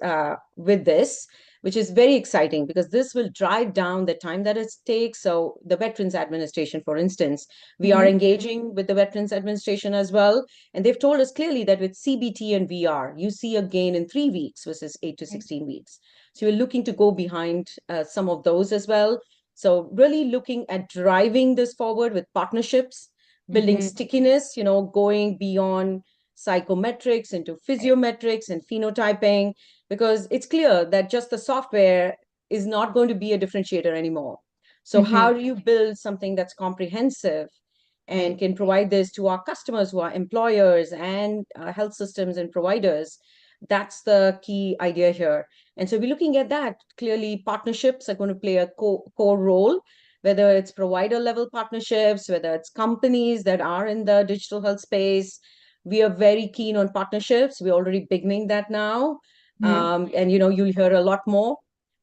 S17: with this, which is very exciting because this will drive down the time that it takes. So the Veterans Administration, for instance, we are engaging with the Veterans Administration as well. And they've told us clearly that with CBT and VR, you see a gain in 3 weeks versus 8 to 16 weeks. So we're looking to go behind some of those as well. So really looking at driving this forward with partnerships, building stickiness, going beyond psychometrics into physiometrics and phenotyping, because it's clear that just the software is not going to be a differentiator anymore. So how do you build something that's comprehensive and can provide this to our customers who are employers and health systems and providers? That's the key idea here. And so we're looking at that. Clearly, partnerships are going to play a core role, whether it's provider level partnerships, whether it's companies that are in the digital health space. We are very keen on partnerships. We're already beginning that now. And, you'll hear a lot more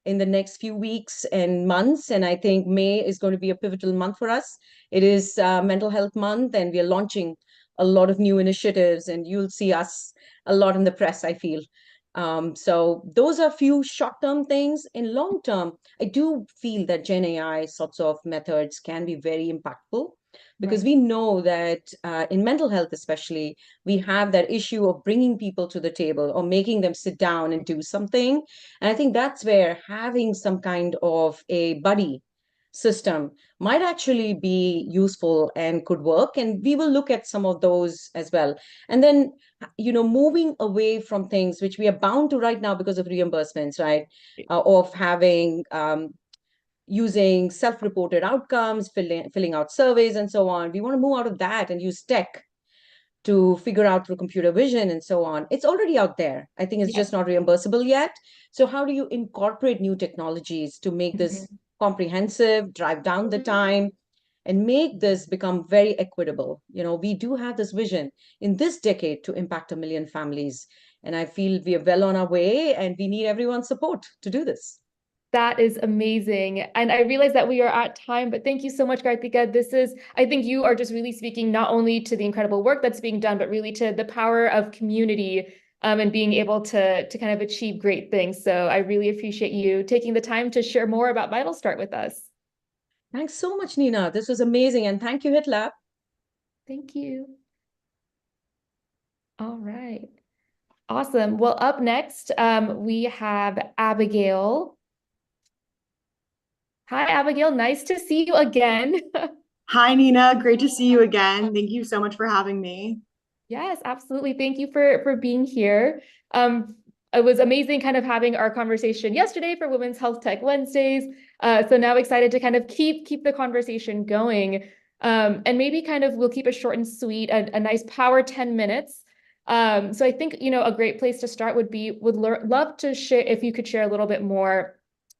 S17: in the next few weeks and months. And I think May is going to be a pivotal month for us. It is Mental Health Month, and we are launching a lot of new initiatives, and you'll see us a lot in the press, I feel. So those are a few short-term things. In long-term, I do feel that Gen AI sorts of methods can be very impactful, because we know that in mental health especially, we have that issue of bringing people to the table or making them sit down and do something. And I think that's where having some kind of a buddy system might actually be useful and could work. And we will look at some of those as well. And then, moving away from things which we are bound to right now because of reimbursements, right? Of having using self-reported outcomes, filling out surveys and so on. We want to move out of that and use tech to figure out through computer vision and so on. It's already out there. I think it's just not reimbursable yet. So how do you incorporate new technologies to make this comprehensive, drive down the time, and make this become very equitable? We do have this vision in this decade to impact 1 million families. And I feel we are well on our way, and we need everyone's support to do this.
S16: That is amazing. And I realize that we are at time, but thank you so much, Karthika. I think you are just really speaking not only to the incredible work that's being done, but really to the power of community and being able to kind of achieve great things. So I really appreciate you taking the time to share more about VitalStart with us.
S17: Thanks so much, Nina. This was amazing. And thank you, HITLAB.
S16: Thank you. All right. Awesome. Well, up next, we have Abigail. Hi, Abigail. Nice to see you again.
S18: Hi, Nina. Great to see you again. Thank you so much for having me.
S16: Yes, absolutely. Thank you for being here. It was amazing kind of having our conversation yesterday for Women's Health Tech Wednesdays. So now excited to kind of keep the conversation going. And maybe kind of we'll keep it short and sweet, a nice power 10 minutes. So I think, a great place to start would love to share, if you could share a little bit more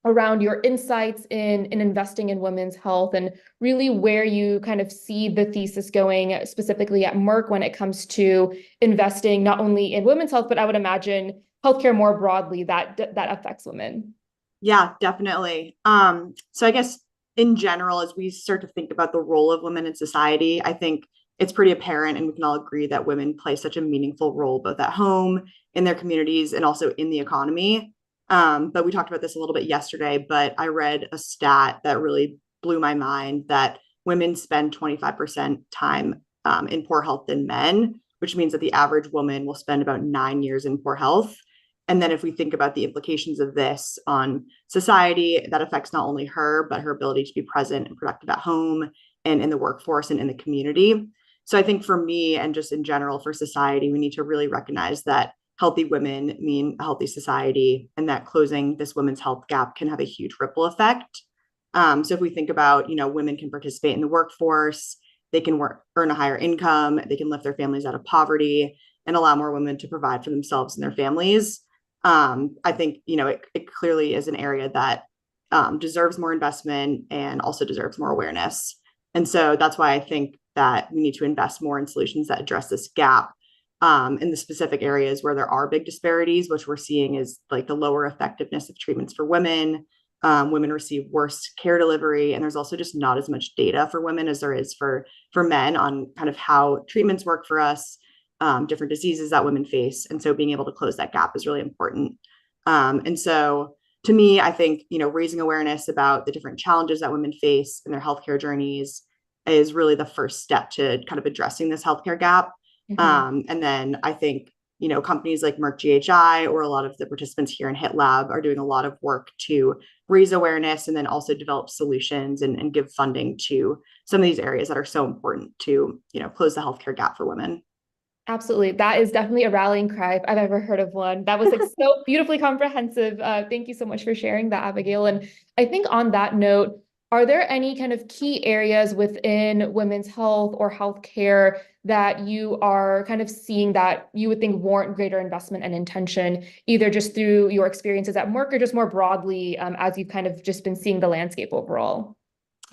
S16: around your insights in investing in women's health, and really where you kind of see the thesis going specifically at Merck when it comes to investing not only in women's health, but I would imagine healthcare more broadly that affects women.
S18: Yeah, definitely. So I guess in general, as we start to think about the role of women in society, I think it's pretty apparent, and we can all agree that women play such a meaningful role both at home, in their communities, and also in the economy. But we talked about this a little bit yesterday, but I read a stat that really blew my mind, that women spend 25% time in poor health than men, which means that the average woman will spend about 9 years in poor health. And then if we think about the implications of this on society, that affects not only her, but her ability to be present and productive at home and in the workforce and in the community. So I think for me, and just in general for society, we need to really recognize that healthy women mean a healthy society, and that closing this women's health gap can have a huge ripple effect. So if we think about, women can participate in the workforce, they can earn a higher income, they can lift their families out of poverty, and allow more women to provide for themselves and their families. I think, it clearly is an area that deserves more investment and also deserves more awareness. And so that's why I think that we need to invest more in solutions that address this gap in the specific areas where there are big disparities, which we're seeing is like the lower effectiveness of treatments for women, women receive worse care delivery, and there's also just not as much data for women as there is for men on kind of how treatments work for us, different diseases that women face. And so being able to close that gap is really important. And so to me, I think, raising awareness about the different challenges that women face in their healthcare journeys is really the first step to kind of addressing this healthcare gap. And then I think, companies like Merck GHI or a lot of the participants here in HITLAB are doing a lot of work to raise awareness and then also develop solutions and give funding to some of these areas that are so important to, close the healthcare gap for women.
S16: Absolutely. That is definitely a rallying cry if I've ever heard of one. That was like so beautifully comprehensive. Thank you so much for sharing that, Abigail. And I think on that note, are there any kind of key areas within women's health or healthcare that you are kind of seeing that you would think warrant greater investment and intention, either just through your experiences at Merck or just more broadly as you've kind of just been seeing the landscape overall?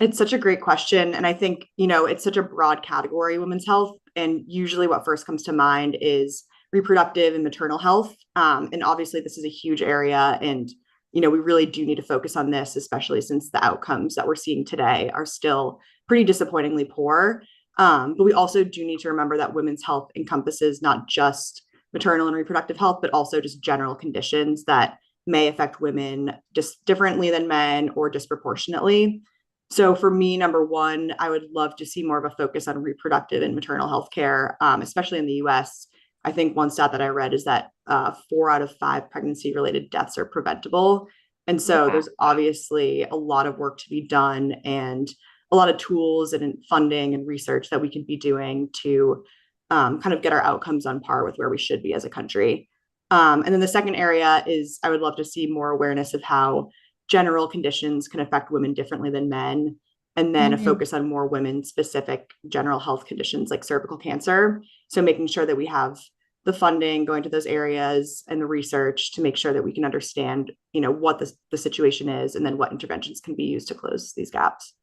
S18: It's such a great question. And I think, it's such a broad category, women's health. And usually what first comes to mind is reproductive and maternal health. And obviously this is a huge area. And, we really do need to focus on this, especially since the outcomes that we're seeing today are still pretty disappointingly poor. But we also do need to remember that women's health encompasses not just maternal and reproductive health, but also just general conditions that may affect women just differently than men or disproportionately. So for me, number one, I would love to see more of a focus on reproductive and maternal health care, especially in the US. I think one stat that I read is that 4 out of 5 pregnancy-related deaths are preventable. And so there's obviously a lot of work to be done and a lot of tools and funding and research that we can be doing to kind of get our outcomes on par with where we should be as a country. And then the second area is I would love to see more awareness of how general conditions can affect women differently than men, and then a focus on more women-specific general health conditions like cervical cancer. So making sure that we have the funding going to those areas and the research to make sure that we can understand, what the situation is and then what interventions can be used to close these gaps.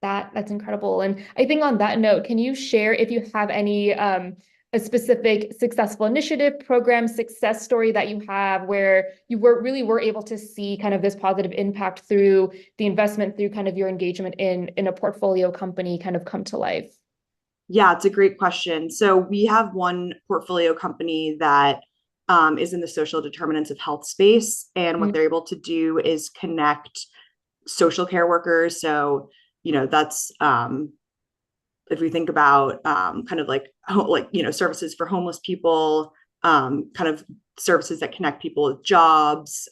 S16: That's incredible. And I think on that note, can you share if you have any a specific successful initiative, program, success story that you have where you were able to see kind of this positive impact through the investment, through kind of your engagement in a portfolio company kind of come to life?
S18: Yeah, it's a great question. So we have one portfolio company that is in the social determinants of health space. And what they're able to do is connect social care workers. So, that's if we think about kind of like services for homeless people, kind of services that connect people with jobs,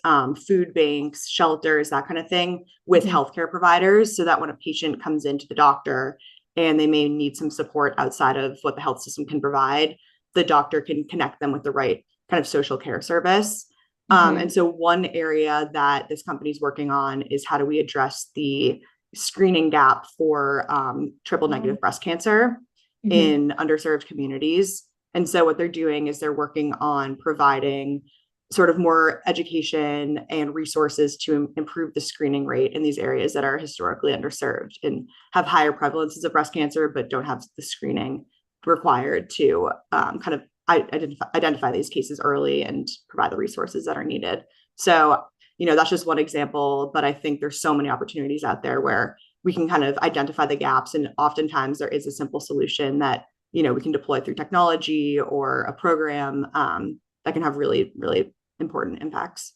S18: food banks, shelters, that kind of thing with healthcare providers, so that when a patient comes into the doctor and they may need some support outside of what the health system can provide, the doctor can connect them with the right kind of social care service. And so one area that this company is working on is how do we address the screening gap for triple negative breast cancer in underserved communities. And so what they're doing is they're working on providing sort of more education and resources to improve the screening rate in these areas that are historically underserved and have higher prevalences of breast cancer, but don't have the screening required to kind of identify these cases early and provide the resources that are needed. So, that's just one example, but I think there's so many opportunities out there where we can kind of identify the gaps. And oftentimes there is a simple solution that, we can deploy through technology or a program that can have really, really important impacts.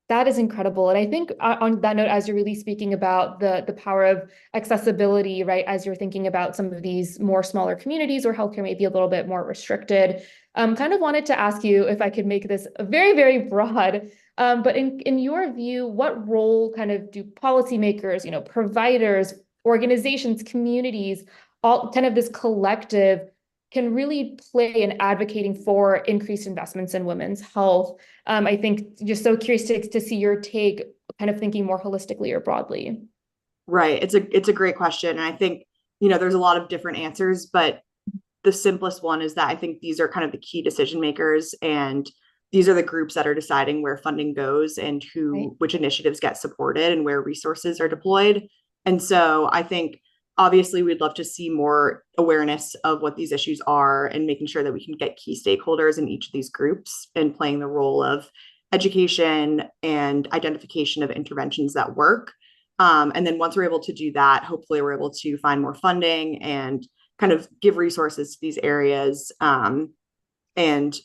S16: That is incredible. And I think on that note, as you're really speaking about the power of accessibility, right, as you're thinking about some of these more smaller communities where healthcare may be a little bit more restricted, kind of wanted to ask you if I could make this very, very broad, but in your view, what role kind of do policymakers, providers, organizations, communities, all kind of this collective can really play in advocating for increased investments in women's health? I think just so curious to see your take, kind of thinking more holistically or broadly.
S18: Right. It's a great question. And I think, there's a lot of different answers, but the simplest one is that I think these are kind of the key decision makers, and these are the groups that are deciding where funding goes and which initiatives get supported and where resources are deployed. And so I think obviously we'd love to see more awareness of what these issues are and making sure that we can get key stakeholders in each of these groups and playing the role of education and identification of interventions that work. And then once we're able to do that, hopefully we're able to find more funding and kind of give resources to these areas, and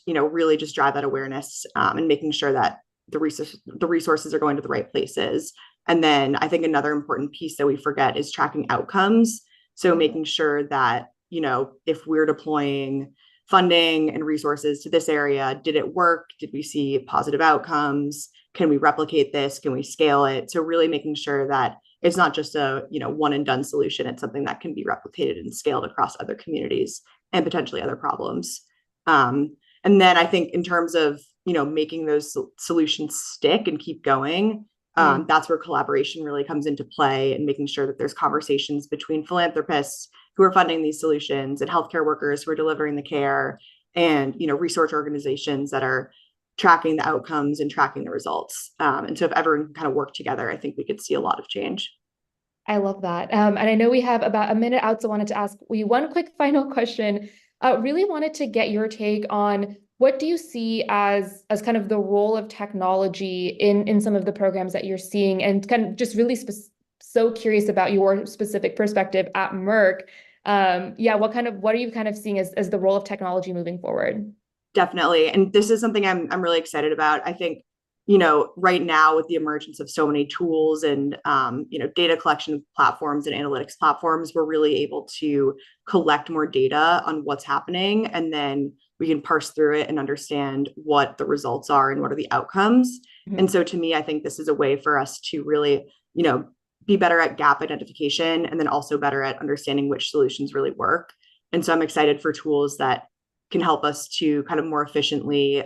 S18: really just drive that awareness, and making sure that the resources are going to the right places. And then I think another important piece that we forget is tracking outcomes. So making sure that, if we're deploying funding and resources to this area, did it work? Did we see positive outcomes? Can we replicate this? Can we scale it? So really making sure that it's not just a, one and done solution. It's something that can be replicated and scaled across other communities and potentially other problems. And then I think in terms of, making those solutions stick and keep going, that's where collaboration really comes into play, and making sure that there's conversations between philanthropists who are funding these solutions and healthcare workers who are delivering the care, and, research organizations that are tracking the outcomes and tracking the results. And so if everyone can kind of work together, I think we could see a lot of change.
S16: I love that. And I know we have about a minute out, so I wanted to ask you one quick final question. Really wanted to get your take on what do you see as kind of the role of technology in some of the programs that you're seeing, and kind of just really so curious about your specific perspective at Merck. What are you kind of seeing as the role of technology moving forward?
S18: Definitely. And this is something I'm really excited about. I think, right now with the emergence of so many tools and, data collection platforms and analytics platforms, we're really able to collect more data on what's happening. And then we can parse through it and understand what the results are and what are the outcomes. Mm-hmm. And so to me, I think this is a way for us to really, be better at gap identification, and then also better at understanding which solutions really work. And so I'm excited for tools that can help us to kind of more efficiently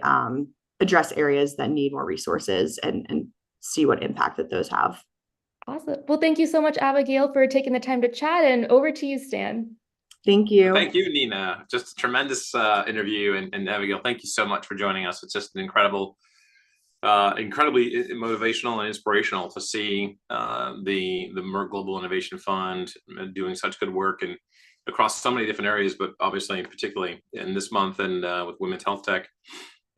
S18: address areas that need more resources, and see what impact that those have.
S16: Awesome. Well, thank you so much, Abigail, for taking the time to chat, and over to you, Stan.
S18: Thank you.
S1: Thank you, Nina. Just a tremendous interview, and Abigail, thank you so much for joining us. It's just an incredibly motivational and inspirational to see the Merck Global Innovation Fund doing such good work and across so many different areas, but obviously particularly in this month and with Women's Health Tech.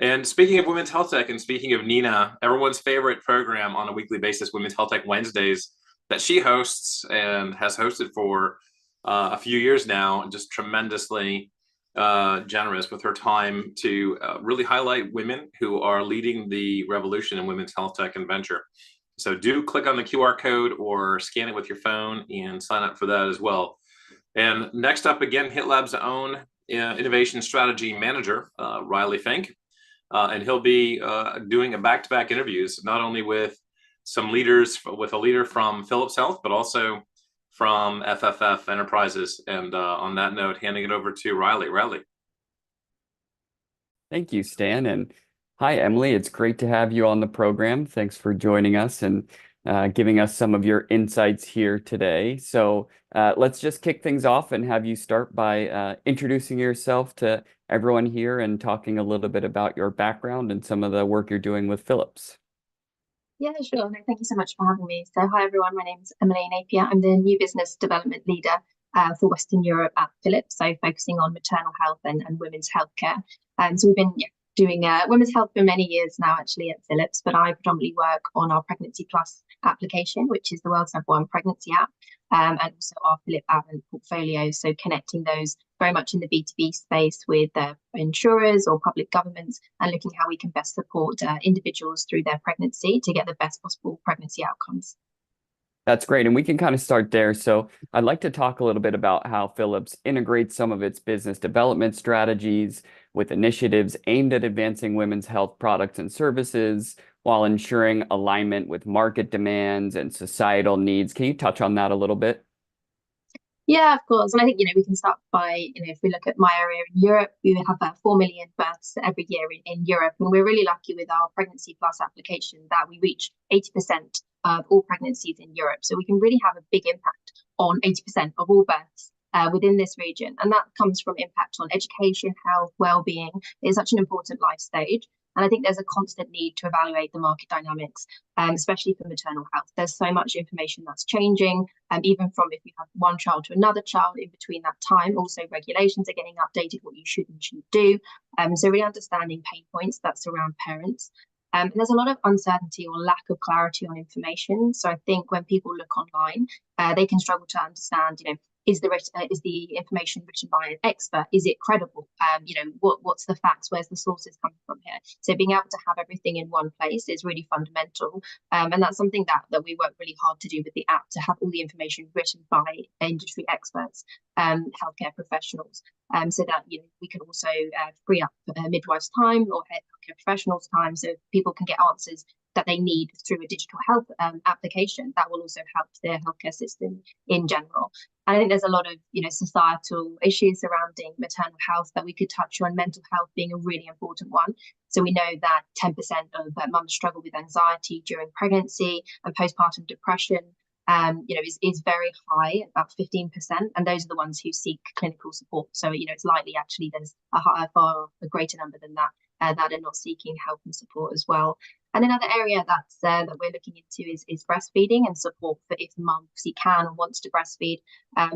S1: And speaking of Women's Health Tech, and speaking of Nina, everyone's favorite program on a weekly basis, Women's Health Tech Wednesdays, that she hosts and has hosted for a few years now, just tremendously generous with her time to really highlight women who are leading the revolution in women's health tech and venture. So do click on the QR code or scan it with your phone and sign up for that as well. And next up, again, HITLAB's own innovation strategy manager, Riley Fink. And he'll be doing a back-to-back interviews, not only with some leaders, with a leader from Philips Health, but also from FFF Enterprises. And on that note, handing it over to Riley. Riley.
S11: Thank you, Stan. And hi, Emily. It's great to have you on the program. Thanks for joining us and giving us some of your insights here today. So let's just kick things off and have you start by introducing yourself to everyone here and talking a little bit about your background and some of the work you're doing with Philips.
S19: Yeah, sure. No, thank you so much for having me. So hi, everyone. My name is Emily Napier. I'm the new business development leader for Western Europe at Philips, so focusing on maternal health and women's healthcare. So we've been doing women's health for many years now, actually, at Philips, but I predominantly work on our Pregnancy Plus application, which is the world's #1 pregnancy app, and also our Philip Avent portfolio. So connecting those very much in the B2B space with insurers or public governments, and looking how we can best support individuals through their pregnancy to get the best possible pregnancy outcomes.
S11: That's great. And we can kind of start there. So I'd like to talk a little bit about how Philips integrates some of its business development strategies with initiatives aimed at advancing women's health products and services while ensuring alignment with market demands and societal needs. Can you touch on that a little bit?
S19: Yeah, of course. And I think, we can start by, if we look at my area in Europe, we have 4 million births every year in Europe. And we're really lucky with our Pregnancy Plus application that we reach 80% of all pregnancies in Europe. So we can really have a big impact on 80% of all births within this region. And that comes from impact on education, health, well-being. It's such an important life stage. And I think there's a constant need to evaluate the market dynamics, especially for maternal health. There's so much information that's changing, even from if you have one child to another child in between that time. Also, regulations are getting updated, what you should and shouldn't do. So really understanding pain points that surround parents. And there's a lot of uncertainty or lack of clarity on information. So I think when people look online, they can struggle to understand, is the information written by an expert? Is it credible? What's the facts? Where's the sources coming from here? So being able to have everything in one place is really fundamental. And that's something that we work really hard to do with the app, to have all the information written by industry experts, healthcare professionals, so that we can also free up midwives' time or healthcare professionals' time, so people can get answers that they need through a digital health application that will also help their healthcare system in general. And I think there's a lot of societal issues surrounding maternal health that we could touch on, mental health being a really important one. So we know that 10% of mums struggle with anxiety during pregnancy, and postpartum depression is very high, about 15%, and those are the ones who seek clinical support. So it's likely actually there's a far greater number than that that are not seeking help and support as well. And another area that we're looking into is breastfeeding and support for if mum obviously can or wants to breastfeed,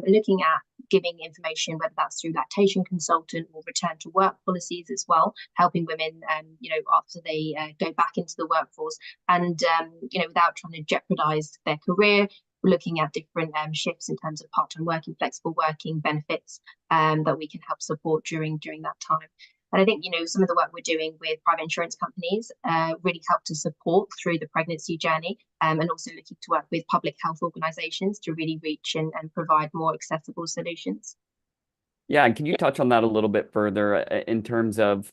S19: looking at giving information, whether that's through lactation consultant or return to work policies as well, helping women after they go back into the workforce and without trying to jeopardize their career. We're looking at different shifts in terms of part-time working, flexible working benefits that we can help support during that time. And I think, some of the work we're doing with private insurance companies really help to support through the pregnancy journey, and also looking to work with public health organizations to really reach and provide more accessible solutions.
S11: Yeah, and can you touch on that a little bit further in terms of,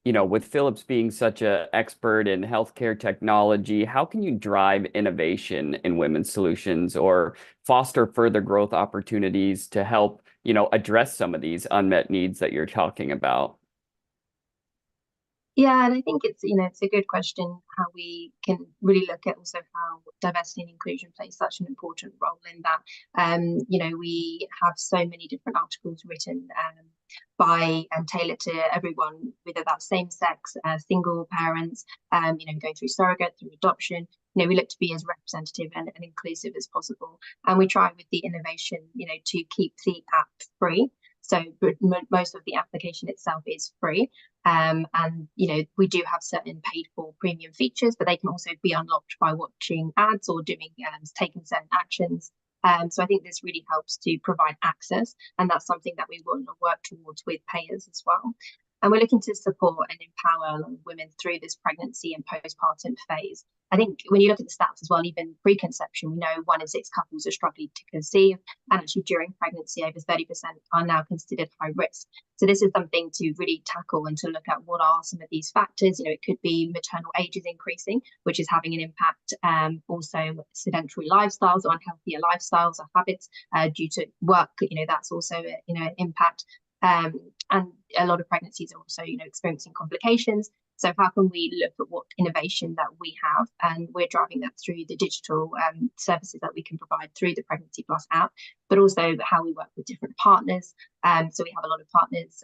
S11: with Philips being such an expert in healthcare technology, how can you drive innovation in women's solutions or foster further growth opportunities to help, address some of these unmet needs that you're talking about?
S19: Yeah, and I think it's a good question how we can really look at also how diversity and inclusion plays such an important role in that. We have so many different articles written by and tailored to everyone, whether that's same sex, single parents, going through surrogate, through adoption. We look to be as representative and inclusive as possible, and we try with the innovation, to keep the app free. So most of the application itself is free. And, we do have certain paid for premium features, but they can also be unlocked by watching ads or taking certain actions. So I think this really helps to provide access. And that's something that we want to work towards with payers as well. And we're looking to support and empower women through this pregnancy and postpartum phase. I think when you look at the stats as well, even preconception, we know 1 in 6 couples are struggling to conceive, and actually during pregnancy, over 30% are now considered high risk. So this is something to really tackle and to look at what are some of these factors. It could be maternal age is increasing, which is having an impact. Also sedentary lifestyles, unhealthier lifestyles or habits due to work. That's also an impact. And a lot of pregnancies are also, experiencing complications. So how can we look at what innovation that we have? And we're driving that through the digital services that we can provide through the Pregnancy Plus app, but also how we work with different partners. So we have a lot of partners,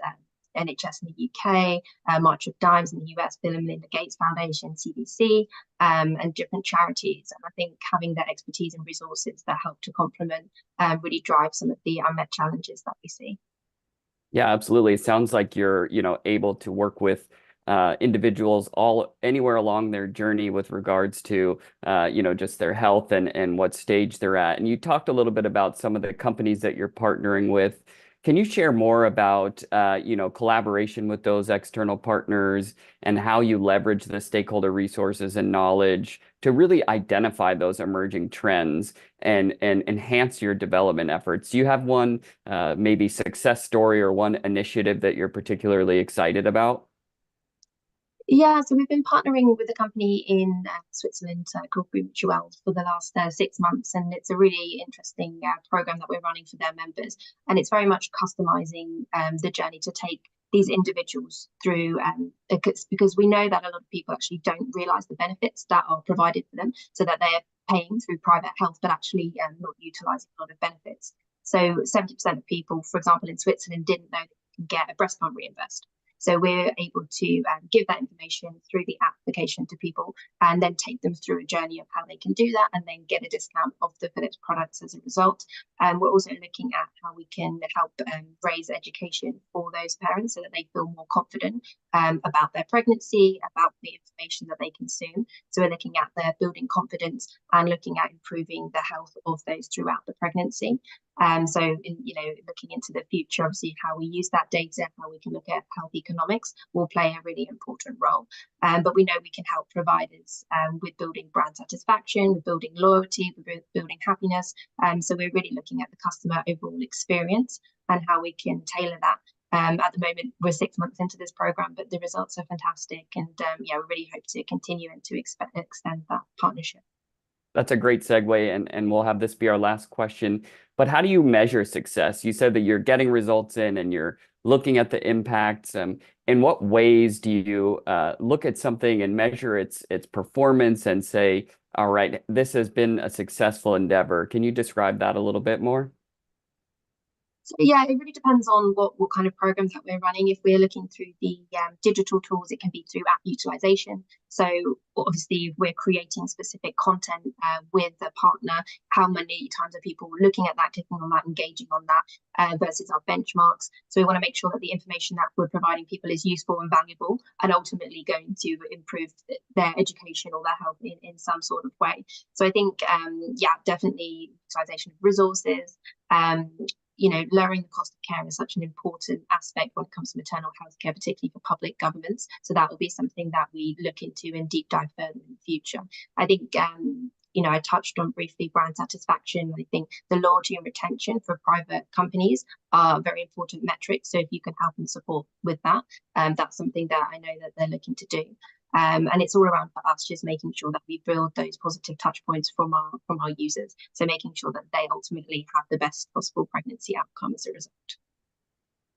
S19: NHS in the UK, March of Dimes in the US, Bill and Melinda Gates Foundation, CDC, and different charities. And I think having that expertise and resources that help to complement really drive some of the unmet challenges that we see.
S11: Yeah, absolutely. It sounds like you're, able to work with individuals anywhere along their journey with regards to, just their health and what stage they're at. And you talked a little bit about some of the companies that you're partnering with. Can you share more about, collaboration with those external partners and how you leverage the stakeholder resources and knowledge to really identify those emerging trends and enhance your development efforts? Do you have one maybe success story or one initiative that you're particularly excited about?
S19: Yeah, so we've been partnering with a company in Switzerland called Mutual for the last 6 months, and it's a really interesting program that we're running for their members. And it's very much customizing the journey to take these individuals through, because we know that a lot of people actually don't realize the benefits that are provided for them, so that they're paying through private health, but actually not utilizing a lot of benefits. So 70% of people, for example, in Switzerland, didn't know they could get a breast pump reimbursed. So we're able to give that information through the application to people and then take them through a journey of how they can do that and then get a discount of the Philips products as a result. We're also looking at how we can help raise education for those parents so that they feel more confident about their pregnancy, about the information that they consume. So we're looking at their building confidence and looking at improving the health of those throughout the pregnancy. Looking into the future, obviously how we use that data, how we can look at health economics will play a really important role. But we know we can help providers with building brand satisfaction, with building loyalty, with building happiness. So we're really looking at the customer overall experience and how we can tailor that. At the moment, we're 6 months into this program, but the results are fantastic. And we really hope to continue and to extend that partnership.
S11: That's a great segue, and we'll have this be our last question. But how do you measure success? You said that you're getting results in and you're looking at the impacts. In what ways do you look at something and measure its performance and say, all right, this has been a successful endeavor? Can you describe that a little bit more?
S19: So yeah, it really depends on what kind of programs that we're running. If we're looking through the digital tools, it can be through app utilization. So obviously, if we're creating specific content with a partner, how many times are people looking at that, clicking on that, engaging on that versus our benchmarks? So we want to make sure that the information that we're providing people is useful and valuable and ultimately going to improve their education or their health in some sort of way. So I think, definitely utilization of resources. Lowering the cost of care is such an important aspect when it comes to maternal health care, particularly for public governments. So that will be something that we look into and deep dive further in the future. I think, I touched on briefly brand satisfaction. I think the loyalty and retention for private companies are very important metrics. So if you can help and support with that, that's something that I know that they're looking to do. And it's all around for us just making sure that we build those positive touch points from our users. So making sure that they ultimately have the best possible pregnancy outcome as a result.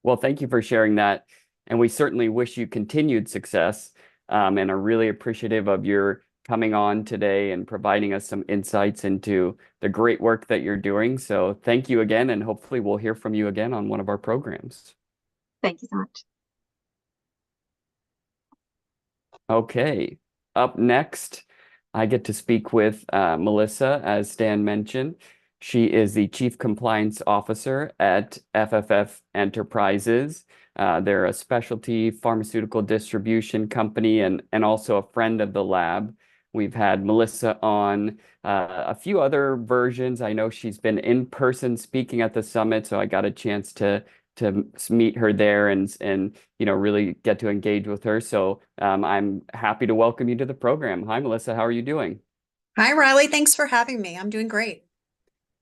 S11: Well, thank you for sharing that. And we certainly wish you continued success and are really appreciative of your coming on today and providing us some insights into the great work that you're doing. So thank you again, and hopefully we'll hear from you again on one of our programs.
S19: Thank you so much.
S11: Okay, up next, I get to speak with Melissa, as Stan mentioned. She is the Chief Compliance Officer at FFF Enterprises. They're a specialty pharmaceutical distribution company and also a friend of the lab. We've had Melissa on a few other versions. I know she's been in person speaking at the summit, so I got a chance to meet her there and really get to engage with her. So I'm happy to welcome you to the program. Hi, Melissa. How are you doing?
S20: Hi, Riley. Thanks for having me. I'm doing great.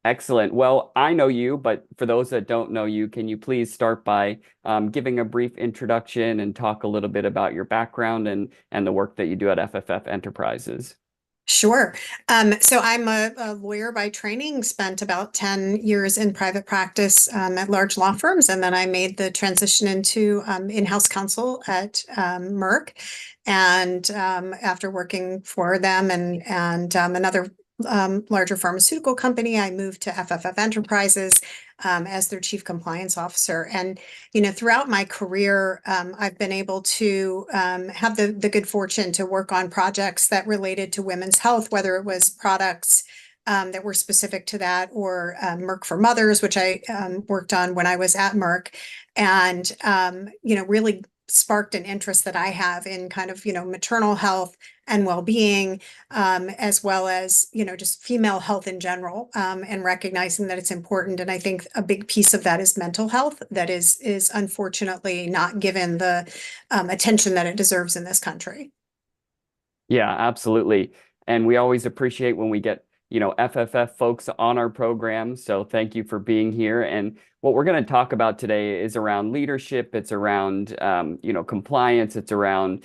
S11: Excellent. Well, I know you, but for those that don't know you, can you please start by giving a brief introduction and talk a little bit about your background and the work that you do at FFF Enterprises?
S20: Sure. So I'm a lawyer by training, spent about 10 years in private practice at large law firms. And then I made the transition into in-house counsel at Merck. And after working for them and another larger pharmaceutical company, I moved to FFF Enterprises as their Chief Compliance Officer. And, throughout my career, I've been able to have the good fortune to work on projects that related to women's health, whether it was products that were specific to that or Merck for Mothers, which I worked on when I was at Merck. And, really sparked an interest that I have in kind of, maternal health and well-being, as well as, just female health in general, and recognizing that it's important. And I think a big piece of that is mental health that is unfortunately not given the attention that it deserves in this country.
S11: Yeah, absolutely. And we always appreciate when we get FFF folks on our program. So thank you for being here. And what we're going to talk about today is around leadership. It's around, compliance. It's around,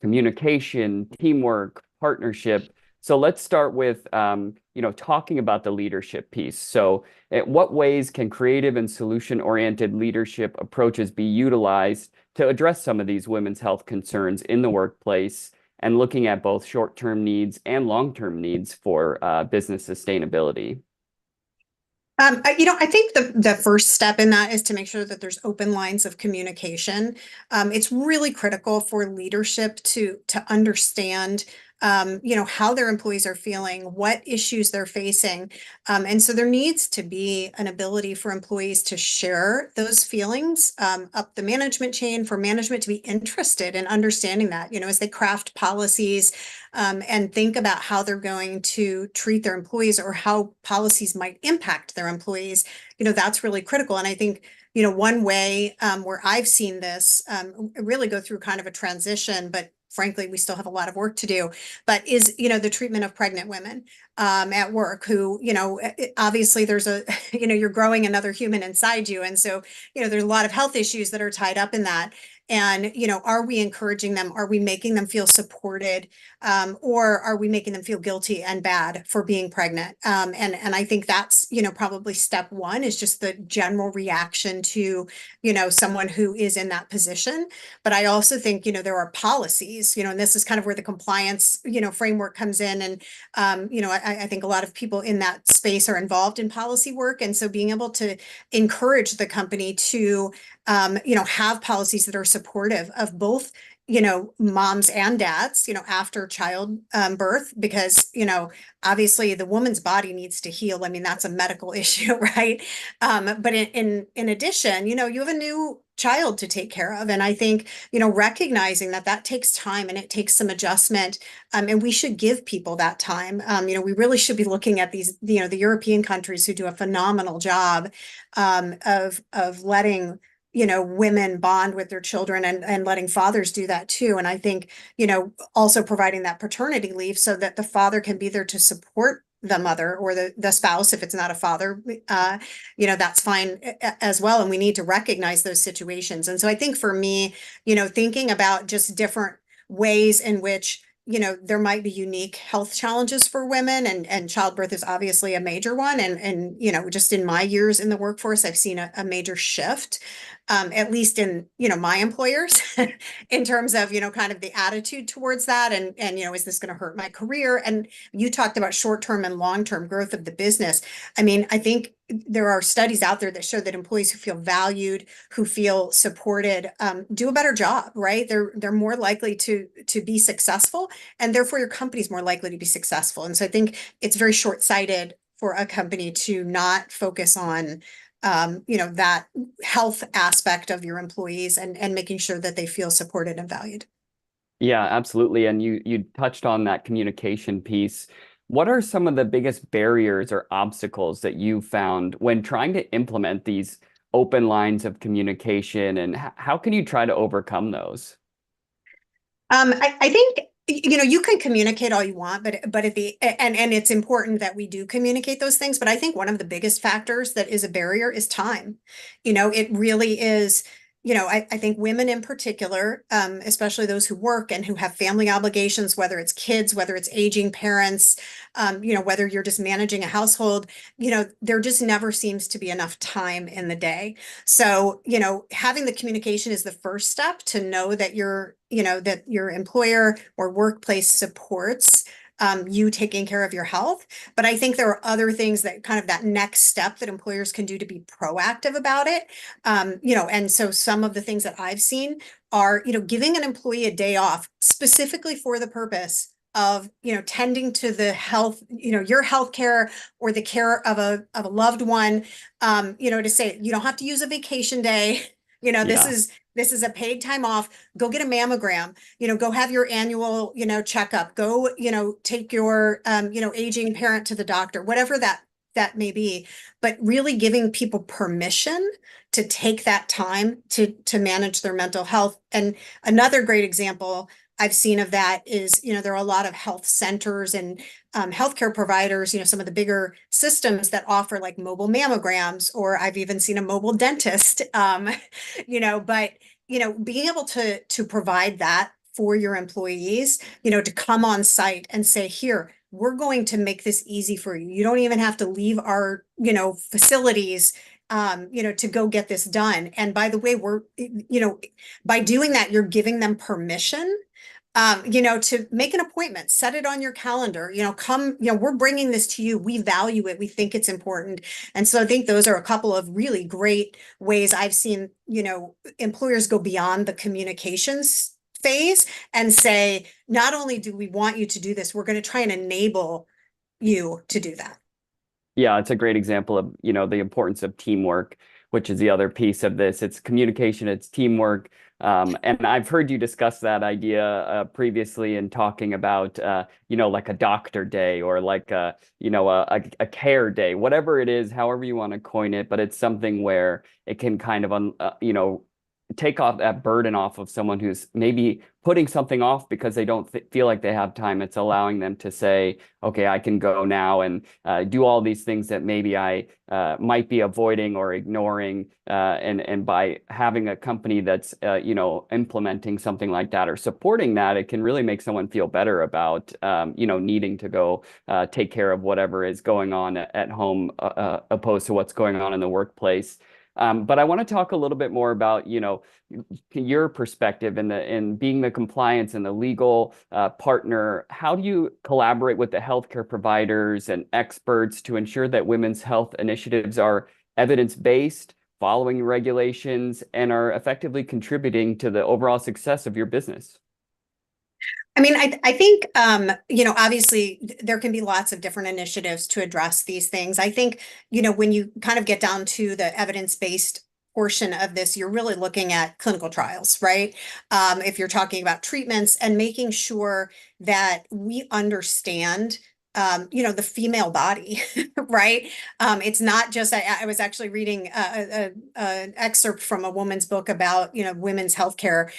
S11: communication, teamwork, partnership. So let's start with, talking about the leadership piece. So in what ways can creative and solution-oriented leadership approaches be utilized to address some of these women's health concerns in the workplace, and looking at both short-term needs and long-term needs for business sustainability?
S20: I think the first step in that is to make sure that there's open lines of communication. It's really critical for leadership to understand, how their employees are feeling, what issues they're facing. And so there needs to be an ability for employees to share those feelings up the management chain, for management to be interested in understanding that, as they craft policies and think about how they're going to treat their employees or how policies might impact their employees. That's really critical. And I think, one way where I've seen this really go through kind of a transition, but frankly, we still have a lot of work to do, but is, the treatment of pregnant women at work who, obviously there's you're growing another human inside you. And so, there's a lot of health issues that are tied up in that. And, are we encouraging them? Are we making them feel supported? Or are we making them feel guilty and bad for being pregnant? And I think that's, probably step one is just the general reaction to, someone who is in that position. But I also think, there are policies, and this is kind of where the compliance, framework comes in. And, I think a lot of people in that space are involved in policy work. And so being able to encourage the company to, have policies that are supportive of both, moms and dads, after child birth, because, obviously the woman's body needs to heal. I mean, that's a medical issue, right? But in addition, you have a new child to take care of. And I think, recognizing that takes time and it takes some adjustment. And we should give people that time. We really should be looking at these, the European countries who do a phenomenal job of letting women bond with their children and letting fathers do that too. And I think, also providing that paternity leave so that the father can be there to support the mother or the spouse, if it's not a father, that's fine as well. And we need to recognize those situations. And so I think for me, thinking about just different ways in which there might be unique health challenges for women, and childbirth is obviously a major one. And just in my years in the workforce, I've seen a major shift, at least in, my employers in terms of, kind of the attitude towards that. And, is this going to hurt my career? And you talked about short-term and long-term growth of the business. I mean, I think there are studies out there that show that employees who feel valued, who feel supported, do a better job, right? They're more likely to be successful, and therefore your company's more likely to be successful. And so I think it's very short-sighted for a company to not focus on that health aspect of your employees and making sure that they feel supported and valued.
S11: Yeah, absolutely. And you touched on that communication piece. What are some of the biggest barriers or obstacles that you found when trying to implement these open lines of communication, and how can you try to overcome those?
S20: I think, you can communicate all you want, but at and it's important that we do communicate those things. But I think one of the biggest factors that is a barrier is time. It really is. I think women in particular, especially those who work and who have family obligations, whether it's kids, whether it's aging parents, whether you're just managing a household, there just never seems to be enough time in the day. So, having the communication is the first step to know that that your employer or workplace supports you taking care of your health. But I think there are other things that kind of that next step that employers can do to be proactive about it. And so some of the things that I've seen are, giving an employee a day off specifically for the purpose of, tending to the health, your health care or the care of a loved one, to say, you don't have to use a vacation day. This is a paid time off. Go get a mammogram, go have your annual, checkup, go, take your, aging parent to the doctor, whatever that may be, but really giving people permission to take that time to manage their mental health. And another great example I've seen of that is, there are a lot of health centers and healthcare providers, some of the bigger systems that offer like mobile mammograms, or I've even seen a mobile dentist, but, being able to provide that for your employees, to come on site and say, here, we're going to make this easy for you. You don't even have to leave our, facilities, to go get this done. And by the way, by doing that, you're giving them permission to make an appointment, set it on your calendar, come, we're bringing this to you. We value it. We think it's important. And so I think those are a couple of really great ways I've seen, employers go beyond the communications phase and say, not only do we want you to do this, we're going to try and enable you to do that.
S11: Yeah, it's a great example of, the importance of teamwork, which is the other piece of this. It's communication, it's teamwork. And I've heard you discuss that idea previously in talking about, like a doctor day or like a care day, whatever it is, however you want to coin it. But it's something where it can kind of, take off that burden off of someone who's maybe putting something off because they don't feel like they have time. It's allowing them to say, okay, I can go now and do all these things that maybe I might be avoiding or ignoring. And by having a company that's, implementing something like that or supporting that, it can really make someone feel better about, needing to go take care of whatever is going on at home, opposed to what's going on in the workplace. But I want to talk a little bit more about, your perspective in being the compliance and the legal partner. How do you collaborate with the healthcare providers and experts to ensure that women's health initiatives are evidence-based, following regulations, and are effectively contributing to the overall success of your business?
S20: I mean, I think, obviously there can be lots of different initiatives to address these things. I think, when you kind of get down to the evidence-based portion of this, you're really looking at clinical trials, right? If you're talking about treatments and making sure that we understand the female body, right? It's not just, I was actually reading an excerpt from a woman's book about, women's healthcare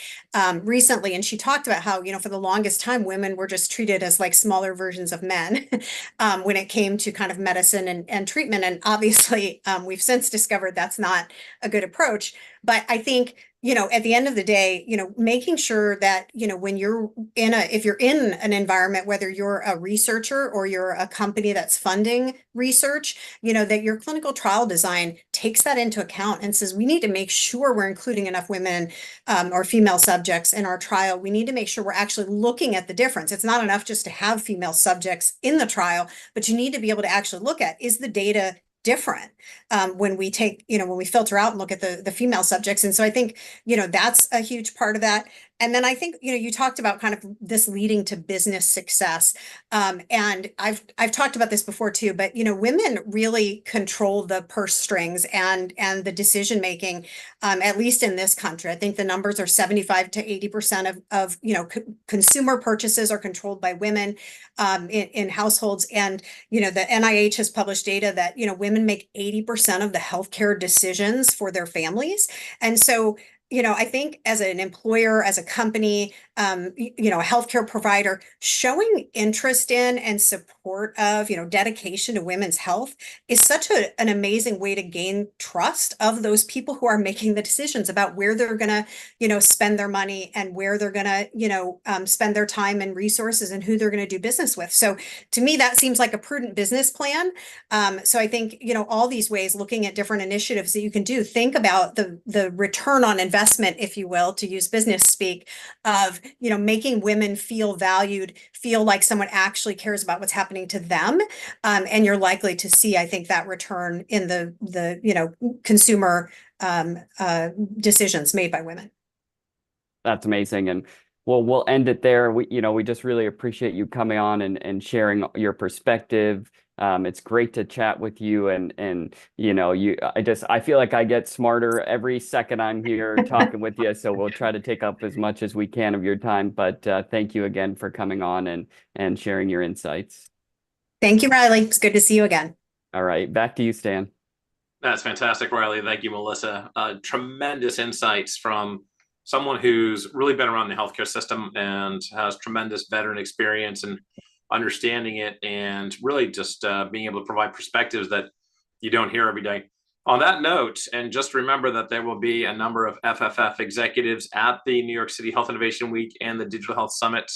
S20: recently. And she talked about how, for the longest time, women were just treated as like smaller versions of men when it came to kind of medicine and treatment. And obviously, we've since discovered that's not a good approach. But I think, at the end of the day, making sure that, when if you're in an environment, whether you're a researcher or you're a company that's funding research, that your clinical trial design takes that into account and says, we need to make sure we're including enough women or female subjects in our trial. We need to make sure we're actually looking at the difference. It's not enough just to have female subjects in the trial, but you need to be able to actually look at, is the data different when we take, when we filter out and look at the female subjects. And so I think, that's a huge part of that. And then I think, you talked about kind of this leading to business success. And I've talked about this before too, but, women really control the purse strings and the decision making, at least in this country. I think the numbers are 75 to 80% of consumer purchases are controlled by women in households. And, the NIH has published data that, women make 80% of the healthcare decisions for their families. And so, I think as an employer, as a company, a healthcare provider, showing interest in and support of, dedication to women's health is such an amazing way to gain trust of those people who are making the decisions about where they're going to, spend their money and where they're going to, spend their time and resources and who they're going to do business with. So to me, that seems like a prudent business plan. So I think, all these ways, looking at different initiatives that you can do, think about the return on investment, if you will, to use business speak, of, making women feel valued, feel like someone actually cares about what's happening to them. And you're likely to see, I think, that return in the consumer decisions made by women.
S11: That's amazing. And well, we'll end it there. We just really appreciate you coming on and sharing your perspective. It's great to chat with you, and I feel like I get smarter every second I'm here talking with you. So we'll try to take up as much as we can of your time. But thank you again for coming on and sharing your insights.
S20: Thank you, Riley. It's good to see you again.
S11: All right, back to you, Stan.
S1: That's fantastic, Riley. Thank you, Melissa. Tremendous insights from someone who's really been around the healthcare system and has tremendous veteran experience and understanding it, and really just being able to provide perspectives that you don't hear every day. On that note, and just remember that there will be a number of FFF executives at the New York City Health Innovation Week and the Digital Health Summit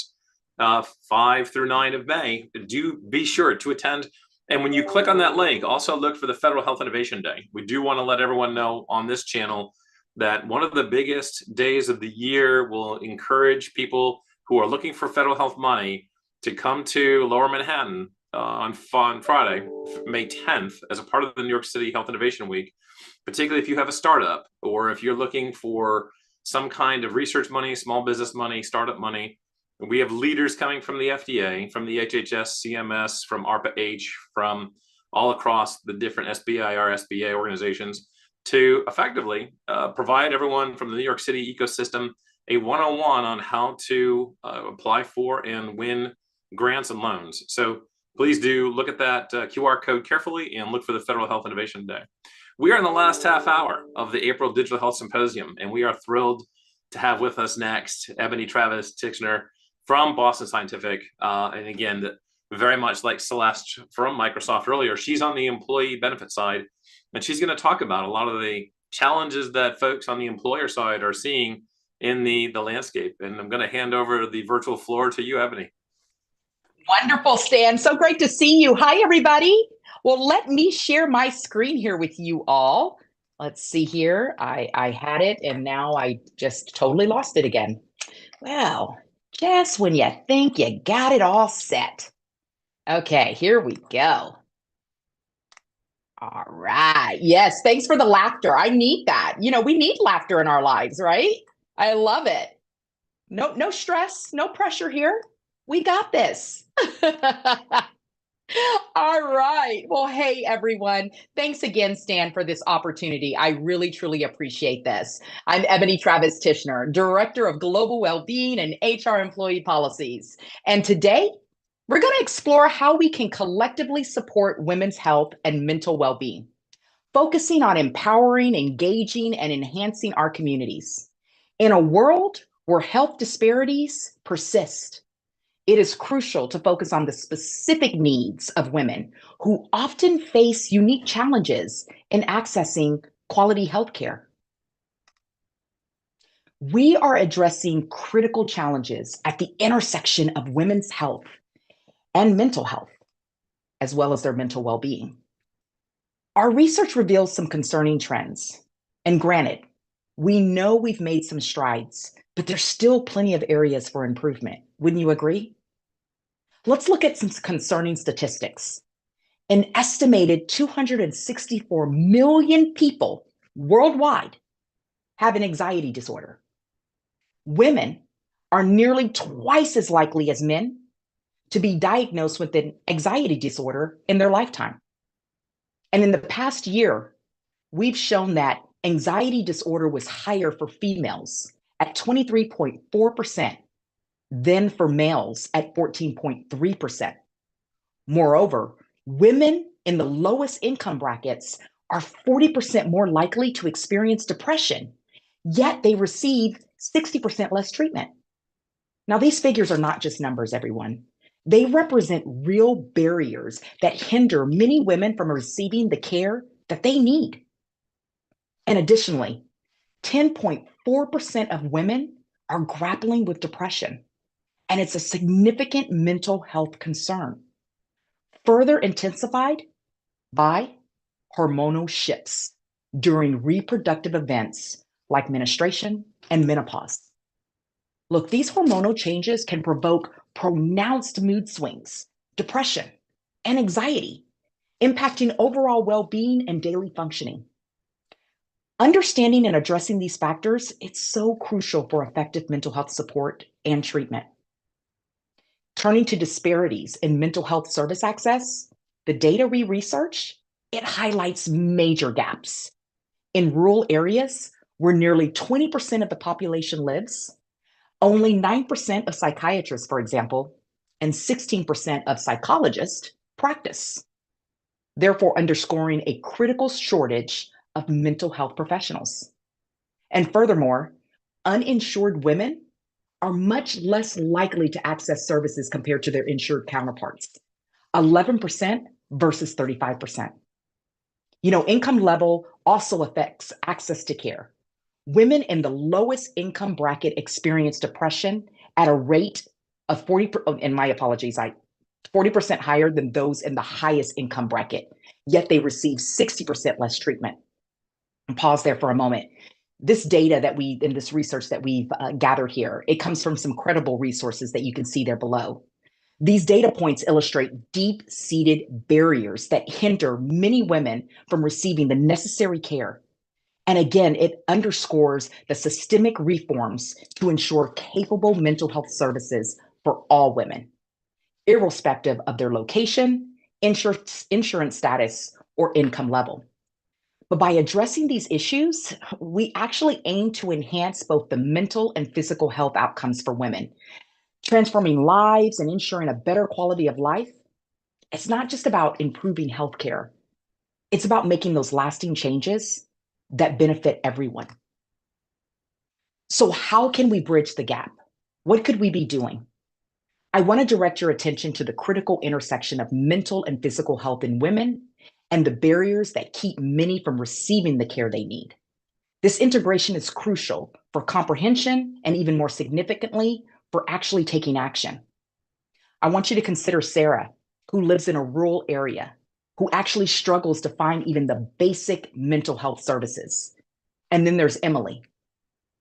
S1: 5 through 9 of May. Do be sure to attend. And when you click on that link, also look for the Federal Health Innovation Day. We do want to let everyone know on this channel that one of the biggest days of the year will encourage people who are looking for federal health money to come to Lower Manhattan on Friday, May 10th, as a part of the New York City Health Innovation Week, particularly if you have a startup or if you're looking for some kind of research money, small business money, startup money. We have leaders coming from the FDA, from the HHS, CMS, from ARPA-H, from all across the different SBIR, SBA organizations to effectively provide everyone from the New York City ecosystem a 101 on how to apply for and win grants and loans. So please do look at that QR code carefully and look for the Federal Health Innovation Day. We are in the last half hour of the April Digital Health Symposium, and we are thrilled to have with us next Ebony Travis-Titchener from Boston Scientific. And again, very much like Celeste from Microsoft earlier, she's on the employee benefit side, and she's going to talk about a lot of the challenges that folks on the employer side are seeing in the landscape. And I'm going to hand over the virtual floor to you, Ebony.
S21: Wonderful, Stan. So great to see you. Hi, everybody. Well, let me share my screen here with you all. Let's see here. I had it, and now I just totally lost it again. Well, just when you think you got it all set. Okay, here we go. All right. Yes, thanks for the laughter. I need that. You know, we need laughter in our lives, right? I love it. No stress, no pressure here. We got this. All right. Well, hey, everyone. Thanks again, Stan, for this opportunity. I really, truly appreciate this. I'm Ebony Travis-Titchener, Director of Global Wellbeing and HR Employee Policies. And today, we're going to explore how we can collectively support women's health and mental well-being, focusing on empowering, engaging, and enhancing our communities. In a world where health disparities persist, it is crucial to focus on the specific needs of women who often face unique challenges in accessing quality health care. We are addressing critical challenges at the intersection of women's health and mental health, as well as their mental well-being. Our research reveals some concerning trends. And granted, we know we've made some strides, but there's still plenty of areas for improvement. Wouldn't you agree? Let's look at some concerning statistics. An estimated 264 million people worldwide have an anxiety disorder. Women are nearly twice as likely as men to be diagnosed with an anxiety disorder in their lifetime. And in the past year, we've shown that anxiety disorder was higher for females at 23.4%. Than for males at 14.3%. Moreover, women in the lowest income brackets are 40% more likely to experience depression, yet they receive 60% less treatment. Now, these figures are not just numbers, everyone. They represent real barriers that hinder many women from receiving the care that they need. And additionally, 10.4% of women are grappling with depression. And it's a significant mental health concern, further intensified by hormonal shifts during reproductive events like menstruation and menopause. Look, these hormonal changes can provoke pronounced mood swings, depression, and anxiety, impacting overall well-being and daily functioning. Understanding and addressing these factors, it's so crucial for effective mental health support and treatment. Turning to disparities in mental health service access, the data we research, it highlights major gaps. In rural areas where nearly 20% of the population lives, only 9% of psychiatrists, for example, and 16% of psychologists practice, therefore underscoring a critical shortage of mental health professionals. And furthermore, uninsured women are much less likely to access services compared to their insured counterparts, 11% versus 35%. You know, income level also affects access to care. Women in the lowest income bracket experience depression at a rate of 40% higher than those in the highest income bracket, yet they receive 60% less treatment. And pause there for a moment. This data that in this research that we've gathered here, it comes from some credible resources that you can see there below. These data points illustrate deep-seated barriers that hinder many women from receiving the necessary care. And again, it underscores the systemic reforms to ensure capable mental health services for all women, irrespective of their location, insurance status, or income level. But by addressing these issues, we actually aim to enhance both the mental and physical health outcomes for women, transforming lives and ensuring a better quality of life. It's not just about improving healthcare. It's about making those lasting changes that benefit everyone. So how can we bridge the gap? What could we be doing? I want to direct your attention to the critical intersection of mental and physical health in women and the barriers that keep many from receiving the care they need. This integration is crucial for comprehension and, even more significantly, for actually taking action. I want you to consider Sarah, who lives in a rural area, who actually struggles to find even the basic mental health services. And then there's Emily,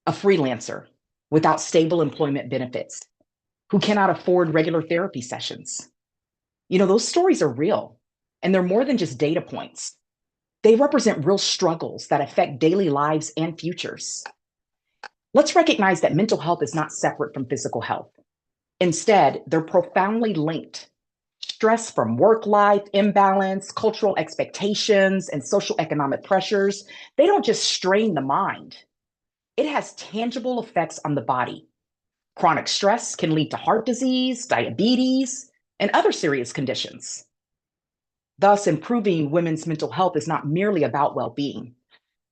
S21: a freelancer without stable employment benefits, who cannot afford regular therapy sessions. You know, those stories are real, and they're more than just data points. They represent real struggles that affect daily lives and futures. Let's recognize that mental health is not separate from physical health. Instead, they're profoundly linked. Stress from work-life imbalance, cultural expectations, and social economic pressures, they don't just strain the mind. It has tangible effects on the body. Chronic stress can lead to heart disease, diabetes, and other serious conditions. Thus, improving women's mental health is not merely about well-being.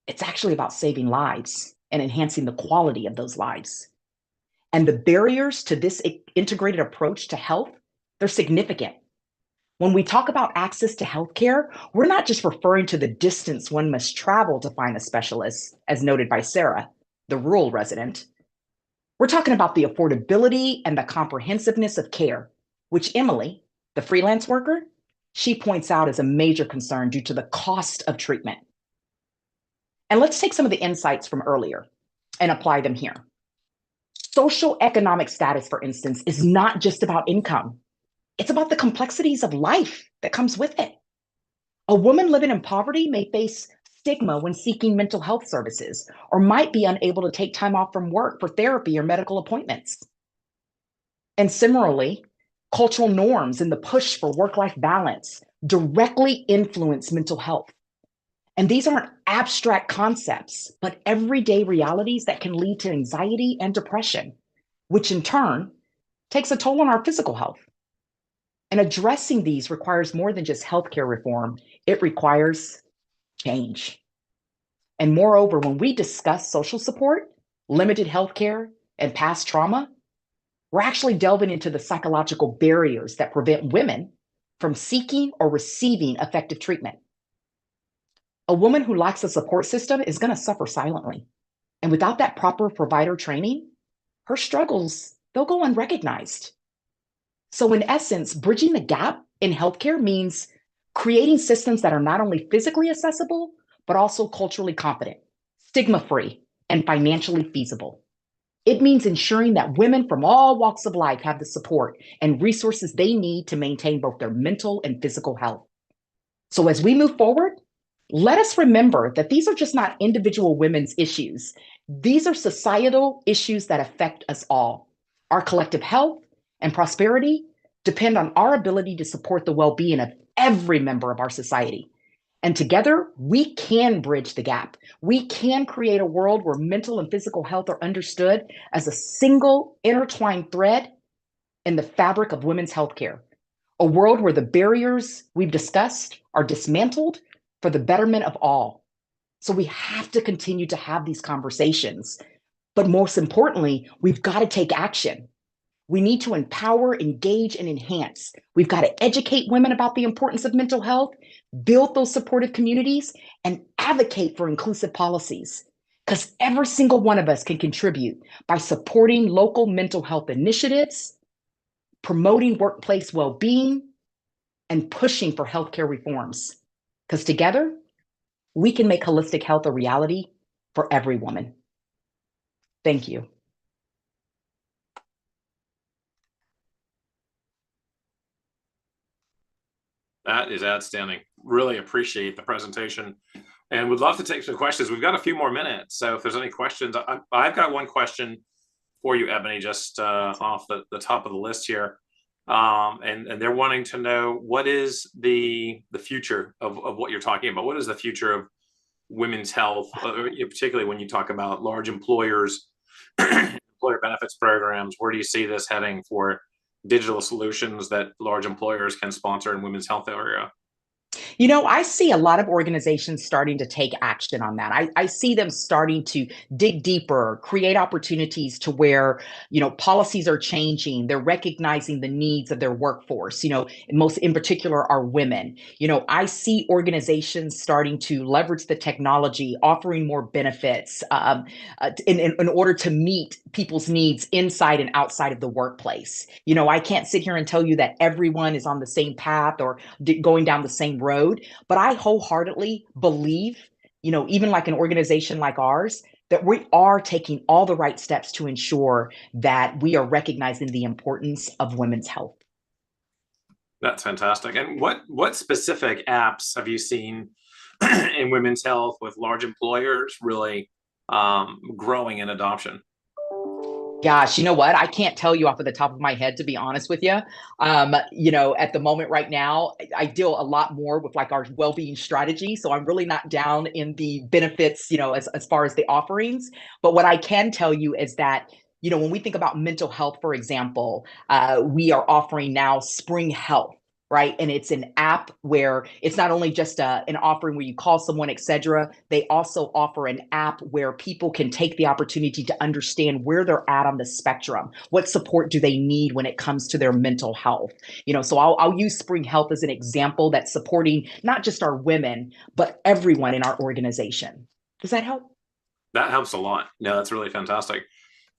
S21: It's actually about saving lives and enhancing the quality of those lives. And the barriers to this integrated approach to health, they're significant. When we talk about access to healthcare, we're not just referring to the distance one must travel to find a specialist, as noted by Sarah, the rural resident. We're talking about the affordability and the comprehensiveness of care, which Emily, the freelance worker, she points out as a major concern due to the cost of treatment. And let's take some of the insights from earlier and apply them here. Social economic status, for instance, is not just about income. It's about the complexities of life that comes with it. A woman living in poverty may face stigma when seeking mental health services, or might be unable to take time off from work for therapy or medical appointments. And similarly, cultural norms and the push for work-life balance directly influence mental health. And these aren't abstract concepts, but everyday realities that can lead to anxiety and depression, which in turn takes a toll on our physical health. And addressing these requires more than just healthcare reform. It requires change. And moreover, when we discuss social support, limited healthcare, and past trauma, we're actually delving into the psychological barriers that prevent women from seeking or receiving effective treatment. A woman who lacks a support system is going to suffer silently. And without that proper provider training, her struggles, they'll go unrecognized. So in essence, bridging the gap in healthcare means creating systems that are not only physically accessible, but also culturally competent, stigma-free, and financially feasible. It means ensuring that women from all walks of life have the support and resources they need to maintain both their mental and physical health. So as we move forward, let us remember that these are just not individual women's issues. These are societal issues that affect us all. Our collective health and prosperity depend on our ability to support the well-being of every member of our society. And together, we can bridge the gap. We can create a world where mental and physical health are understood as a single intertwined thread in the fabric of women's healthcare. A world where the barriers we've discussed are dismantled for the betterment of all. So we have to continue to have these conversations. But most importantly, we've got to take action. We need to empower, engage, and enhance. We've got to educate women about the importance of mental health, build those supportive communities, and advocate for inclusive policies. Because every single one of us can contribute by supporting local mental health initiatives, promoting workplace well-being, and pushing for healthcare reforms. Because together, we can make holistic health a reality for every woman. Thank you.
S1: That is outstanding. Really appreciate the presentation and would love to take some questions. We've got a few more minutes. So if there's any questions, I've got one question for you, Ebony, just off the top of the list here. And they're wanting to know, what is the future of what you're talking about? What is the future of women's health, particularly when you talk about large employers, employer benefits programs? Where do you see this heading for digital solutions that large employers can sponsor in women's health area?
S21: You know, I see a lot of organizations starting to take action on that. I see them starting to dig deeper, create opportunities to where, you know, policies are changing. They're recognizing the needs of their workforce, you know, most in particular are women. You know, I see organizations starting to leverage the technology, offering more benefits in order to meet people's needs inside and outside of the workplace. You know, I can't sit here and tell you that everyone is on the same path or going down the same road, but I wholeheartedly believe, you know, even like an organization like ours, that we are taking all the right steps to ensure that we are recognizing the importance of women's health.
S1: That's fantastic. And what specific apps have you seen in women's health with large employers really growing in adoption?
S21: Gosh, you know what? I can't tell you off of the top of my head, to be honest with you. You know, at the moment right now, I deal a lot more with like our well-being strategy. So I'm really not down in the benefits, you know, as far as the offerings. But what I can tell you is that, you know, when we think about mental health, for example, we are offering now Spring Health. Right. And it's an app where it's not only just an offering where you call someone, et cetera. They also offer an app where people can take the opportunity to understand where they're at on the spectrum. What support do they need when it comes to their mental health? You know, so I'll use Spring Health as an example that's supporting not just our women, but everyone in our organization. Does that help?
S1: That helps a lot. No, that's really fantastic.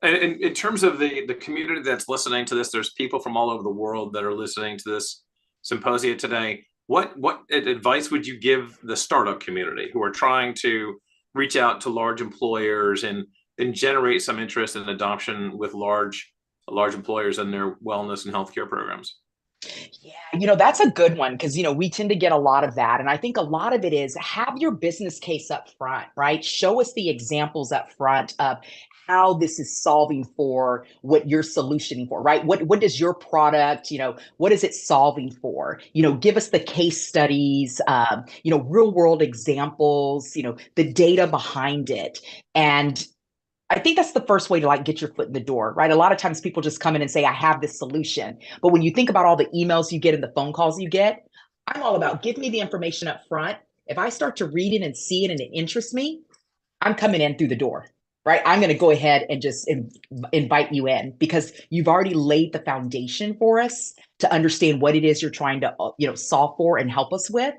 S1: And in terms of the community that's listening to this, there's people from all over the world that are listening to this symposia today. What advice would you give the startup community who are trying to reach out to large employers and generate some interest in adoption with large employers and their wellness and healthcare programs?
S21: Yeah, you know, that's a good one because, you know, we tend to get a lot of that. And I think a lot of it is have your business case up front, right? Show us the examples up front of how this is solving for what you're solutioning for, right? What does your product, you know, what is it solving for? You know, give us the case studies, you know, real world examples, you know, the data behind it. And I think that's the first way to like get your foot in the door, right? A lot of times people just come in and say, I have this solution. But when you think about all the emails you get and the phone calls you get, I'm all about give me the information up front. If I start to read it and see it and it interests me, I'm coming in through the door, right? I'm going to go ahead and just invite you in because you've already laid the foundation for us to understand what it is you're trying to, you know, solve for and help us with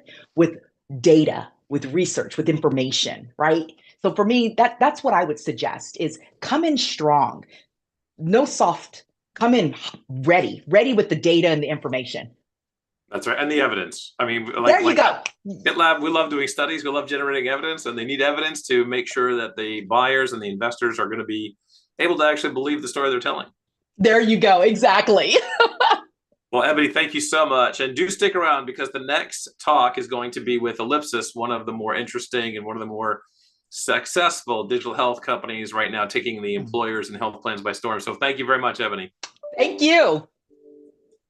S21: data, with research, with information, right? So for me, that's what I would suggest is come in strong, no soft, come in ready with the data and the information.
S1: That's right. And the evidence. I mean,
S21: there you go.
S1: HITLAB, we love doing studies. We love generating evidence, and they need evidence to make sure that the buyers and the investors are going to be able to actually believe the story they're telling.
S21: There you go. Exactly.
S1: Well, Ebony, thank you so much. And do stick around because the next talk is going to be with Ellipsis, one of the more interesting and one of the more successful digital health companies right now, taking the employers and health plans by storm. So thank you very much, Ebony.
S21: Thank you.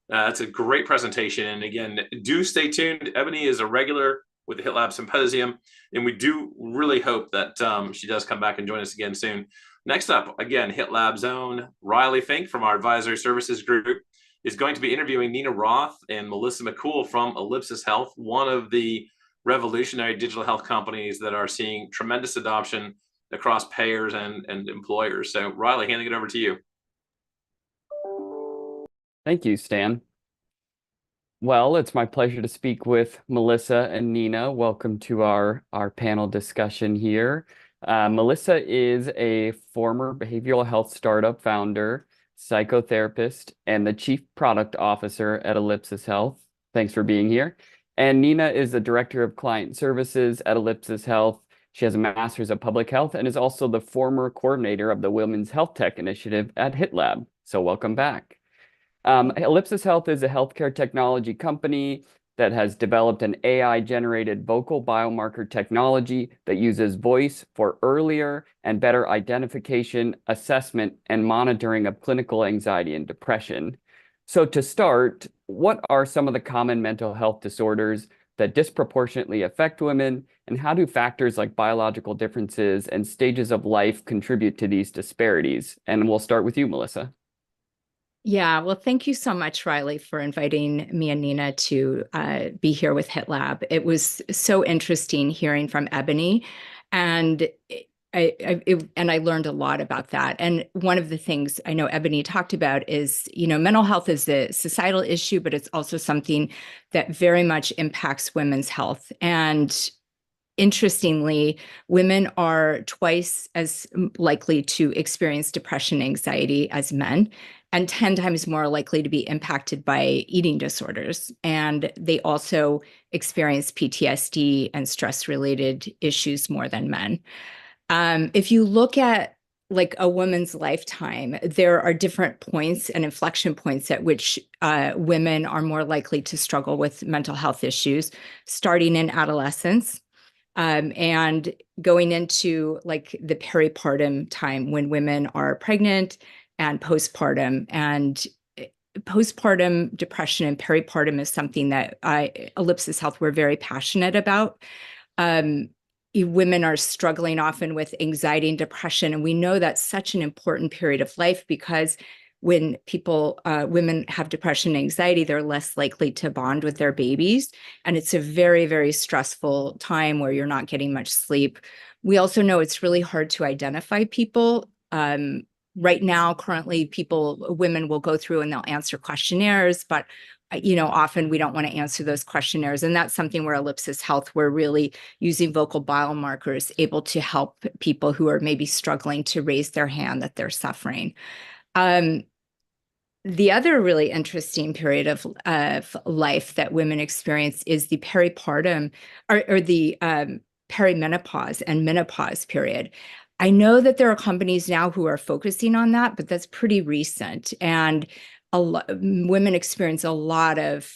S1: That's a great presentation. And again, do stay tuned. Ebony is a regular with the HITLAB Symposium, and we do really hope that she does come back and join us again soon. Next up, again, HITLAB's own Riley Fink from our advisory services group is going to be interviewing Nina Roth and Melissa McCool from Ellipsis Health, one of the revolutionary digital health companies that are seeing tremendous adoption across payers and employers. So Riley, handing it over to you.
S11: Thank you, Stan. Well, it's my pleasure to speak with Melissa and Nina. Welcome to our panel discussion here. Melissa is a former behavioral health startup founder, psychotherapist, and the chief product officer at Ellipsis Health. Thanks for being here. And Nina is the director of client services at Ellipsis Health She has a master's of public health and is also the former coordinator of the Women's Health Tech Initiative at HITLAB. So welcome back. Ellipsis Health is a healthcare technology company that has developed an AI-generated vocal biomarker technology that uses voice for earlier and better identification, assessment, and monitoring of clinical anxiety and depression. So to start, what are some of the common mental health disorders that disproportionately affect women, and how do factors like biological differences and stages of life contribute to these disparities? And we'll start with you, Melissa.
S3: Yeah, well, thank you so much, Riley, for inviting me and Nina to be here with HITLAB. It was so interesting hearing from Ebony, and I learned a lot about that. And one of the things I know Ebony talked about is, mental health is a societal issue, but it's also something that very much impacts women's health. And interestingly, women are twice as likely to experience depression and anxiety as men, and 10 times more likely to be impacted by eating disorders. And they also experience PTSD and stress-related issues more than men. If you look at like a woman's lifetime, there are different points and inflection points at which women are more likely to struggle with mental health issues, starting in adolescence. And going into like the peripartum time when women are pregnant and postpartum. And postpartum depression and peripartum is something that Ellipsis Health, we're very passionate about. Women are struggling often with anxiety and depression. And we know that's such an important period of life because when women have depression and anxiety, they're less likely to bond with their babies. And it's a very, very stressful time where you're not getting much sleep. We also know it's really hard to identify people. Right now, currently, women will go through and they'll answer questionnaires, but often we don't want to answer those questionnaires. And that's something where Ellipsis Health, we're really using vocal biomarkers, able to help people who are maybe struggling to raise their hand that they're suffering. The other really interesting period of life that women experience is the peripartum or the perimenopause and menopause period. I know that there are companies now who are focusing on that, but that's pretty recent. And women experience a lot of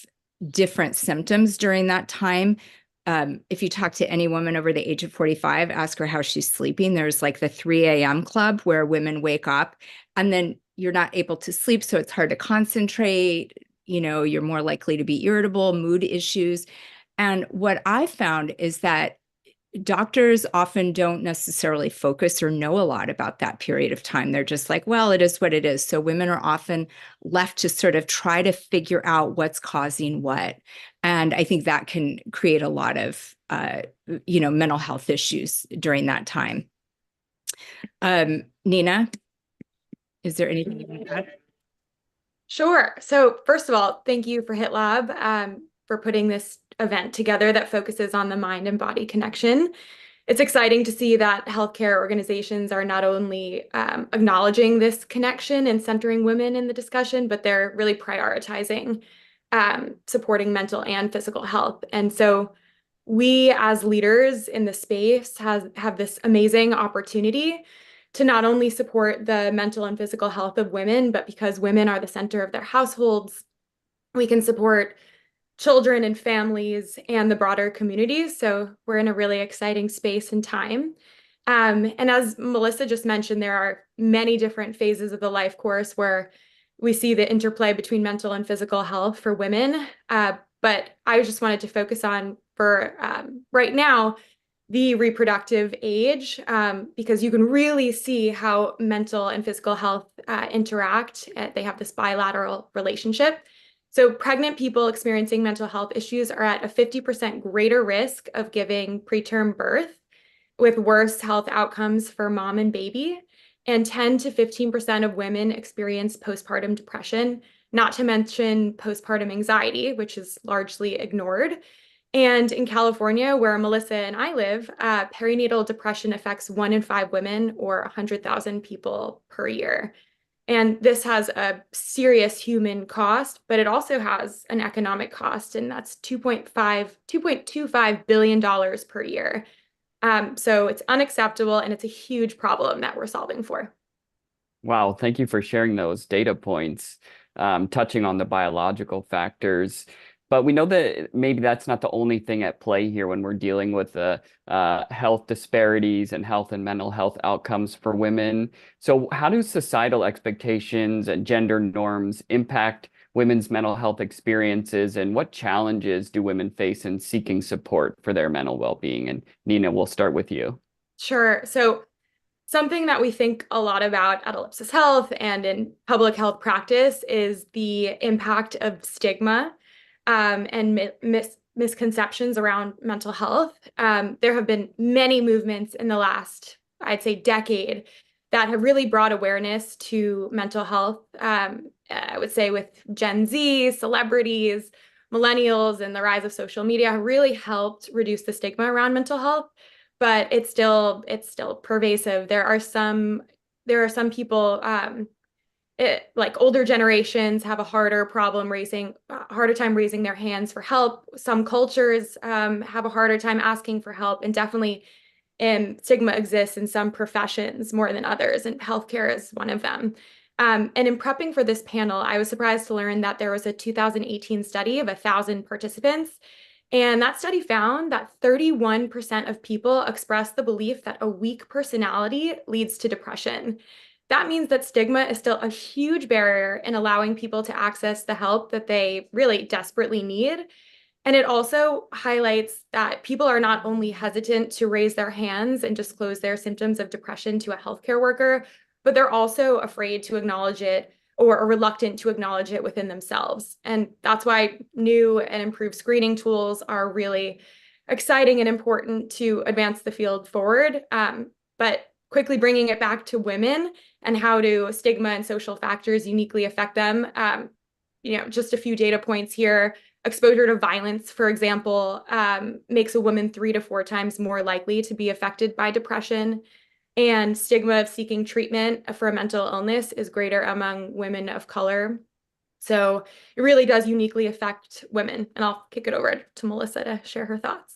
S3: different symptoms during that time. If you talk to any woman over the age of 45, ask her how she's sleeping. There's like the 3 a.m. club where women wake up and then you're not able to sleep. So it's hard to concentrate. You're more likely to be irritable, mood issues. And what I found is that doctors often don't necessarily focus or know a lot about that period of time. They're just like, well, it is what it is. So women are often left to sort of try to figure out what's causing what. And I think that can create a lot of, mental health issues during that time. Nina, is there anything you want to add?
S22: Sure. So first of all, thank you for HITLAB for putting this event together that focuses on the mind and body connection. It's exciting to see that healthcare organizations are not only acknowledging this connection and centering women in the discussion, but they're really prioritizing supporting mental and physical health. And so we as leaders in the space have this amazing opportunity to not only support the mental and physical health of women, but because women are the center of their households, we can support children and families and the broader community. So we're in a really exciting space and time. And as Melissa just mentioned, there are many different phases of the life course where we see the interplay between mental and physical health for women. But I just wanted to focus on, for right now, the reproductive age, because you can really see how mental and physical health interact. They have this bilateral relationship. So pregnant people experiencing mental health issues are at a 50% greater risk of giving preterm birth, with worse health outcomes for mom and baby. And 10 to 15% of women experience postpartum depression, not to mention postpartum anxiety, which is largely ignored. And in California, where Melissa and I live, perinatal depression affects 1 in 5 women, or 100,000 people per year. And this has a serious human cost, but it also has an economic cost, and that's $2.25 billion per year. So it's unacceptable, and it's a huge problem that we're solving for.
S11: Wow, thank you for sharing those data points, touching on the biological factors. But we know that maybe that's not the only thing at play here when we're dealing with the health disparities and health and mental health outcomes for women. So how do societal expectations and gender norms impact women's mental health experiences, and what challenges do women face in seeking support for their mental well-being? And Nina, we'll start with you.
S22: Sure. So something that we think a lot about at Ellipsis Health and in public health practice is the impact of stigma and misconceptions around mental health. There have been many movements in the last, I'd say, decade that have really brought awareness to mental health. I would say with Gen Z, celebrities, millennials, and the rise of social media have really helped reduce the stigma around mental health. But it's still pervasive. There are some people, like older generations, have a harder time raising their hands for help. Some cultures have a harder time asking for help, and definitely stigma exists in some professions more than others, and healthcare is one of them. And in prepping for this panel, I was surprised to learn that there was a 2018 study of 1,000 participants. And that study found that 31% of people expressed the belief that a weak personality leads to depression. That means that stigma is still a huge barrier in allowing people to access the help that they really desperately need. And it also highlights that people are not only hesitant to raise their hands and disclose their symptoms of depression to a healthcare worker, but they're also afraid to acknowledge it or reluctant to acknowledge it within themselves. And that's why new and improved screening tools are really exciting and important to advance the field forward. But quickly bringing it back to women and how do stigma and social factors uniquely affect them. Just a few data points here. Exposure to violence, for example, makes a woman 3 to 4 times more likely to be affected by depression. And stigma of seeking treatment for a mental illness is greater among women of color. So it really does uniquely affect women. And I'll kick it over to Melissa to share her thoughts.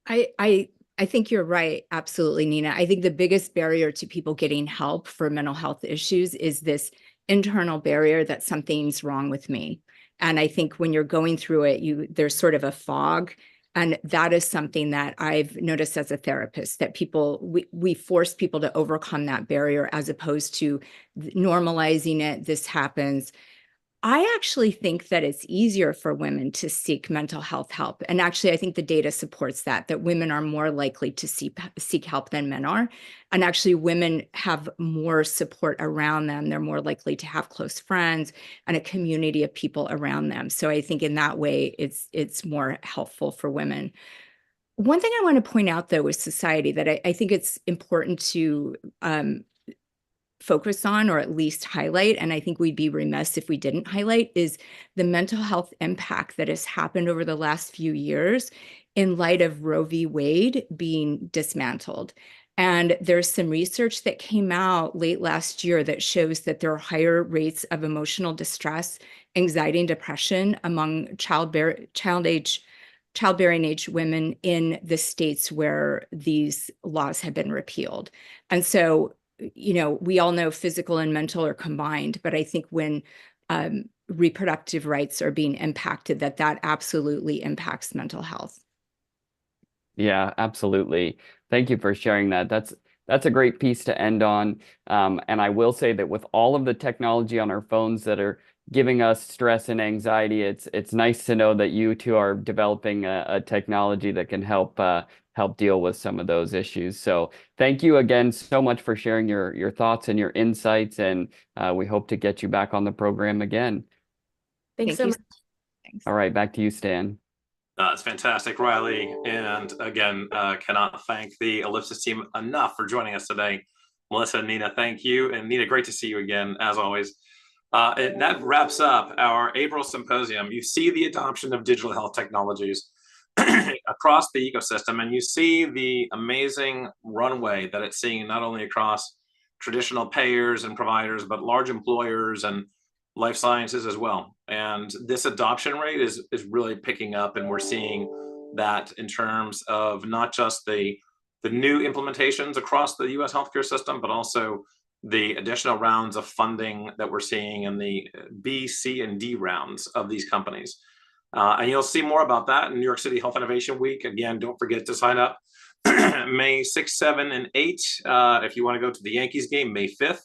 S3: I think you're right. Absolutely, Nina. I think the biggest barrier to people getting help for mental health issues is this internal barrier that something's wrong with me. And I think when you're going through it, there's sort of a fog. And that is something that I've noticed as a therapist, that we force people to overcome that barrier as opposed to normalizing it. This happens. I actually think that it's easier for women to seek mental health help. And actually, I think the data supports that women are more likely to seek help than men are. And actually, women have more support around them. They're more likely to have close friends and a community of people around them. So I think in that way, it's more helpful for women. One thing I want to point out, though, is society, that I think it's important to focus on, or at least highlight, and I think we'd be remiss if we didn't highlight, is the mental health impact that has happened over the last few years in light of Roe v. Wade being dismantled. And there's some research that came out late last year that shows that there are higher rates of emotional distress, anxiety, and depression among childbearing age women in the states where these laws have been repealed. And so we all know physical and mental are combined, but I think when reproductive rights are being impacted, that absolutely impacts mental health.
S11: Yeah, absolutely. Thank you for sharing that. That's a great piece to end on. And I will say that with all of the technology on our phones that are giving us stress and anxiety, it's nice to know that you two are developing a technology that can help deal with some of those issues. So thank you again so much for sharing your thoughts and your insights, and we hope to get you back on the program again.
S22: Thanks so much.
S3: Thanks.
S11: All right, back to you, Stan.
S1: It's fantastic, Riley. And again, cannot thank the Ellipsis team enough for joining us today. Melissa and Nina, thank you. And Nina, great to see you again, as always. And that wraps up our April Symposium. You see the adoption of digital health technologies across the ecosystem, and you see the amazing runway that it's seeing not only across traditional payers and providers, but large employers and life sciences as well. And this adoption rate is really picking up, and we're seeing that in terms of not just the new implementations across the US healthcare system, but also the additional rounds of funding that we're seeing in the B, C, and D rounds of these companies. And you'll see more about that in New York City Health Innovation Week. Again, don't forget to sign up May 6, 7, and 8 if you want to go to the Yankees game, May 5th.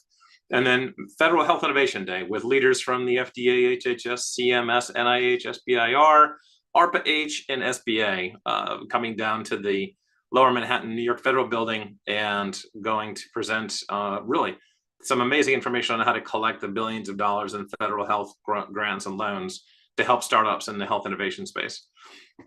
S1: And then Federal Health Innovation Day with leaders from the FDA, HHS, CMS, NIH, SBIR, ARPA-H, and SBA coming down to the Lower Manhattan, New York Federal Building and going to present really some amazing information on how to collect the billions of dollars in federal health grants and loans to help startups in the health innovation space.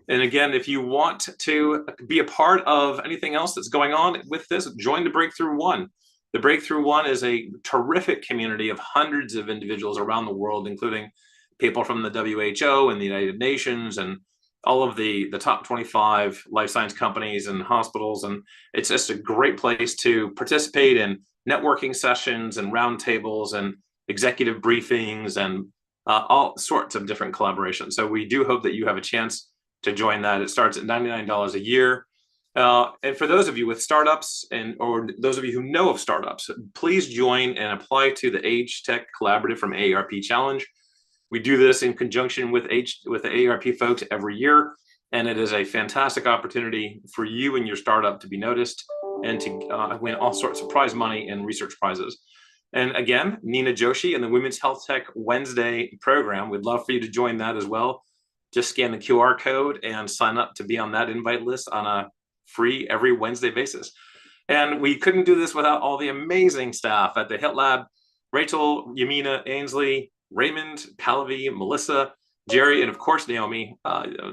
S1: And again, if you want to be a part of anything else that's going on with this, join the Breakthrough One. The Breakthrough One is a terrific community of hundreds of individuals around the world, including people from the WHO and the United Nations and all of the top 25 life science companies and hospitals. And it's just a great place to participate in networking sessions and roundtables and executive briefings and all sorts of different collaborations. So we do hope that you have a chance to join that. It starts at $99 a year. And for those of you with startups or those of you who know of startups, please join and apply to the Age Tech Collaborative from AARP Challenge. We do this in conjunction with the AARP folks every year, and it is a fantastic opportunity for you and your startup to be noticed and to win all sorts of prize money and research prizes. And again, Nina Joshi and the Women's Health Tech Wednesday program, we'd love for you to join that as well. Just scan the QR code and sign up to be on that invite list on a free every Wednesday basis. And we couldn't do this without all the amazing staff at the HITLAB, Rachel, Yamina, Ainsley, Raymond, Pallavi, Melissa, Jerry, and of course, Naomi.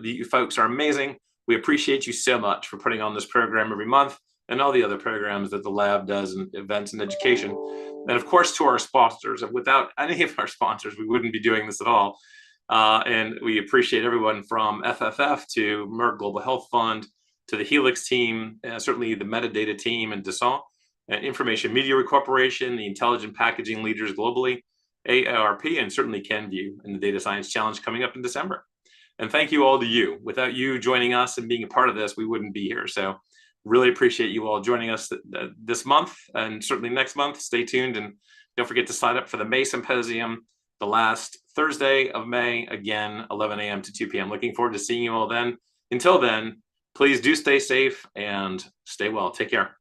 S1: You folks are amazing. We appreciate you so much for putting on this program every month and all the other programs that the lab does and events and education. And of course, to our sponsors. Without any of our sponsors, we wouldn't be doing this at all. And we appreciate everyone from FFF to Merck Global Health Fund to the Helix team, certainly the metadata team and Dassault, Information Media Corporation, the intelligent packaging leaders globally, AARP, and certainly CanView and the Data Science Challenge coming up in December. And thank you all to you. Without you joining us and being a part of this, we wouldn't be here. So really appreciate you all joining us this month and certainly next month. Stay tuned and don't forget to sign up for the May Symposium, the last Thursday of May, again, 11 a.m. to 2 p.m. Looking forward to seeing you all then. Until then, please do stay safe and stay well. Take care.